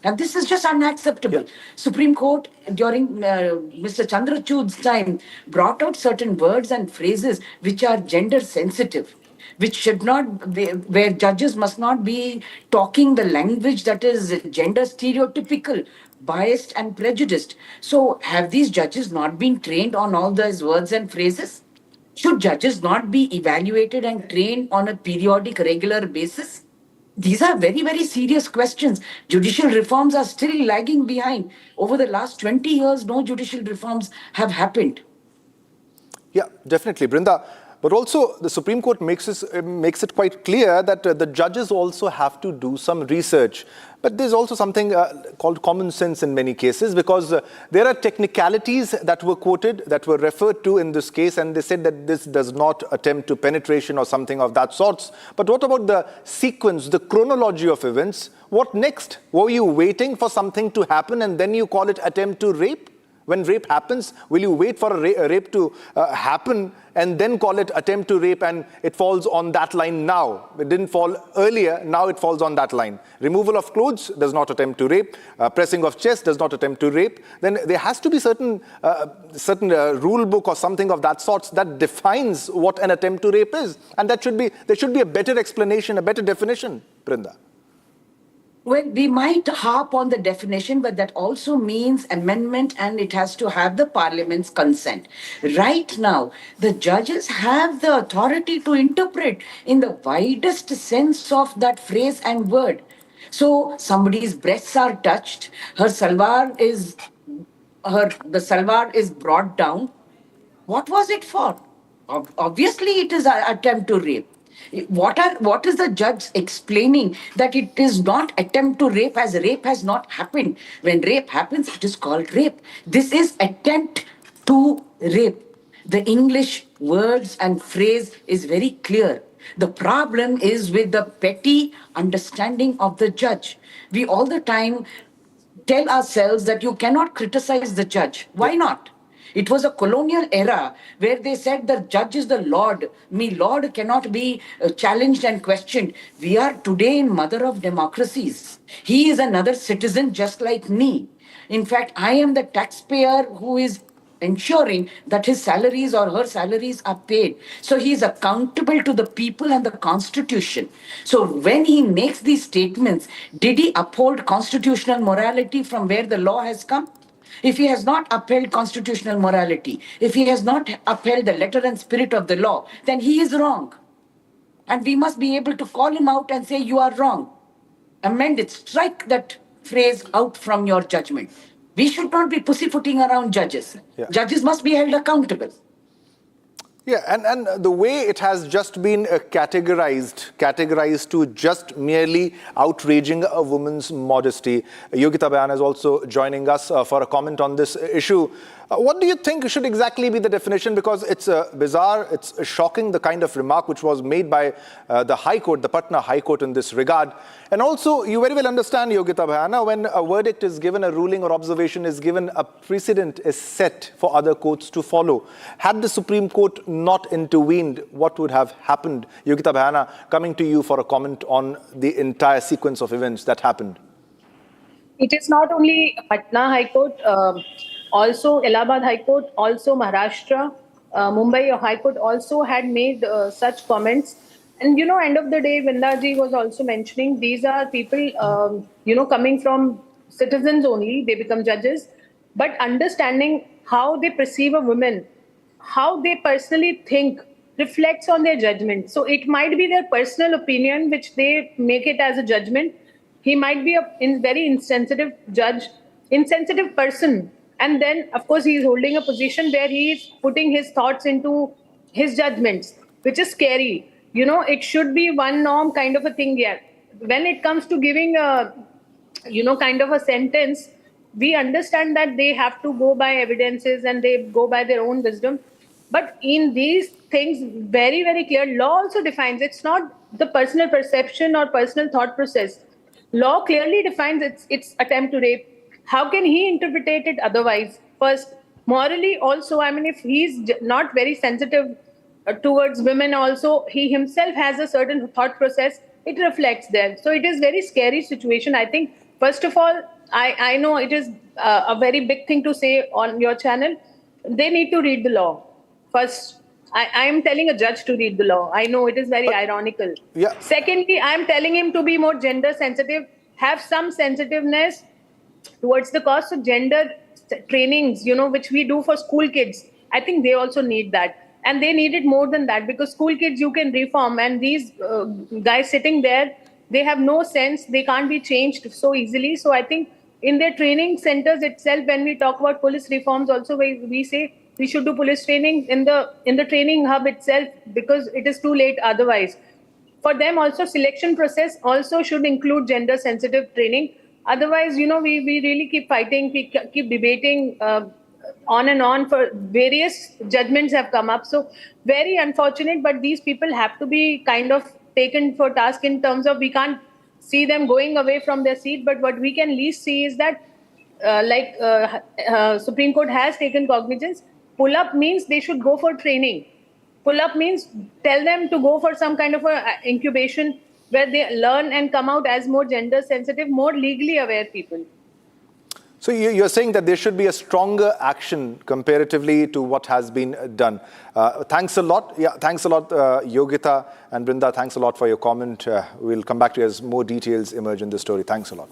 And this is just unacceptable. Supreme Court, during Mr. Chandrachud's time, brought out certain words and phrases which are gender sensitive, which should not be, where judges must not be talking the language that is gender stereotypical, biased and prejudiced. So have these judges not been trained on all those words and phrases? Should judges not be evaluated and trained on a periodic, regular basis? These are very, very serious questions. Judicial reforms are still lagging behind. Over the last 20 years, no judicial reforms have happened. Yeah, definitely, Brinda. But also, the Supreme Court makes it quite clear that the judges also have to do some research. But there's also something called common sense in many cases, because there are technicalities that were quoted, that were referred to in this case, and they said that this does not attempt to penetration or something of that sort. But what about the sequence, the chronology of events? What next? Were you waiting for something to happen and then you call it attempt to rape? When rape happens, will you wait for a rape to happen and then call it attempt to rape, and it falls on that line now? It didn't fall earlier, now it falls on that line. Removal of clothes does not attempt to rape. Pressing of chest does not attempt to rape. Then there has to be certain rule book or something of that sort that defines what an attempt to rape is. And there should be a better explanation, a better definition, Brinda. Well, we might harp on the definition, but that also means amendment, and it has to have the parliament's consent. Right now, the judges have the authority to interpret in the widest sense of that phrase and word. So somebody's breasts are touched, the salwar is brought down. What was it for? Obviously, it is an attempt to rape. What is the judge explaining? That it is not attempt to rape, as rape has not happened. When rape happens, it is called rape. This is attempt to rape. The English words and phrase is very clear. The problem is with the petty understanding of the judge. We all the time tell ourselves that you cannot criticize the judge. Why not? It was a colonial era where they said the judge is the Lord. Lord cannot be challenged and questioned. We are today in mother of democracies. He is another citizen just like me. In fact, I am the taxpayer who is ensuring that his salaries or her salaries are paid. So he is accountable to the people and the Constitution. So when he makes these statements, did he uphold constitutional morality from where the law has come? If he has not upheld constitutional morality, if he has not upheld the letter and spirit of the law, then he is wrong. And we must be able to call him out and say, you are wrong. Amend it. Strike that phrase out from your judgment. We should not be pussyfooting around judges. Yeah. Judges must be held accountable. Yeah, and the way it has just been categorized to just merely outraging a woman's modesty. Yogita Bayan is also joining us for a comment on this issue. What do you think should exactly be the definition? Because it's bizarre, it's shocking, the kind of remark which was made by the High Court, the Patna High Court in this regard. And also, you very well understand, Yogita Bhayana, when a verdict is given, a ruling or observation is given, a precedent is set for other courts to follow. Had the Supreme Court not intervened, what would have happened? Yogita Bhayana, coming to you for a comment on the entire sequence of events that happened. It is not only Patna High Court, also Allahabad High Court, also Maharashtra, Mumbai High Court also had made such comments. And, end of the day, Vindaji was also mentioning, these are people, coming from citizens only, they become judges, but understanding how they perceive a woman, how they personally think, reflects on their judgment. So it might be their personal opinion, which they make it as a judgment. He might be a very insensitive judge, insensitive person. And then, of course, he is holding a position where he is putting his thoughts into his judgments, which is scary. It should be one norm kind of a thing here. When it comes to giving a, kind of a sentence, we understand that they have to go by evidences and they go by their own wisdom. But in these things, very, very clear, law also defines, it's not the personal perception or personal thought process. Law clearly defines its attempt to rape. How can he interpret it otherwise? First, morally also, if he's not very sensitive towards women also, he himself has a certain thought process, it reflects there. So it is very scary situation. I think, first of all, I know it is a very big thing to say on your channel. They need to read the law. First, I am telling a judge to read the law. I know it is very ironical. Yeah. Secondly, I am telling him to be more gender sensitive, have some sensitiveness towards the cost of gender trainings, which we do for school kids. I think they also need that. And they need it more than that, because school kids you can reform, and these guys sitting there, they have no sense. They can't be changed so easily. So I think in their training centers itself, when we talk about police reforms also, we say we should do police training in the training hub itself, because it is too late otherwise. For them also, selection process also should include gender sensitive training. Otherwise, we really keep fighting, we keep debating on and on, for various judgments have come up. So very unfortunate, but these people have to be kind of taken for task in terms of, we can't see them going away from their seat, but what we can at least see is that Supreme Court has taken cognizance. Pull up means they should go for training. Pull up means tell them to go for some kind of a incubation where they learn and come out as more gender sensitive, more legally aware people. So you're saying that there should be a stronger action comparatively to what has been done. Thanks a lot. Yeah, thanks a lot, Yogita and Brinda. Thanks a lot for your comment. We'll come back to you as more details emerge in this story. Thanks a lot.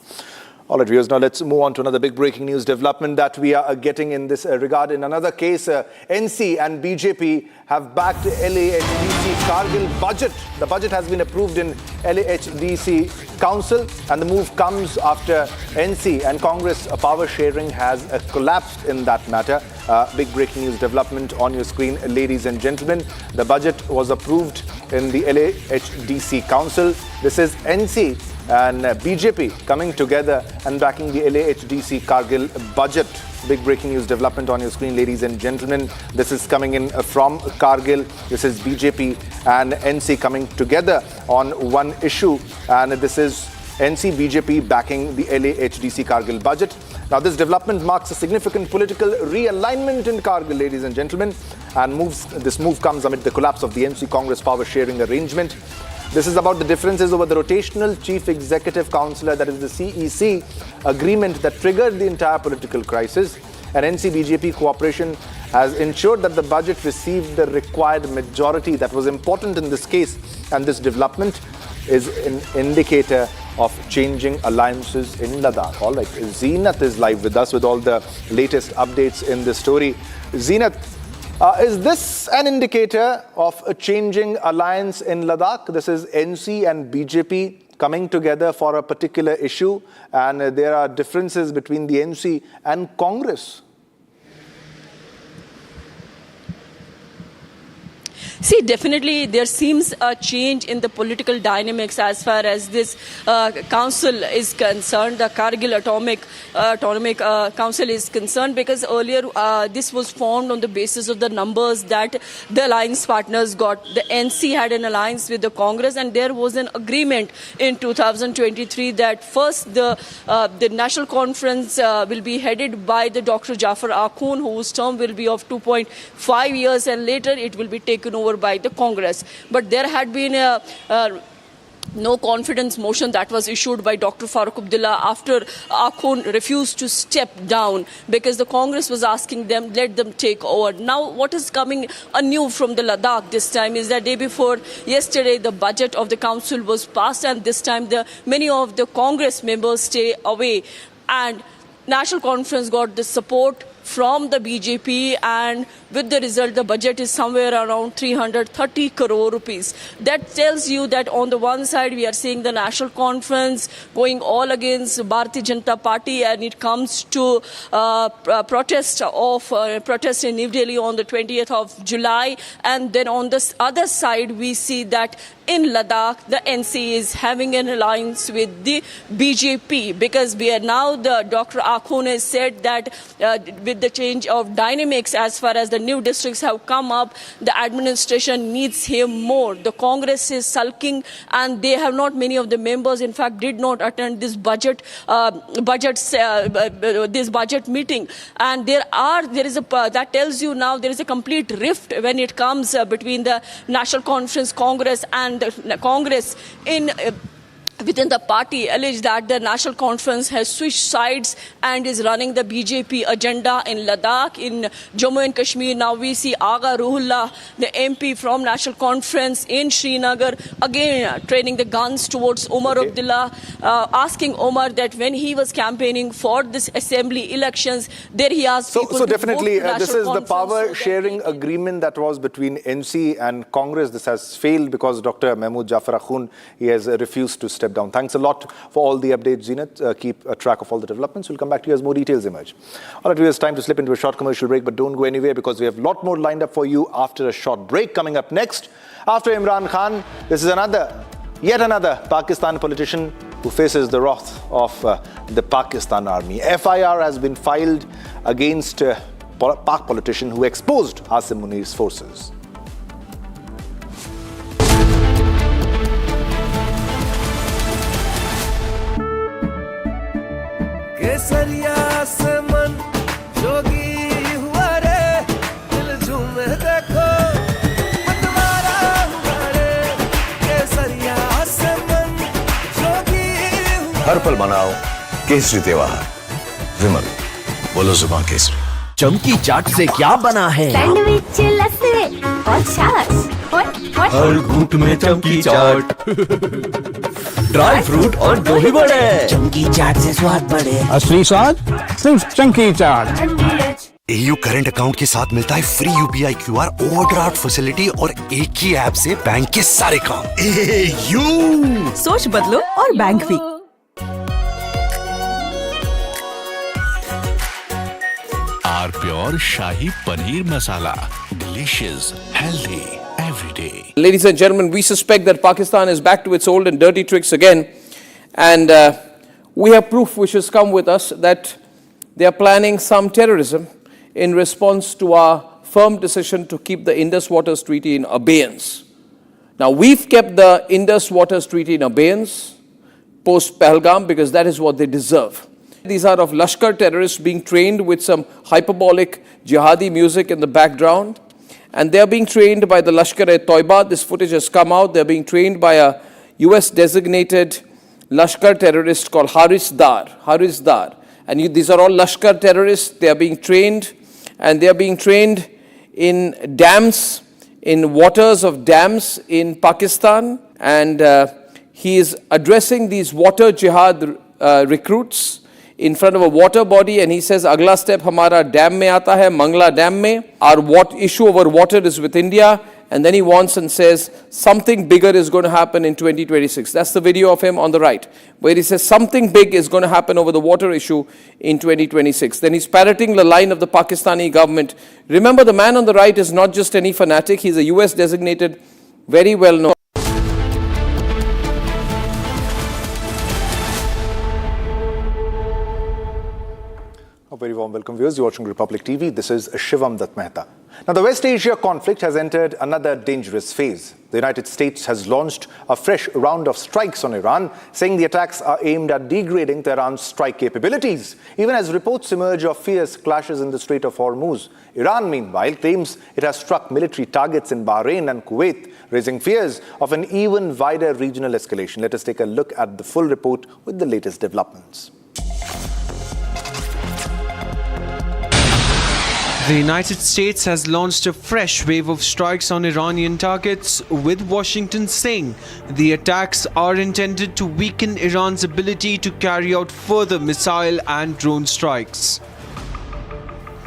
All right, viewers, now let's move on to another big breaking news development that we are getting in this regard. In another case, NC and BJP have backed LAHDC Kargil budget. The budget has been approved in LAHDC Council, and the move comes after NC and Congress power sharing has collapsed in that matter. Big breaking news development on your screen, ladies and gentlemen. The budget was approved in the LAHDC Council. This is NC and BJP coming together and backing the LAHDC Kargil budget. Big breaking news development on your screen, ladies and gentlemen. This is coming in from Kargil. This is BJP and NC coming together on one issue, and this is NC BJP backing the LAHDC Kargil budget. Now, this development marks a significant political realignment in Kargil, ladies and gentlemen, and this move comes amid the collapse of the NC Congress power sharing arrangement. This is about the differences over the rotational chief executive councillor, that is the CEC agreement that triggered the entire political crisis. And NC-BJP cooperation has ensured that the budget received the required majority. That was important in this case. And this development is an indicator of changing alliances in Ladakh. All right, Zeenat is live with us with all the latest updates in this story. Zeenat, is this an indicator of a changing alliance in Ladakh? This is NC and BJP coming together for a particular issue, and there are differences between the NC and Congress. See, definitely there seems a change in the political dynamics as far as this council is concerned, the Kargil Autonomic Council is concerned, because earlier this was formed on the basis of the numbers that the alliance partners got. The NC had an alliance with the Congress, and there was an agreement in 2023 that first the National Conference will be headed by the Dr. Jafar Akhund, whose term will be of 2.5 years, and later it will be taken over by the Congress. But there had been a no confidence motion that was issued by Dr. Farooq Abdullah after Akhund refused to step down, because the Congress was asking them, let them take over. Now, what is coming anew from the Ladakh this time is that day before yesterday, the budget of the council was passed, and this time many of the Congress members stay away. And National Conference got the support from the BJP, and with the result, the budget is somewhere around 330 crore rupees. That tells you that on the one side, we are seeing the National Conference going all against Bharatiya Janata Party, and it comes to protest in New Delhi on the 20th of July. And then on the other side, we see that in Ladakh, the NC is having an alliance with the BJP, because we are now, the Dr. Akhund has said that with the change of dynamics as far as the new districts have come up, the administration needs him more. The Congress is sulking, and they have not, many of the members, in fact, did not attend this budget meeting. And that tells you now there is a complete rift when it comes between the National Conference, Congress, and the Congress within the party. Alleged that the National Conference has switched sides and is running the BJP agenda in Ladakh. In Jammu and Kashmir, now we see Agha Ruhullah, the MP from National Conference in Srinagar, again training the guns towards Omar Abdullah, asking Omar that when he was campaigning for this assembly elections, there he asked people so to definitely vote this is the power sharing agreement that was between NC and Congress. This has failed because Dr. Mahmood Jafar Akhund, he has refused to step down. Thanks a lot for all the updates, Zenat. Keep a track of all the developments. We'll come back to you as more details emerge. All right, it's time to slip into a short commercial break, but don't go anywhere, because we have a lot more lined up for you after a short break. Coming up next, after Imran Khan, this is yet another Pakistan politician who faces the wrath of the Pakistan army. FIR has been filed against a Pak politician who exposed Asim Munir's forces. केसरिया से मन जोगी हुआ रे, दिल झूमे देखो मतवारा हुआ रे, केसरिया से मन जोगी हुआ। हर पल मनाओ केसरी त्योहार। विमल, बोलो जुबान केसरी। चमकी चाट से क्या बना है? सैंडविच, लस्सी और छाछ और हर घूंट में चमकी चाट, ड्राई फ्रूट और दही बड़े। चमकी चाट से स्वाद बढ़े। असली स्वाद सिर्फ chunky chaat. AU current account के साथ मिलता है free UPI QR overdraft facility और एक ही ऐप से बैंक के सारे काम। AU सोच बदलो और बैंक भी। Our pure shahi paneer masala, delicious, healthy every day. Ladies and gentlemen, we suspect that Pakistan is back to its old and dirty tricks again, and we have proof which has come with us that they are planning some terrorism in response to our firm decision to keep the Indus Waters Treaty in abeyance. Now, we've kept the Indus Waters Treaty in abeyance post Pahalgam because that is what they deserve. These are of Lashkar terrorists being trained with some hyperbolic jihadi music in the background. And they are being trained by the Lashkar-e-Toiba. This footage has come out. They are being trained by a US-designated Lashkar terrorist called Haris Dar. And these are all Lashkar terrorists. They are being trained, and they are being trained in dams, in waters of dams in Pakistan. And he is addressing these water jihad recruits in front of a water body, and he says, "Agla step hamara dam mein aata hai, Mangla Dam mein. Our issue over water is with India, and then he wants and says something bigger is going to happen in 2026. That's the video of him on the right, where he says something big is going to happen over the water issue in 2026. Then he's parroting the line of the Pakistani government. Remember, the man on the right is not just any fanatic. He's a US designated, very well known. A very warm welcome, viewers. You're watching Republic TV. This is Shivam Dutt Mehta. Now, the West Asia conflict has entered another dangerous phase. The United States has launched a fresh round of strikes on Iran, saying the attacks are aimed at degrading Tehran's strike capabilities. Even as reports emerge of fierce clashes in the Strait of Hormuz, Iran, meanwhile, claims it has struck military targets in Bahrain and Kuwait, raising fears of an even wider regional escalation. Let us take a look at the full report with the latest developments. The United States has launched a fresh wave of strikes on Iranian targets, with Washington saying the attacks are intended to weaken Iran's ability to carry out further missile and drone strikes.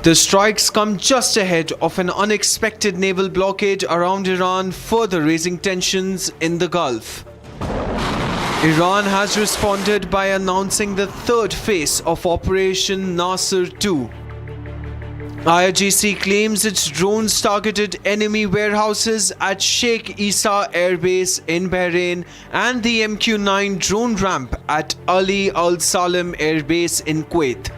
The strikes come just ahead of an unexpected naval blockade around Iran, further raising tensions in the Gulf. Iran has responded by announcing the third phase of Operation Nasser 2. IRGC claims its drones targeted enemy warehouses at Sheikh Issa Air Base in Bahrain and the MQ-9 drone ramp at Ali Al Salam Air Base in Kuwait.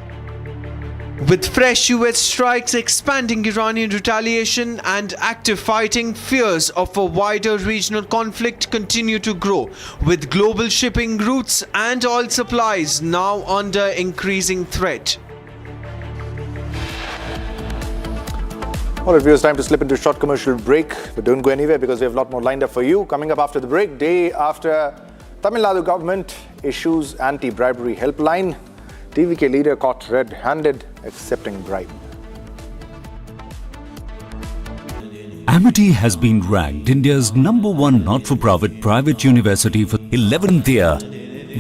With fresh US strikes, expanding Iranian retaliation and active fighting, fears of a wider regional conflict continue to grow, with global shipping routes and oil supplies now under increasing threat. All right, viewers, time to slip into a short commercial break. But don't go anywhere because we have a lot more lined up for you. Coming up after the break, day after Tamil Nadu government issues anti-bribery helpline, TVK leader caught red-handed accepting bribe. Amity has been ranked India's #1 not-for-profit private university for 11th year,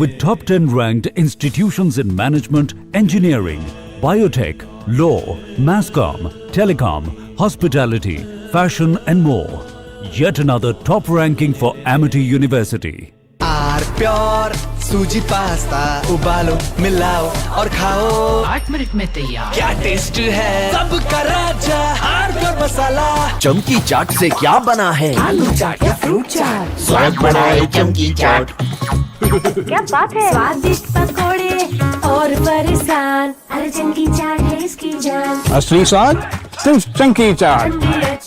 with top 10 ranked institutions in management, engineering, biotech, law, masscom, telecom, hospitality, fashion and more. Yet another top ranking for Amity University. Pure सूजी pasta उबालो मिलाओ और खाओ 8 minute में तैयार। क्या taste है सबका राजा आर प्योर मसाला। चमकी चाट से क्या बना है? आलू चाट या फ्रूट चाट, स्वाद बढ़ाए चमकी चाट। क्या बात है? स्वादिष्ट पकोड़े और परेशान, अरे चमकी चाट है इसकी जान। असली स्वाद सिर्फ chunky chaat.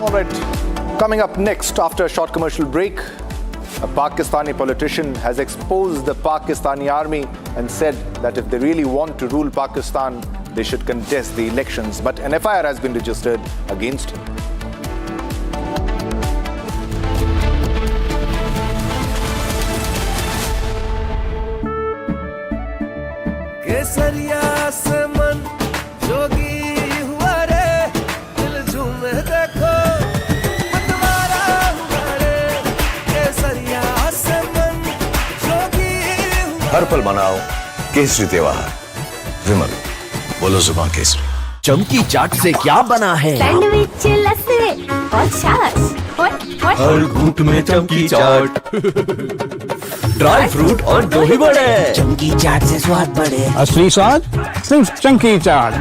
All right, coming up next after a short commercial break, a Pakistani politician has exposed the Pakistani army and said that if they really want to rule Pakistan, they should contest the elections. But an FIR has been registered against him. हर पल मनाओ केसरी त्योहार। विमल, बोलो जुबान केसरी। चमकी चाट से क्या बना है? सैंडविच लस्सी और छाछ। हर घूंट में चमकी चाट। ड्राई फ्रूट और दही बड़े। चमकी चाट से स्वाद बढ़े। असली स्वाद सिर्फ chunky chaat.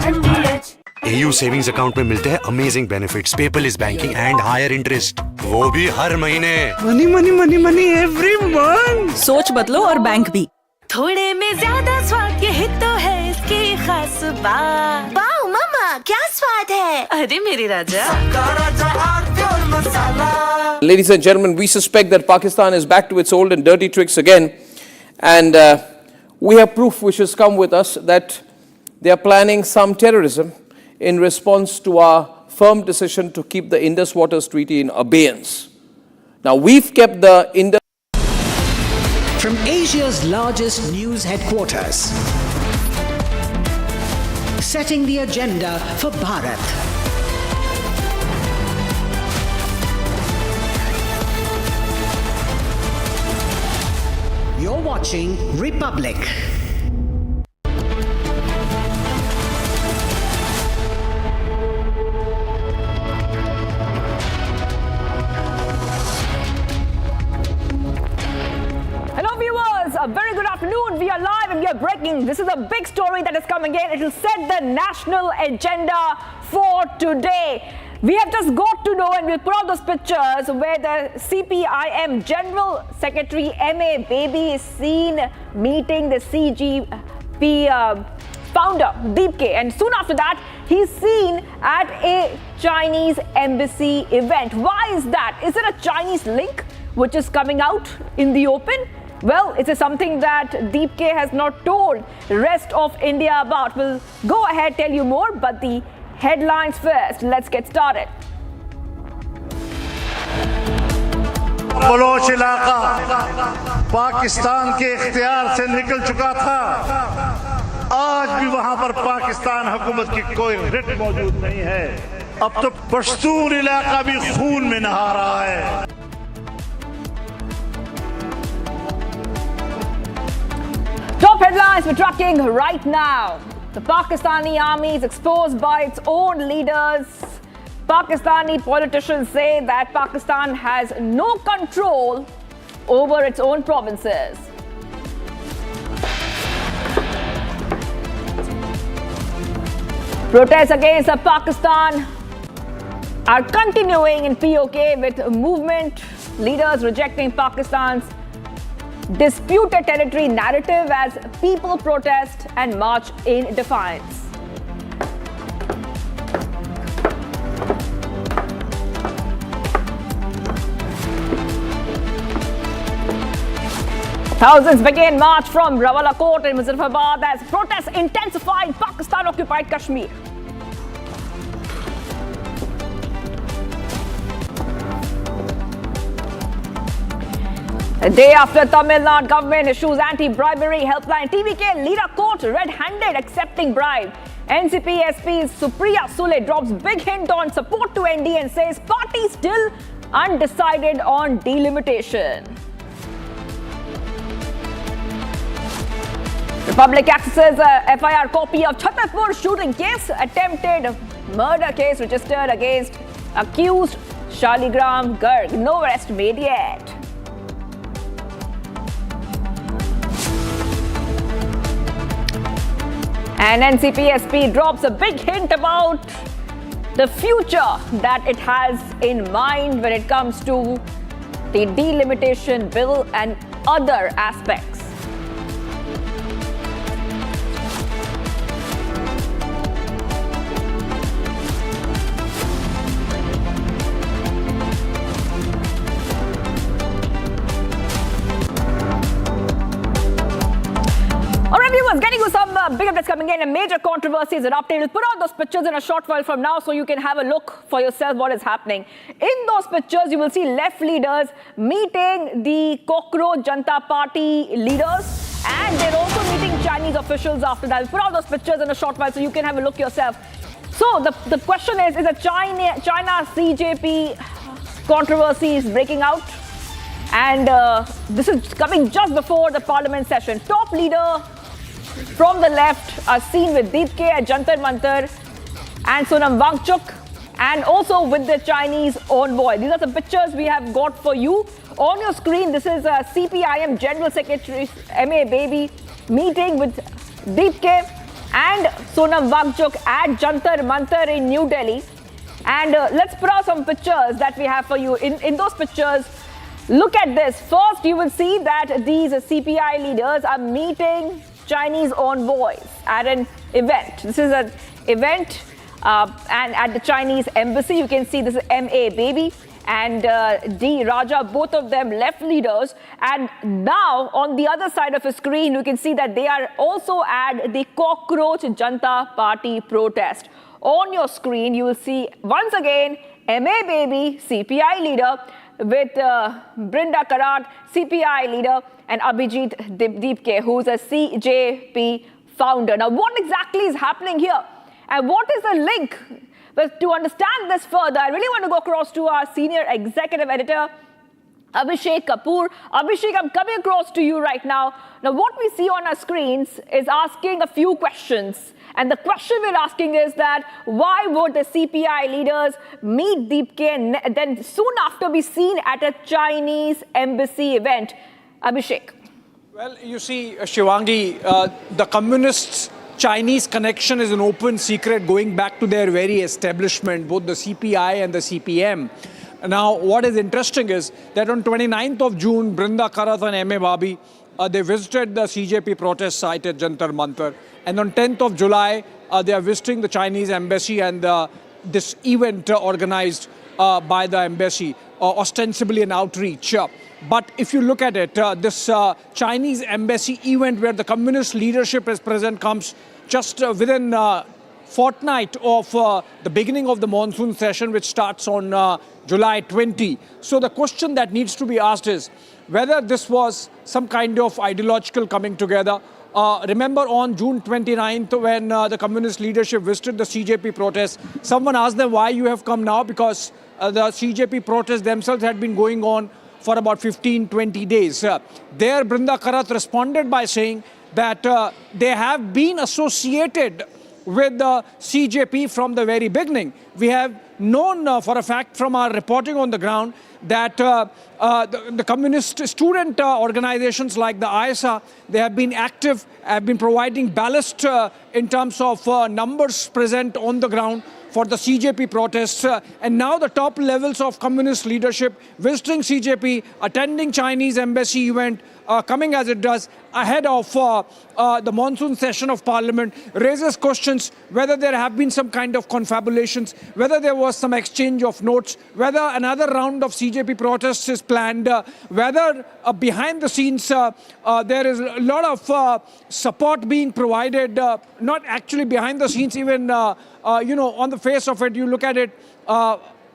AU savings account में मिलते हैं amazing benefits, paperless banking and higher interest, वो भी हर महीने। Money money money money every month. सोच बदलो और बैंक भी। थोड़े में ज्यादा स्वाद, यही तो है इसकी खास बात। वाओ मामा, क्या स्वाद है? अरे मेरे राजा। Ladies and gentlemen, we suspect that Pakistan is back to its old and dirty tricks again, and we have proof which has come with us that they are planning some terrorism in response to our firm decision to keep the Indus Waters Treaty in abeyance. Now, we've kept the Indus... From Asia's largest news headquarters, setting the agenda for Bharat. You're watching Republic. Hello viewers, a very good afternoon. We are live and we are breaking. This is a big story that is coming in. It will set the national agenda for today. We have just got to know, and we'll put out those pictures where the CPIM General Secretary M.A. Baby is seen meeting the CGP founder Deep K, and soon after that he's seen at a Chinese embassy event. Why is that? Is there a Chinese link which is coming out in the open? Well, it is something that Deep K has not told the rest of India about. We'll go ahead, tell you more, but the headlines first. Let's get started. Baloch इलाका पाकिस्तान के इख्तियार से निकल चुका था। आज भी वहां पर पाकिस्तान हुकूमत की कोई रिट मौजूद नहीं है। अब तो पश्तून इलाका भी खून में नहा रहा है। Top headlines we're tracking right now. The Pakistani army is exposed by its own leaders. Pakistani politicians say that Pakistan has no control over its own provinces. Protests against Pakistan are continuing in POK, with movement leaders rejecting Pakistan's disputed territory narrative as people protest and march in defiance. Thousands began march from Rawala Court in Muzaffarabad as protests intensified in Pakistan-occupied Kashmir. A day after Tamil Nadu government issues anti-bribery helpline, TVK leader caught red-handed accepting bribe. NCP SP Supriya Sule drops big hint on support to ND and says party still undecided on delimitation. Republic accesses a FIR copy of Chhattarpur shooting case, attempted murder case registered against accused Shaligram Garg. No arrest made yet. And NCP SP drops a big hint about the future that it has in mind when it comes to the delimitation bill and other aspects. Getting you some big updates coming in. A major controversy is erupted. We'll put out those pictures in a short while from now so you can have a look for yourself what is happening. In those pictures, you will see left leaders meeting the Cockroach Janata Party leaders, and they're also meeting Chinese officials after that. We'll put out those pictures in a short while so you can have a look yourself. So the question is a China CJP controversy is breaking out? And this is coming just before the parliament session. Top leader from the left are seen with Deep K at Jantar Mantar and Sonam Wangchuk, and also with the Chinese envoy. These are the pictures we have got for you. On your screen, this is CPIM General Secretary M.A. Baby meeting with Deep K and Sonam Wangchuk at Jantar Mantar in New Delhi. And let's put out some pictures that we have for you. In those pictures, look at this. First, you will see that these CPI leaders are meeting Chinese envoys at an event. This is an event and at the Chinese embassy. You can see this is M.A. Baby and D. Raja, both of them left leaders. And now on the other side of the screen, you can see that they are also at the Cockroach Janata Party protest. On your screen, you will see once again M.A. Baby, CPI leader, with Brinda Karat, CPI leader, and Abhijit Deep K, who's a CJP founder. Now, what exactly is happening here? And what is the link? But to understand this further, I really want to go across to our senior executive editor, Abhishek Kapoor. Abhishek, I'm coming across to you right now. Now, what we see on our screens is asking a few questions. And the question we're asking is that why would the CPI leaders meet Deepke and then soon after be seen at a Chinese embassy event? Abhishek. Well, you see, Shivangi, the communists' Chinese connection is an open secret going back to their very establishment, both the CPI and the CPM. Now, what is interesting is that on 29th of June, Brinda Karat and M.A. Babi, they visited the CJP protest site at Jantar Mantar. And on 10th of July, they are visiting the Chinese embassy and this event organized by the embassy, ostensibly an outreach. But if you look at it, this Chinese embassy event where the communist leadership is present comes just within fortnight of the beginning of the monsoon session, which starts on July 20. So the question that needs to be asked is whether this was some kind of ideological coming together. Remember on June 29th when the communist leadership visited the CJP protest, someone asked them why you have come now, because the CJP protests themselves had been going on for about 15-20 days. There Brinda Karat responded by saying that they have been associated with the CJP from the very beginning. We have known for a fact from our reporting on the ground that the communist student organizations like the ISA, they have been active, have been providing ballast in terms of numbers present on the ground for the CJP protests. And now the top levels of communist leadership visiting CJP, attending Chinese embassy event, coming as it does ahead of the monsoon session of parliament, raises questions whether there have been some kind of confabulations, whether there was some exchange of notes, whether another round of CJP protests is planned, whether behind the scenes there is a lot of support being provided, not actually behind the scenes, even on the face of it, you look at it,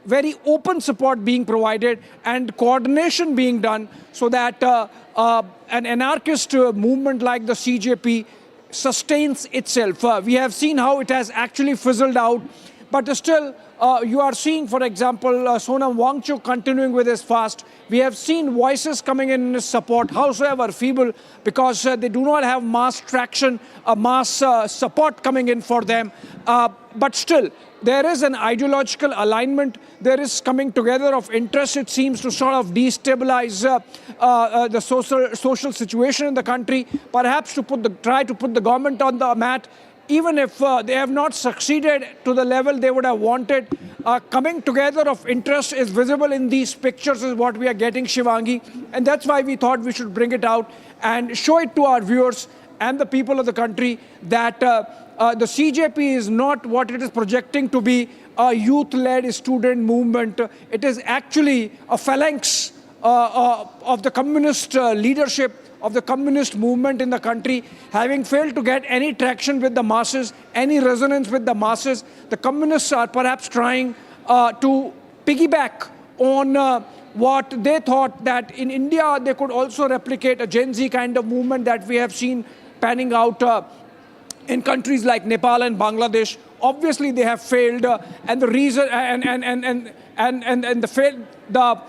very open support being provided and coordination being done so that an anarchist movement like the CJP sustains itself. We have seen how it has actually fizzled out, but still you are seeing, for example, Sonam Wangchuk continuing with his fast. We have seen voices coming in his support, howsoever feeble, because they do not have mass traction, mass support coming in for them. But still, there is an ideological alignment. There is coming together of interest, it seems, to sort of destabilize the social situation in the country, perhaps to try to put the government on the mat. Even if they have not succeeded to the level they would have wanted, coming together of interest is visible in these pictures is what we are getting, Shivangi. And that's why we thought we should bring it out and show it to our viewers and the people of the country that the CJP is not what it is projecting to be, a youth-led student movement. It is actually a phalanx of the communist leadership, of the communist movement in the country, having failed to get any traction with the masses, any resonance with the masses. The communists are perhaps trying to piggyback on what they thought that in India they could also replicate a Gen Z kind of movement that we have seen panning out in countries like Nepal and Bangladesh. Obviously, they have failed, and the reason the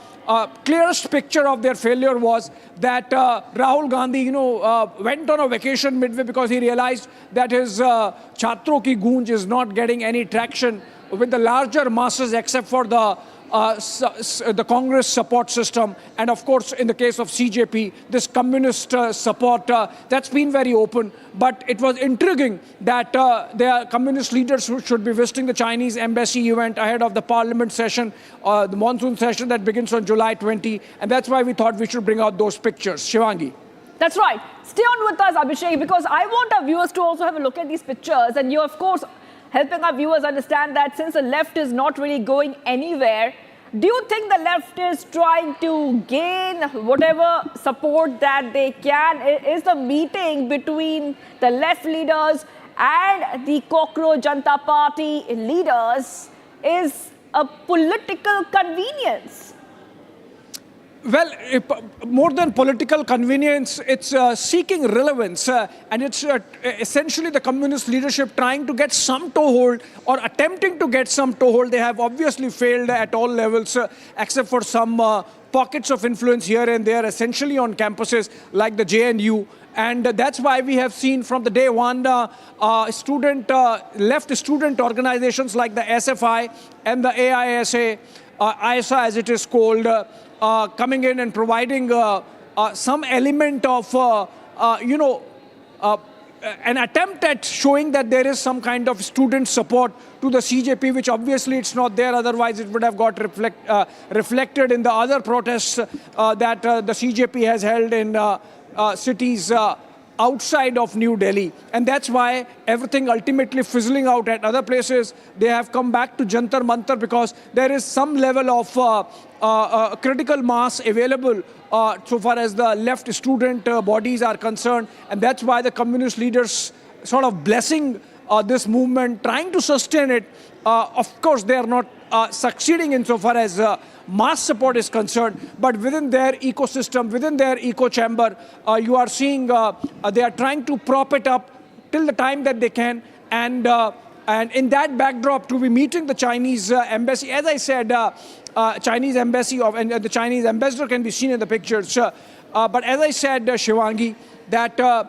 clearest picture of their failure was that Rahul Gandhi, went on a vacation midway because he realized that his Chhatro ki Goonj is not getting any traction with the larger masses except for the Congress support system, and of course in the case of CJP, this communist support, that's been very open. But it was intriguing that the communist leaders should be visiting the Chinese embassy event ahead of the parliament session, the monsoon session that begins on July 20, and that's why we thought we should bring out those pictures. Shivangi. That's right. Stay on with us, Abhishek, because I want our viewers to also have a look at these pictures, and you're of course helping our viewers understand that since the left is not really going anywhere, do you think the left is trying to gain whatever support that they can? Is the meeting between the left leaders and the Cockroach Janata Party leaders is a political convenience? Well, more than political convenience, it's seeking relevance. And it's essentially the communist leadership trying to get some toehold or attempting to get some toehold. They have obviously failed at all levels, except for some pockets of influence here and there, essentially on campuses like the JNU. And that's why we have seen from the day one left student organizations like the SFI and the AISA, ISA as it is called, coming in and providing some element of, an attempt at showing that there is some kind of student support to the CJP, which obviously it's not there. Otherwise, it would have got reflected in the other protests that the CJP has held in cities outside of New Delhi. And that's why everything ultimately fizzling out at other places. They have come back to Jantar Mantar because there is some level of critical mass available so far as the left student bodies are concerned. And that's why the communist leaders sort of blessing this movement, trying to sustain it. Of course, they are not succeeding insofar as mass support is concerned, but within their ecosystem, within their echo chamber, you are seeing they are trying to prop it up till the time that they can. And in that backdrop, to be meeting the Chinese embassy, as I said, Chinese embassy and the Chinese ambassador can be seen in the pictures. But as I said, Shivangi, that the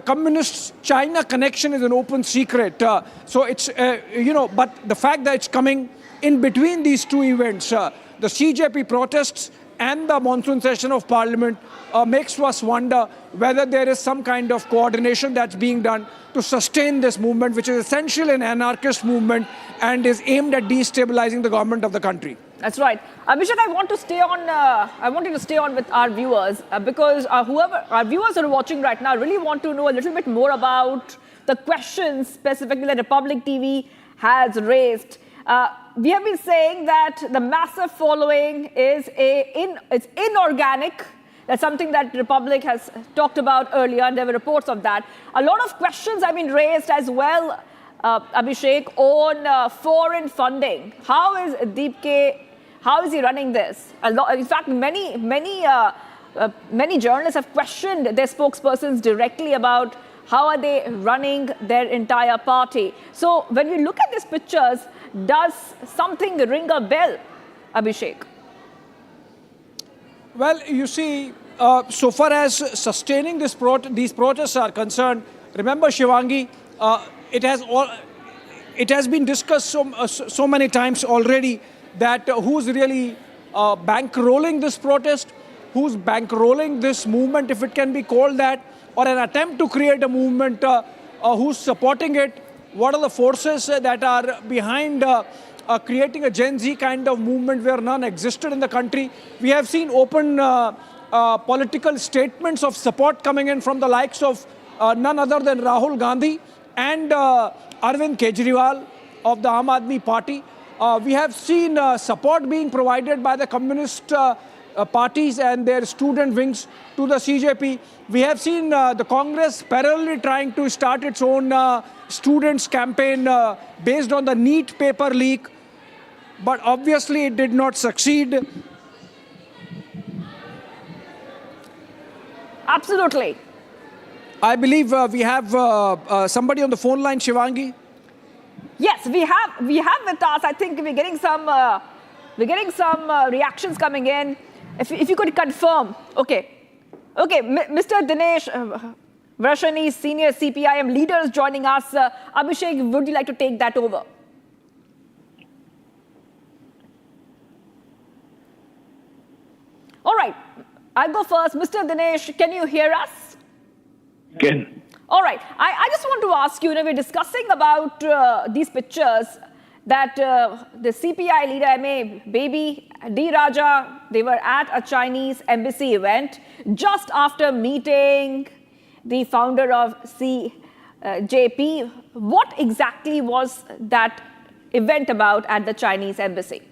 communist China connection is an open secret. So it's, but the fact that it's coming in between these two events, the CJP protests and the monsoon session of Parliament, makes us wonder whether there is some kind of coordination that's being done to sustain this movement, which is essentially an anarchist movement and is aimed at destabilizing the government of the country. That's right. Abhishek, I want to stay on. I want you to stay on with our viewers because our viewers are watching right now really want to know a little bit more about the questions specifically that Republic TV has raised. We have been saying that the massive following is it's inorganic. That's something that Republic has talked about earlier, and there were reports of that. A lot of questions have been raised as well, Abhishek, on foreign funding. How is Deep how is he running this? In fact, many journalists have questioned their spokespersons directly about how are they running their entire party. So when we look at these pictures, does something ring a bell, Abhishek? Well, you see, so far as sustaining these protests are concerned, remember, Shivangi, it has been discussed so many times already that who's really bankrolling this protest, who's bankrolling this movement, if it can be called that, or an attempt to create a movement, who's supporting it, what are the forces that are behind creating a Gen Z kind of movement where none existed in the country. We have seen open political statements of support coming in from the likes of none other than Rahul Gandhi and Arvind Kejriwal of the Aam Aadmi Party. We have seen support being provided by the communist parties and their student wings to the CJP. We have seen the Congress parallelly trying to start its own students' campaign based on the NEET paper leak, but obviously it did not succeed. Absolutely. I believe we have somebody on the phone line, Shivangi. Yes, we have with us. I think we're getting some reactions coming in. If you could confirm, okay, Mr. Dinesh Varshani, senior CPIM leader, is joining us. Abhishek, would you like to take that over? All right, I'll go first. Mr. Dinesh, can you hear us? Can. All right, I just want to ask you, we're discussing about these pictures that the CPI leader, MA Baby, D. Raja, they were at a Chinese embassy event just after meeting the founder of CJP. What exactly was that event about at the Chinese embassy?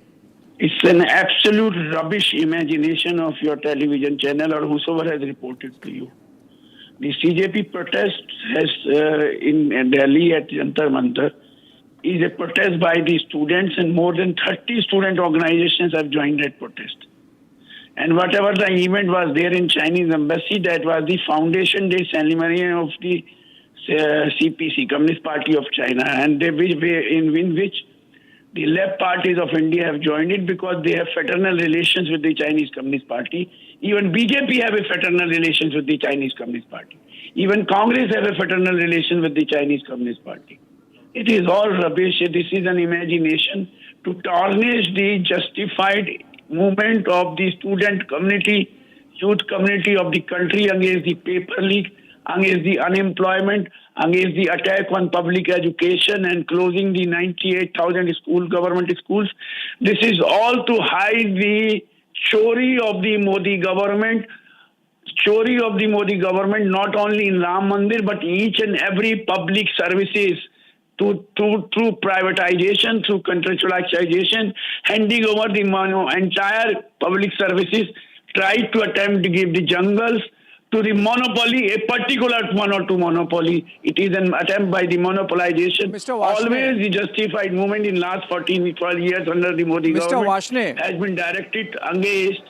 It's an absolute rubbish imagination of your television channel or whosoever has reported to you. The CJP protest in Delhi at Jantar Mantar is a protest by the students, and more than 30 student organizations have joined that protest. And whatever the event was there in Chinese embassy, that was the foundation day ceremony of the CPC, Communist Party of China, and in which the left parties of India have joined it because they have fraternal relations with the Chinese Communist Party. Even BJP have a fraternal relations with the Chinese Communist Party. Even Congress have a fraternal relation with the Chinese Communist Party. It is all rubbish. This is an imagination to tarnish the justified movement of the student community, youth community of the country against the paper leak, against the unemployment, against the attack on public education and closing the 98,000 government schools. This is all to hide the chori of the Modi government. Chori of the Modi government, not only in Ram Mandir, but each and every public services through privatization, through contractualization, handing over the entire public services, tried to attempt to give the jungles to the monopoly, a particular one or two monopoly. It is an attempt by the monopolization. Always the justified movement in last 14, 12 years under the Modi government has been directed against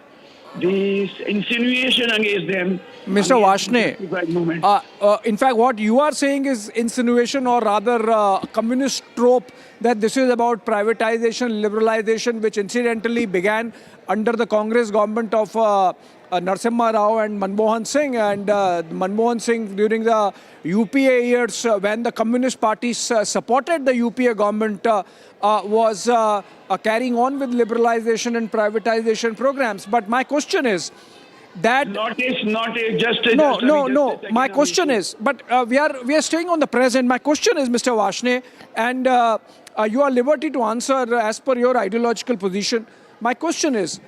this insinuation against them. Mr. Varshney, in fact, what you are saying is insinuation or rather communist trope that this is about privatization, liberalization, which incidentally began under the Congress government of Narasimha Rao and Manmohan Singh. And Manmohan Singh during the UPA years when the Communist parties supported the UPA government was carrying on with liberalization and privatization programs. But my question is that... No. My question is, but we are staying on the present. My question is, Mr. Varshney, and you are liberty to answer as per your ideological position. My question is,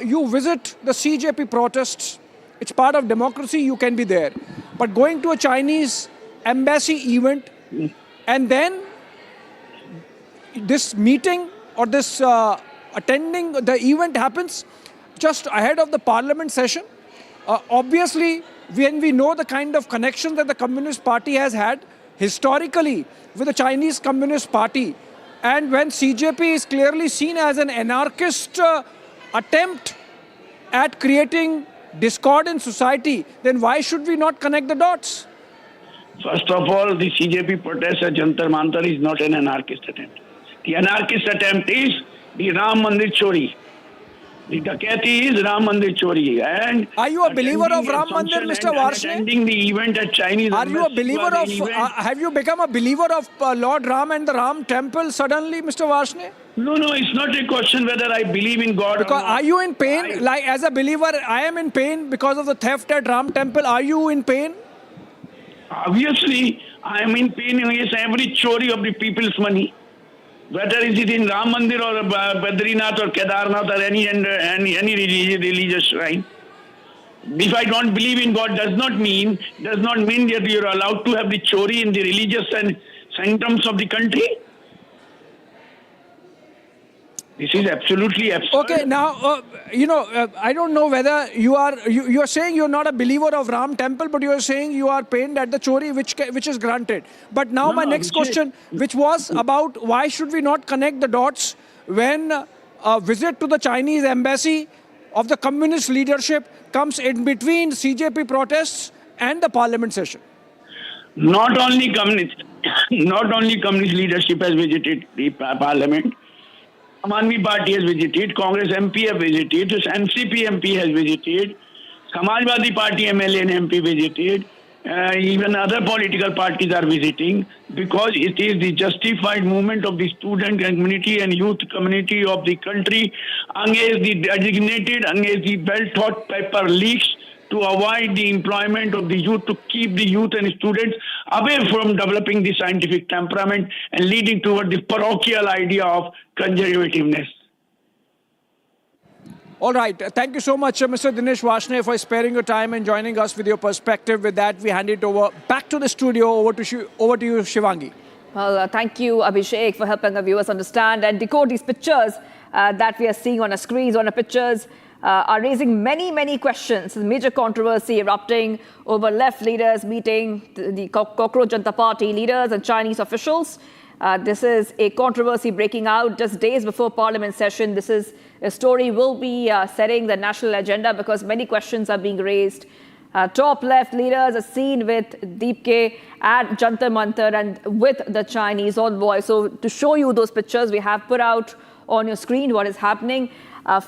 you visit the CJP protests, it's part of democracy, you can be there. But going to a Chinese embassy event and then this meeting or this attending the event happens just ahead of the parliament session. Obviously, when we know the kind of connection that the Communist Party has had historically with the Chinese Communist Party, and when CJP is clearly seen as an anarchist attempt at creating discord in society, then why should we not connect the dots? First of all, the CJP protest at Jantar Mantar is not an anarchist attempt. The anarchist attempt is the Ram Mandir Chori. The Dakati is Ram Mandir Chori. And are you a believer of Ram Mandir, Mr. Varshney? Attending the event at Chinese. Are you a believer of? Have you become a believer of Lord Ram and the Ram Temple suddenly, Mr. Varshney? No, it's not a question whether I believe in God because or not. Are you in pain? Like as a believer, I am in pain because of the theft at Ram Temple. Are you in pain? Obviously, I am in pain against every chori of the people's money. Whether is it in Ram Mandir or Badrinath or Kedarnath or any religious shrine. If I don't believe in God does not mean that you are allowed to have the chori in the religious and sanctums of the country. This is absolutely absurd. Okay, now, I don't know whether you are saying you're not a believer of Ram Temple, but you are saying you are pained at the chori which is granted. But now my next question, which was about why should we not connect the dots when a visit to the Chinese embassy of the communist leadership comes in between CJP protests and the parliament session? Not only communist leadership has visited the parliament. Aam Party has visited, Congress MP have visited, NCP MP has visited, Samajwadi Party MLA and MP visited, even other political parties are visiting because it is the justified movement of the student community and youth community of the country against the designated, against the well-thought paper leaks to avoid the employment of the youth, to keep the youth and students away from developing the scientific temperament and leading toward the parochial idea of conservativeness. All right. Thank you so much, Mr. Dinesh Varshney, for sparing your time and joining us with your perspective. With that, we hand it over back to the studio. Over to you, Shivangi. Well, thank you, Abhishek, for helping our viewers understand and decode these pictures that we are seeing on our screens, on our pictures. Are raising many questions. Major controversy erupting over left leaders meeting the Cockroach Janata Party leaders and Chinese officials. This is a controversy breaking out just days before Parliament session. This is a story will be setting the national agenda because many questions are being raised. Top left leaders are seen with Deepke at Jantar Mantar and with the Chinese envoy. So to show you those pictures, we have put out on your screen what is happening.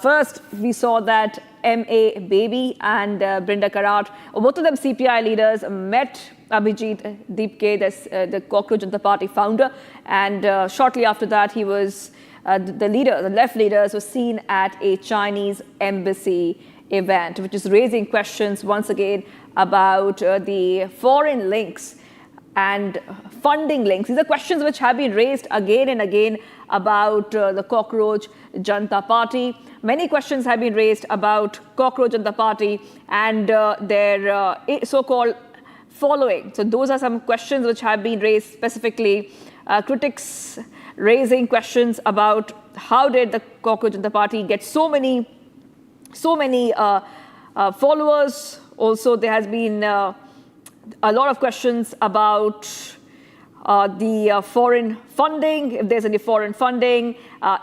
First, we saw that M.A. Baby and Brinda Karat, both of them CPI leaders, met Abhijit Deepke, the Cockroach Janata Party founder, and shortly after that, he was the left leaders were seen at a Chinese embassy event, which is raising questions once again about the foreign links and funding links. These are questions which have been raised again and again about the Cockroach Janata Party. Many questions have been raised about Cockroach Janata Party and their so-called following. So those are some questions which have been raised specifically. Critics raising questions about how did the Cockroach Janata Party get so many followers. Also, there has been a lot of questions about the foreign funding, if there's any foreign funding,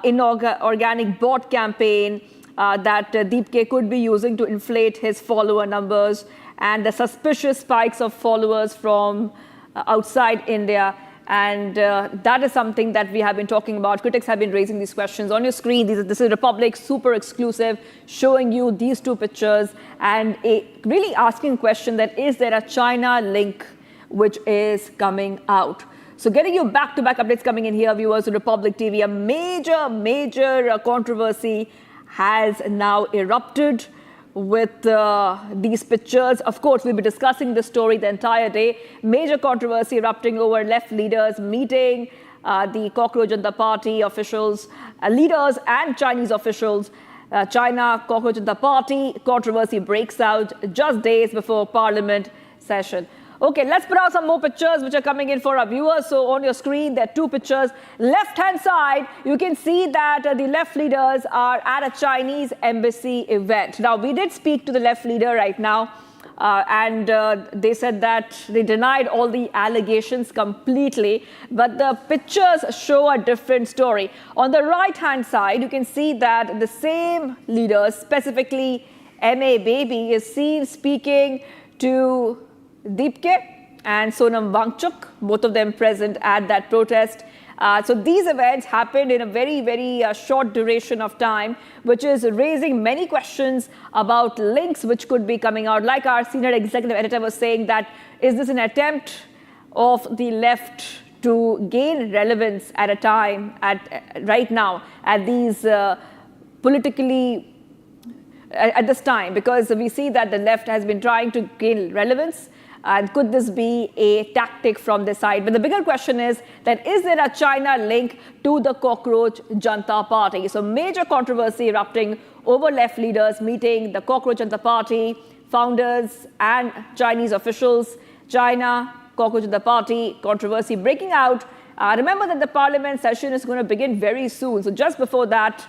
inorganic bot campaign that Deepke could be using to inflate his follower numbers, and the suspicious spikes of followers from outside India. And that is something that we have been talking about. Critics have been raising these questions. On your screen, this is Republic, super exclusive, showing you these two pictures and really asking question that is there a China link which is coming out. So getting you back-to-back updates coming in here, viewers of Republic TV, a major controversy has now erupted with these pictures. Of course, we'll be discussing this story the entire day. Major controversy erupting over left leaders meeting the Cockroach Janata Party officials, leaders and Chinese officials. China Cockroach Janata Party controversy breaks out just days before Parliament session. Okay, let's put out some more pictures which are coming in for our viewers. So on your screen, there are two pictures. Left-hand side, you can see that the left leaders are at a Chinese embassy event. Now, we did speak to the left leader right now, and they said that they denied all the allegations completely, but the pictures show a different story. On the right-hand side, you can see that the same leaders, specifically M.A. Baby, is seen speaking to Deepke and Sonam Wangchuk, both of them present at that protest. So these events happened in a very short duration of time, which is raising many questions about links which could be coming out. Like our senior executive editor was saying, that is this an attempt of the left to gain relevance at a time, right now, at these politically, at this time, because we see that the left has been trying to gain relevance. And could this be a tactic from this side? But the bigger question is that is there a China link to the Cockroach Janata Party? So major controversy erupting over left leaders meeting the Cockroach Janata Party founders and Chinese officials. China Cockroach Janata Party controversy breaking out. Remember that the Parliament session is going to begin very soon. So just before that,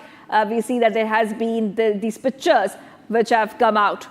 we see that there has been these pictures which have come out.